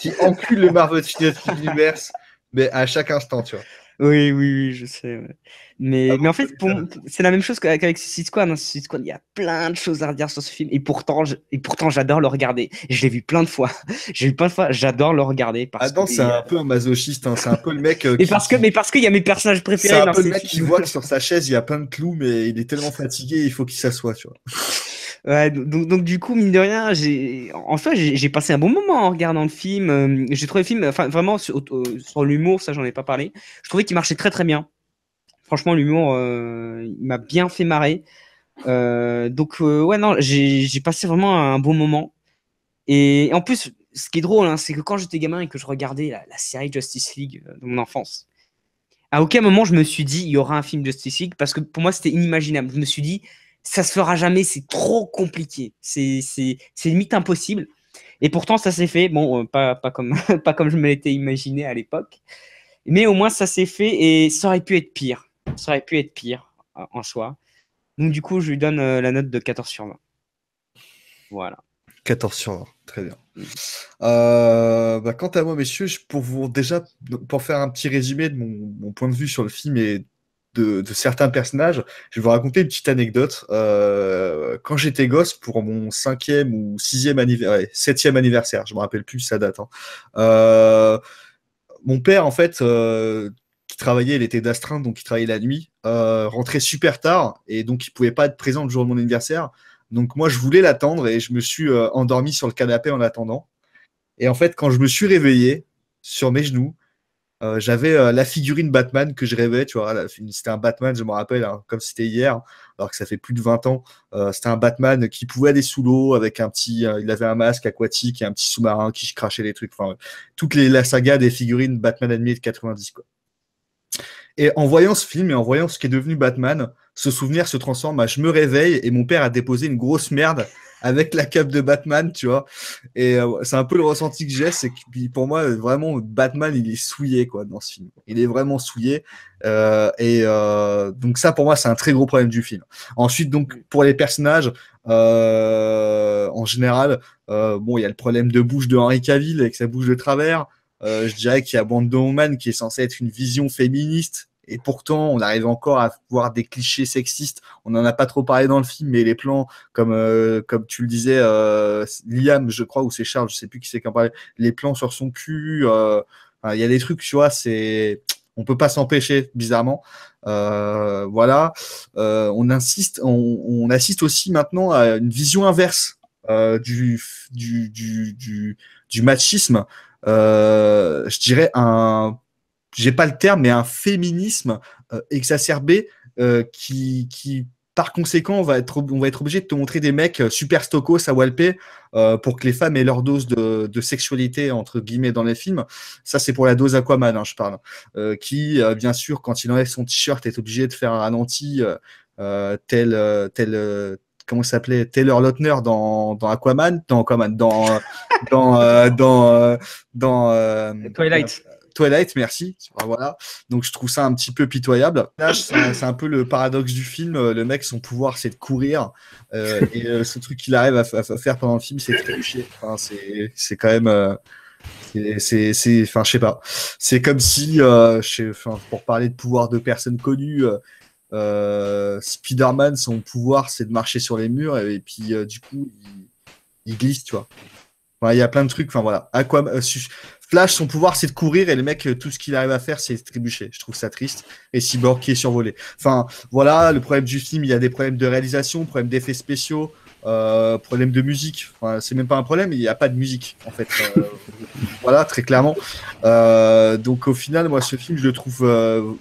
Qui encule le Marvel Cinematic Universe, mais à chaque instant, tu vois. Oui, je sais. Ouais. Mais en fait, c'est la même chose qu'avec Suicide Squad. Dans Suicide Squad, il y a plein de choses à redire sur ce film. Et pourtant, j'adore le regarder. Je l'ai vu plein de fois. J'adore le regarder. Adam, c'est un peu un masochiste. Hein. C'est un peu le mec. Parce qu'il y a mes personnages préférés. C'est un peu le mec qui voit que sur sa chaise, il y a plein de clous, mais il est tellement fatigué, il faut qu'il s'assoie, tu vois. Ouais, donc du coup, mine de rien, j'ai passé un bon moment en regardant le film. J'ai trouvé le film, enfin vraiment sur l'humour, ça j'en ai pas parlé. Je trouvais qu'il marchait très très bien. Franchement, l'humour, il m'a bien fait marrer. Ouais, non, j'ai passé vraiment un bon moment. Et en plus, ce qui est drôle, hein, c'est que quand j'étais gamin et que je regardais la série Justice League de mon enfance, à aucun moment je me suis dit il y aura un film Justice League parce que pour moi c'était inimaginable. Je me suis dit ça se fera jamais, c'est trop compliqué, c'est limite impossible. Et pourtant ça s'est fait. Bon, pas comme pas comme je me l'étais imaginé à l'époque, mais au moins ça s'est fait et ça aurait pu être pire. Ça aurait pu être pire en soi. Donc du coup je lui donne la note de 14 sur 20. Voilà. 14 sur 20, très bien. Quant à moi, messieurs, pour faire un petit résumé de mon point de vue sur le film et de certains personnages, je vais vous raconter une petite anecdote. Quand j'étais gosse, pour mon 5e ou 7e anniversaire, je me rappelle plus sa date, hein. Mon père, en fait, qui travaillait, il était d'astreinte, donc il travaillait la nuit, rentrait super tard, et donc il pouvait pas être présent le jour de mon anniversaire. Donc moi, je voulais l'attendre, et je me suis endormi sur le canapé en attendant. Et en fait, quand je me suis réveillé sur mes genoux, j'avais la figurine Batman que je rêvais, tu vois. C'était un Batman, je me rappelle, hein, comme c'était hier, alors que ça fait plus de 20 ans. C'était un Batman qui pouvait aller sous l'eau avec il avait un masque aquatique et un petit sous-marin qui crachait des trucs. Enfin, la saga des figurines Batman animées de 90, quoi. Et en voyant ce film et en voyant ce qui est devenu Batman, ce souvenir se transforme à je me réveille et mon père a déposé une grosse merde avec la cape de Batman, tu vois. Et c'est un peu le ressenti que j'ai, c'est que pour moi, vraiment, Batman, il est souillé, quoi, dans ce film. Il est vraiment souillé. Donc ça, pour moi, c'est un très gros problème du film. Ensuite, donc, pour les personnages, en général, il y a le problème de bouche de Henry Cavill avec sa bouche de travers. Je dirais qu'il y a Wonder Woman qui est censée être une vision féministe. Et pourtant, on arrive encore à voir des clichés sexistes. On n'en a pas trop parlé dans le film, mais les plans, comme tu le disais, Liam, je crois, ou c'est Charles, je sais plus qui c'est qui en parlait, les plans sur son cul, il y a des trucs, tu vois, on peut pas s'empêcher, bizarrement. Voilà. On assiste aussi maintenant à une vision inverse du machisme. Je dirais j'ai pas le terme, mais un féminisme exacerbé qui par conséquent, on va être obligé de te montrer des mecs super stokos à walper pour que les femmes aient leur dose de sexualité, entre guillemets, dans les films. Ça, c'est pour la dose Aquaman, hein, je parle. Qui, bien sûr, quand il enlève son t-shirt, est obligé de faire un ralenti comment ça s'appelait, Taylor Lautner dans Aquaman, dans Twilight. Twilight, merci. Voilà. Donc je trouve ça un petit peu pitoyable. Là, c'est un peu le paradoxe du film. Le mec, son pouvoir, c'est de courir. Ce truc qu'il arrive à faire pendant le film, c'est trébucher. Enfin, c'est quand même. Enfin, je sais pas. C'est comme si, pour parler de pouvoir de personnes connues, Spider-Man, son pouvoir, c'est de marcher sur les murs et puis du coup, il glisse, tu vois. Il y a plein de trucs. Enfin voilà. Flash, son pouvoir, c'est de courir et le mec, tout ce qu'il arrive à faire, c'est de trébucher. Je trouve ça triste. Et Cyborg qui est survolé. Enfin, voilà, le problème du film, il y a des problèmes de réalisation, problèmes d'effets spéciaux, problème de musique. Enfin, c'est même pas un problème, il n'y a pas de musique, en fait. Voilà, très clairement. Donc au final, moi, ce film, je le trouve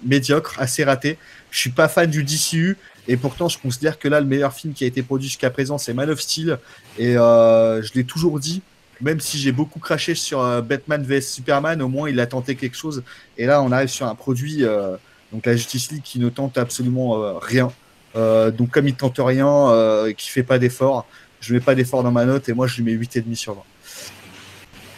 médiocre, assez raté. Je suis pas fan du DCU. Et pourtant, je considère que là, le meilleur film qui a été produit jusqu'à présent, c'est Man of Steel. Et je l'ai toujours dit. Même si j'ai beaucoup craché sur Batman vs Superman, au moins il a tenté quelque chose. Et là, on arrive sur un produit, donc la Justice League, qui ne tente absolument rien. Donc comme il tente rien, qui fait pas d'effort, je mets pas d'effort dans ma note et moi je lui mets 8,5 sur 20.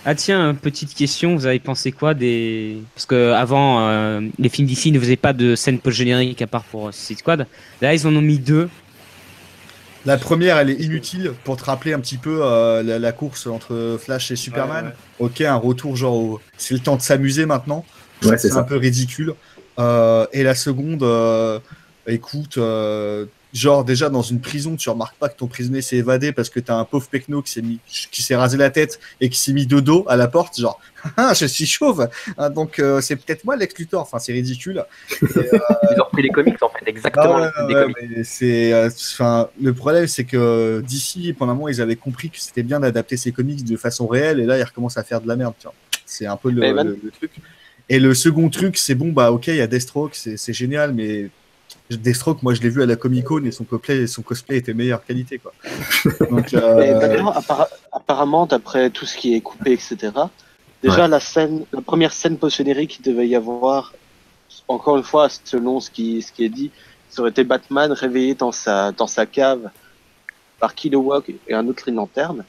Ah tiens, petite question, vous avez pensé quoi Parce qu'avant, les films d'ici ne faisaient pas de scène post-générique à part pour Suicide Squad. Là, ils en ont mis 2. La première, elle est inutile pour te rappeler un petit peu la course entre Flash et Superman. Ouais. Ok, un retour genre c'est le temps de s'amuser maintenant. Ouais, c'est un peu ridicule. Et la seconde, écoute, genre déjà dans une prison, tu remarques pas que ton prisonnier s'est évadé parce que t'as un pauvre pecno qui s'est rasé la tête et qui s'est mis de dos à la porte, genre je suis chauve, hein, donc c'est peut-être moi Lex Luthor. Enfin, c'est ridicule. Ils ont repris les comics en fait, exactement. Des comics. Mais le problème, c'est que d'ici, pendant un moment, ils avaient compris que c'était bien d'adapter ces comics de façon réelle, et là, ils recommencent à faire de la merde. Tu vois. C'est un peu le truc. Et le second truc, c'est bon, bah ok, il y a Deathstroke, c'est génial, mais Deathstroke, moi, je l'ai vu à la Comic-Con et son cosplay était meilleure qualité, quoi. Donc, apparemment, d'après tout ce qui est coupé, etc., déjà, la première scène post-générique qu'il devait y avoir, encore une fois, selon ce qui est dit, ça aurait été Batman réveillé dans sa cave par Kilowog et un autre Green Lantern.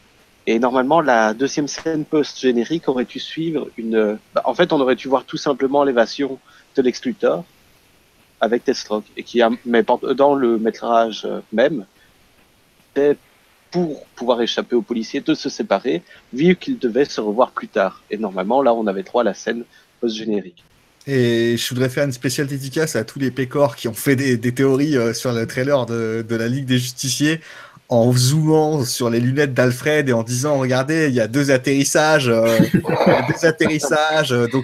Et normalement, la deuxième scène post-générique aurait dû suivre en fait, on aurait dû voir tout simplement l'évasion de Lex Luthor avec Deathstroke. Mais dans le métrage même, c'était pour pouvoir échapper aux policiers de se séparer, vu qu'ils devaient se revoir plus tard. Et normalement, là, on avait droit à la scène post-générique. Et je voudrais faire une spéciale dédicace à tous les pécores qui ont fait des théories sur le trailer de la Ligue des Justiciers en zoomant sur les lunettes d'Alfred et en disant regardez, il y a 2 atterrissages, donc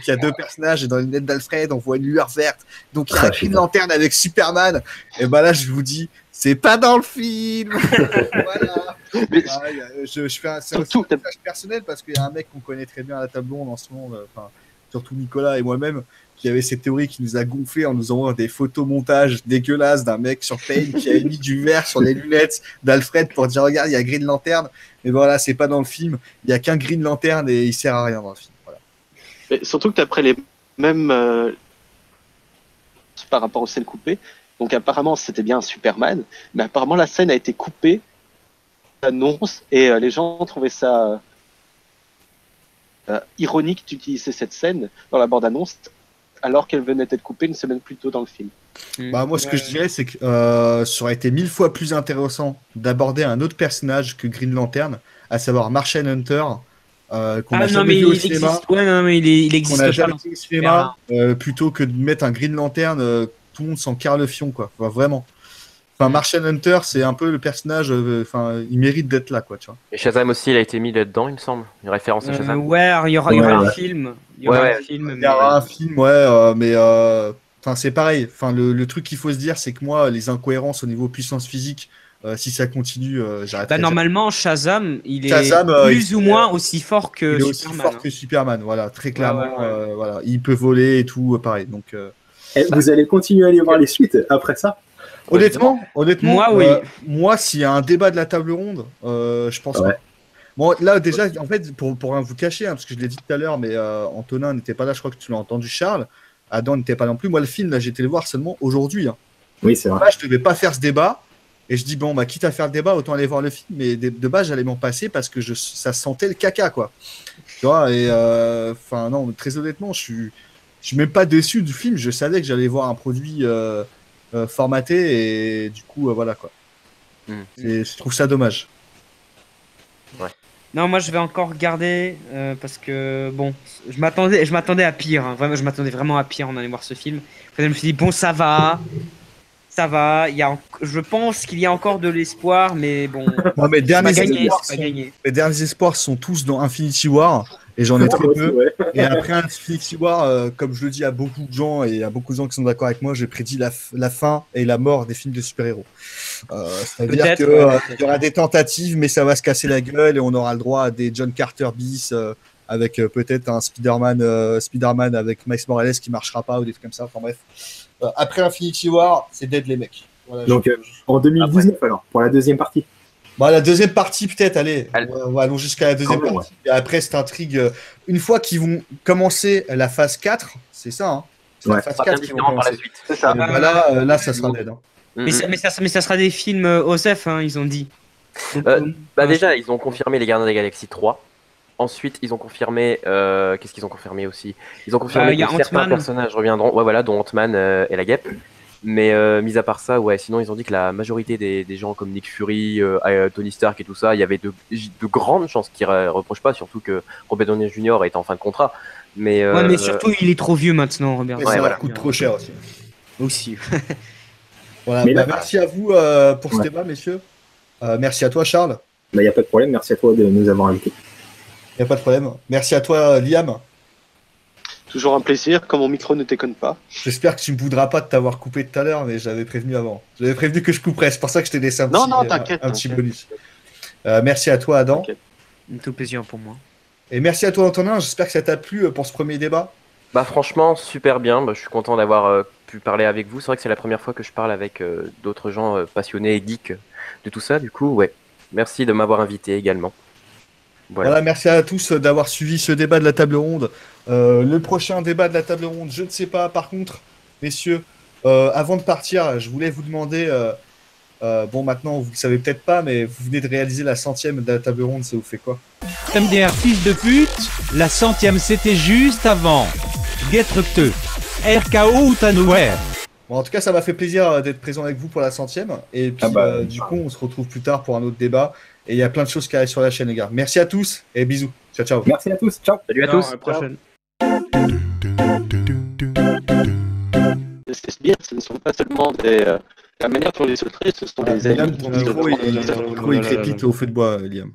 il y a 2 personnages et dans les lunettes d'Alfred on voit une lueur verte, donc il y a une lanterne avec Superman. Et ben là je vous dis, c'est pas dans le film. Voilà. Je fais un message personnel parce qu'il y a un mec qu'on connaît très bien à la table ronde en ce moment, surtout Nicolas et moi-même, qui avait cette théorie qui nous a gonflé en nous envoyant des photomontages dégueulasses d'un mec sur Paint qui avait mis du vert sur les lunettes d'Alfred pour dire regarde, il y a Green Lantern. Mais voilà, c'est pas dans le film. Il n'y a qu'un Green Lantern et il sert à rien dans le film. Voilà. Mais surtout que d'après les mêmes par rapport aux scènes coupées, donc apparemment c'était bien Superman, mais apparemment la scène a été coupée, annonce, et les gens trouvaient ça ironique d'utiliser cette scène dans la bande-annonce alors qu'elle venait d'être coupée une semaine plus tôt dans le film. Bah, moi, ce que je dirais, c'est que ça aurait été 1000 fois plus intéressant d'aborder un autre personnage que Green Lantern, à savoir Martian Hunter, qu'on a jamais vu au cinéma. Il existe qu'on a pas. jamais vu au cinéma, plutôt que de mettre un Green Lantern, tout le monde s'en carre le fion, quoi. Enfin, vraiment. Enfin, Martian Hunter, c'est un peu le personnage, il mérite d'être là, quoi, tu vois. Et Shazam aussi, il a été mis là-dedans, il me semble. Une référence à Shazam. Ouais, il y aura un film. Il y aura un film. Il y aura un film, mais c'est pareil. Enfin, le truc qu'il faut se dire, c'est que moi, les incohérences au niveau puissance physique, si ça continue, j'arrête. Normalement, Shazam, il est plus ou moins aussi fort que Superman. Aussi fort que Superman, voilà, très clairement. Voilà, il peut voler et tout, pareil. Donc, vous allez continuer à aller voir les suites après ça? Honnêtement, moi, oui. Moi, s'il y a un débat de la table ronde, je pense pas. Bon, là, déjà, en fait, pour rien vous cacher, parce que je l'ai dit tout à l'heure, mais Antonin n'était pas là, je crois que tu l'as entendu, Charles. Adam n'était pas non plus. Moi, le film, là, j'ai été le voir seulement aujourd'hui. Oui, c'est vrai. Là, je devais pas faire ce débat. Et je dis, bon, bah, quitte à faire le débat, autant aller voir le film. Mais de base, j'allais m'en passer parce que ça sentait le caca, quoi. Tu vois, et enfin, non, très honnêtement, je suis même pas déçu du film. Je savais que j'allais voir un produit formaté et du coup, voilà, quoi. Je trouve ça dommage. Non, moi je vais encore regarder parce que bon, je m'attendais à pire. Hein. Vraiment, je m'attendais vraiment à pire en allant voir ce film. Après, je me suis dit bon, ça va. Je pense qu'il y a encore de l'espoir, mais bon, Non, mes c'est derniers pas gagné, espoirs c'est pas gagné. mes derniers espoirs sont tous dans Infinity War et j'en ai très peu. Ouais. Et après Infinity War, comme je le dis à beaucoup de gens et à beaucoup de gens qui sont d'accord avec moi, j'ai prédit la fin et la mort des films de super-héros. C'est-à-dire Peut-être, qu'il ouais, y aura des tentatives, mais ça va se casser la gueule et on aura le droit à des John Carter bis avec peut-être un Spider-Man avec Miles Morales qui marchera pas ou des trucs comme ça. Enfin bref. Après Infinity War, c'est dead les mecs. Voilà, Donc, en 2019, alors, pour la deuxième partie. Bon, la deuxième partie, peut-être, allez, Allez. allons jusqu'à la deuxième Quand même, partie. Et après, cette intrigue, une fois qu'ils vont commencer la phase 4, c'est ça, hein. C'est la Ouais. phase Ça sera 4 bien qu'ils vont différent par la commencer. suite. C'est ça. Et bah là, ça sera dead. Hein. Mais ça sera des films OSEF, hein, ils ont dit. Donc, Bah déjà, ils ont confirmé les Gardiens de la Galaxie 3. Ensuite, ils ont confirmé. Qu'est-ce qu'ils ont confirmé aussi? Ils ont confirmé y a que certains Ant-Man. personnages reviendront. Ouais, voilà, dont Ant-Man et la Guêpe. Mais mis à part ça, ouais, sinon ils ont dit que la majorité des gens comme Nick Fury, Tony Stark et tout ça, il y avait de grandes chances qu'ils reprochent pas, surtout que Robert Downey Jr. est en fin de contrat. Mais, ouais, mais surtout, il est trop vieux maintenant, Robert. Mais Ouais, ça voilà. coûte trop cher aussi. Aussi. Voilà, Mais là- merci à vous pour ce Ouais. débat, messieurs. Merci à toi, Charles. Il n'y a pas de problème. Merci à toi de nous avoir invités. Il n'y a pas de problème. Merci à toi, Liam. Toujours un plaisir, quand mon micro ne déconne pas. J'espère que tu ne me voudras pas de t'avoir coupé tout à l'heure, mais j'avais prévenu avant. J'avais prévenu que je couperais, c'est pour ça que je t'ai laissé un Non, petit, non, t'inquiète, un petit t'inquiète. bonus. Merci à toi, Adam. T'inquiète. Tout plaisir pour moi. Et merci à toi, Antonin. J'espère que ça t'a plu pour ce premier débat. bah franchement, super bien. Bah, je suis content d'avoir pu parler avec vous. C'est vrai que c'est la première fois que je parle avec d'autres gens passionnés et geeks de tout ça. Du coup, ouais, merci de m'avoir invité également. Voilà, merci à tous d'avoir suivi ce débat de la table ronde. Le prochain débat de la table ronde, je ne sais pas. Par contre, messieurs, avant de partir, je voulais vous demander, bon maintenant vous ne le savez peut-être pas, mais vous venez de réaliser la 100e de la table ronde, ça vous fait quoi? MDR fils de pute, la 100e c'était juste avant. Getrekte, RKO ou Tanouer. Bon, en tout cas, ça m'a fait plaisir d'être présent avec vous pour la 100e. Et puis, du coup, on se retrouve plus tard pour un autre débat. Et il y a plein de choses qui arrivent sur la chaîne, les gars. Merci à tous et bisous. Ciao, ciao. Merci à tous. Ciao. Salut à Non, tous. à la prochaine. C'est bien, ce ne sont pas seulement la manière dont les se traitent, ce sont des Liam, amis ton qui micro, se il crépite au feu de bois, Liam.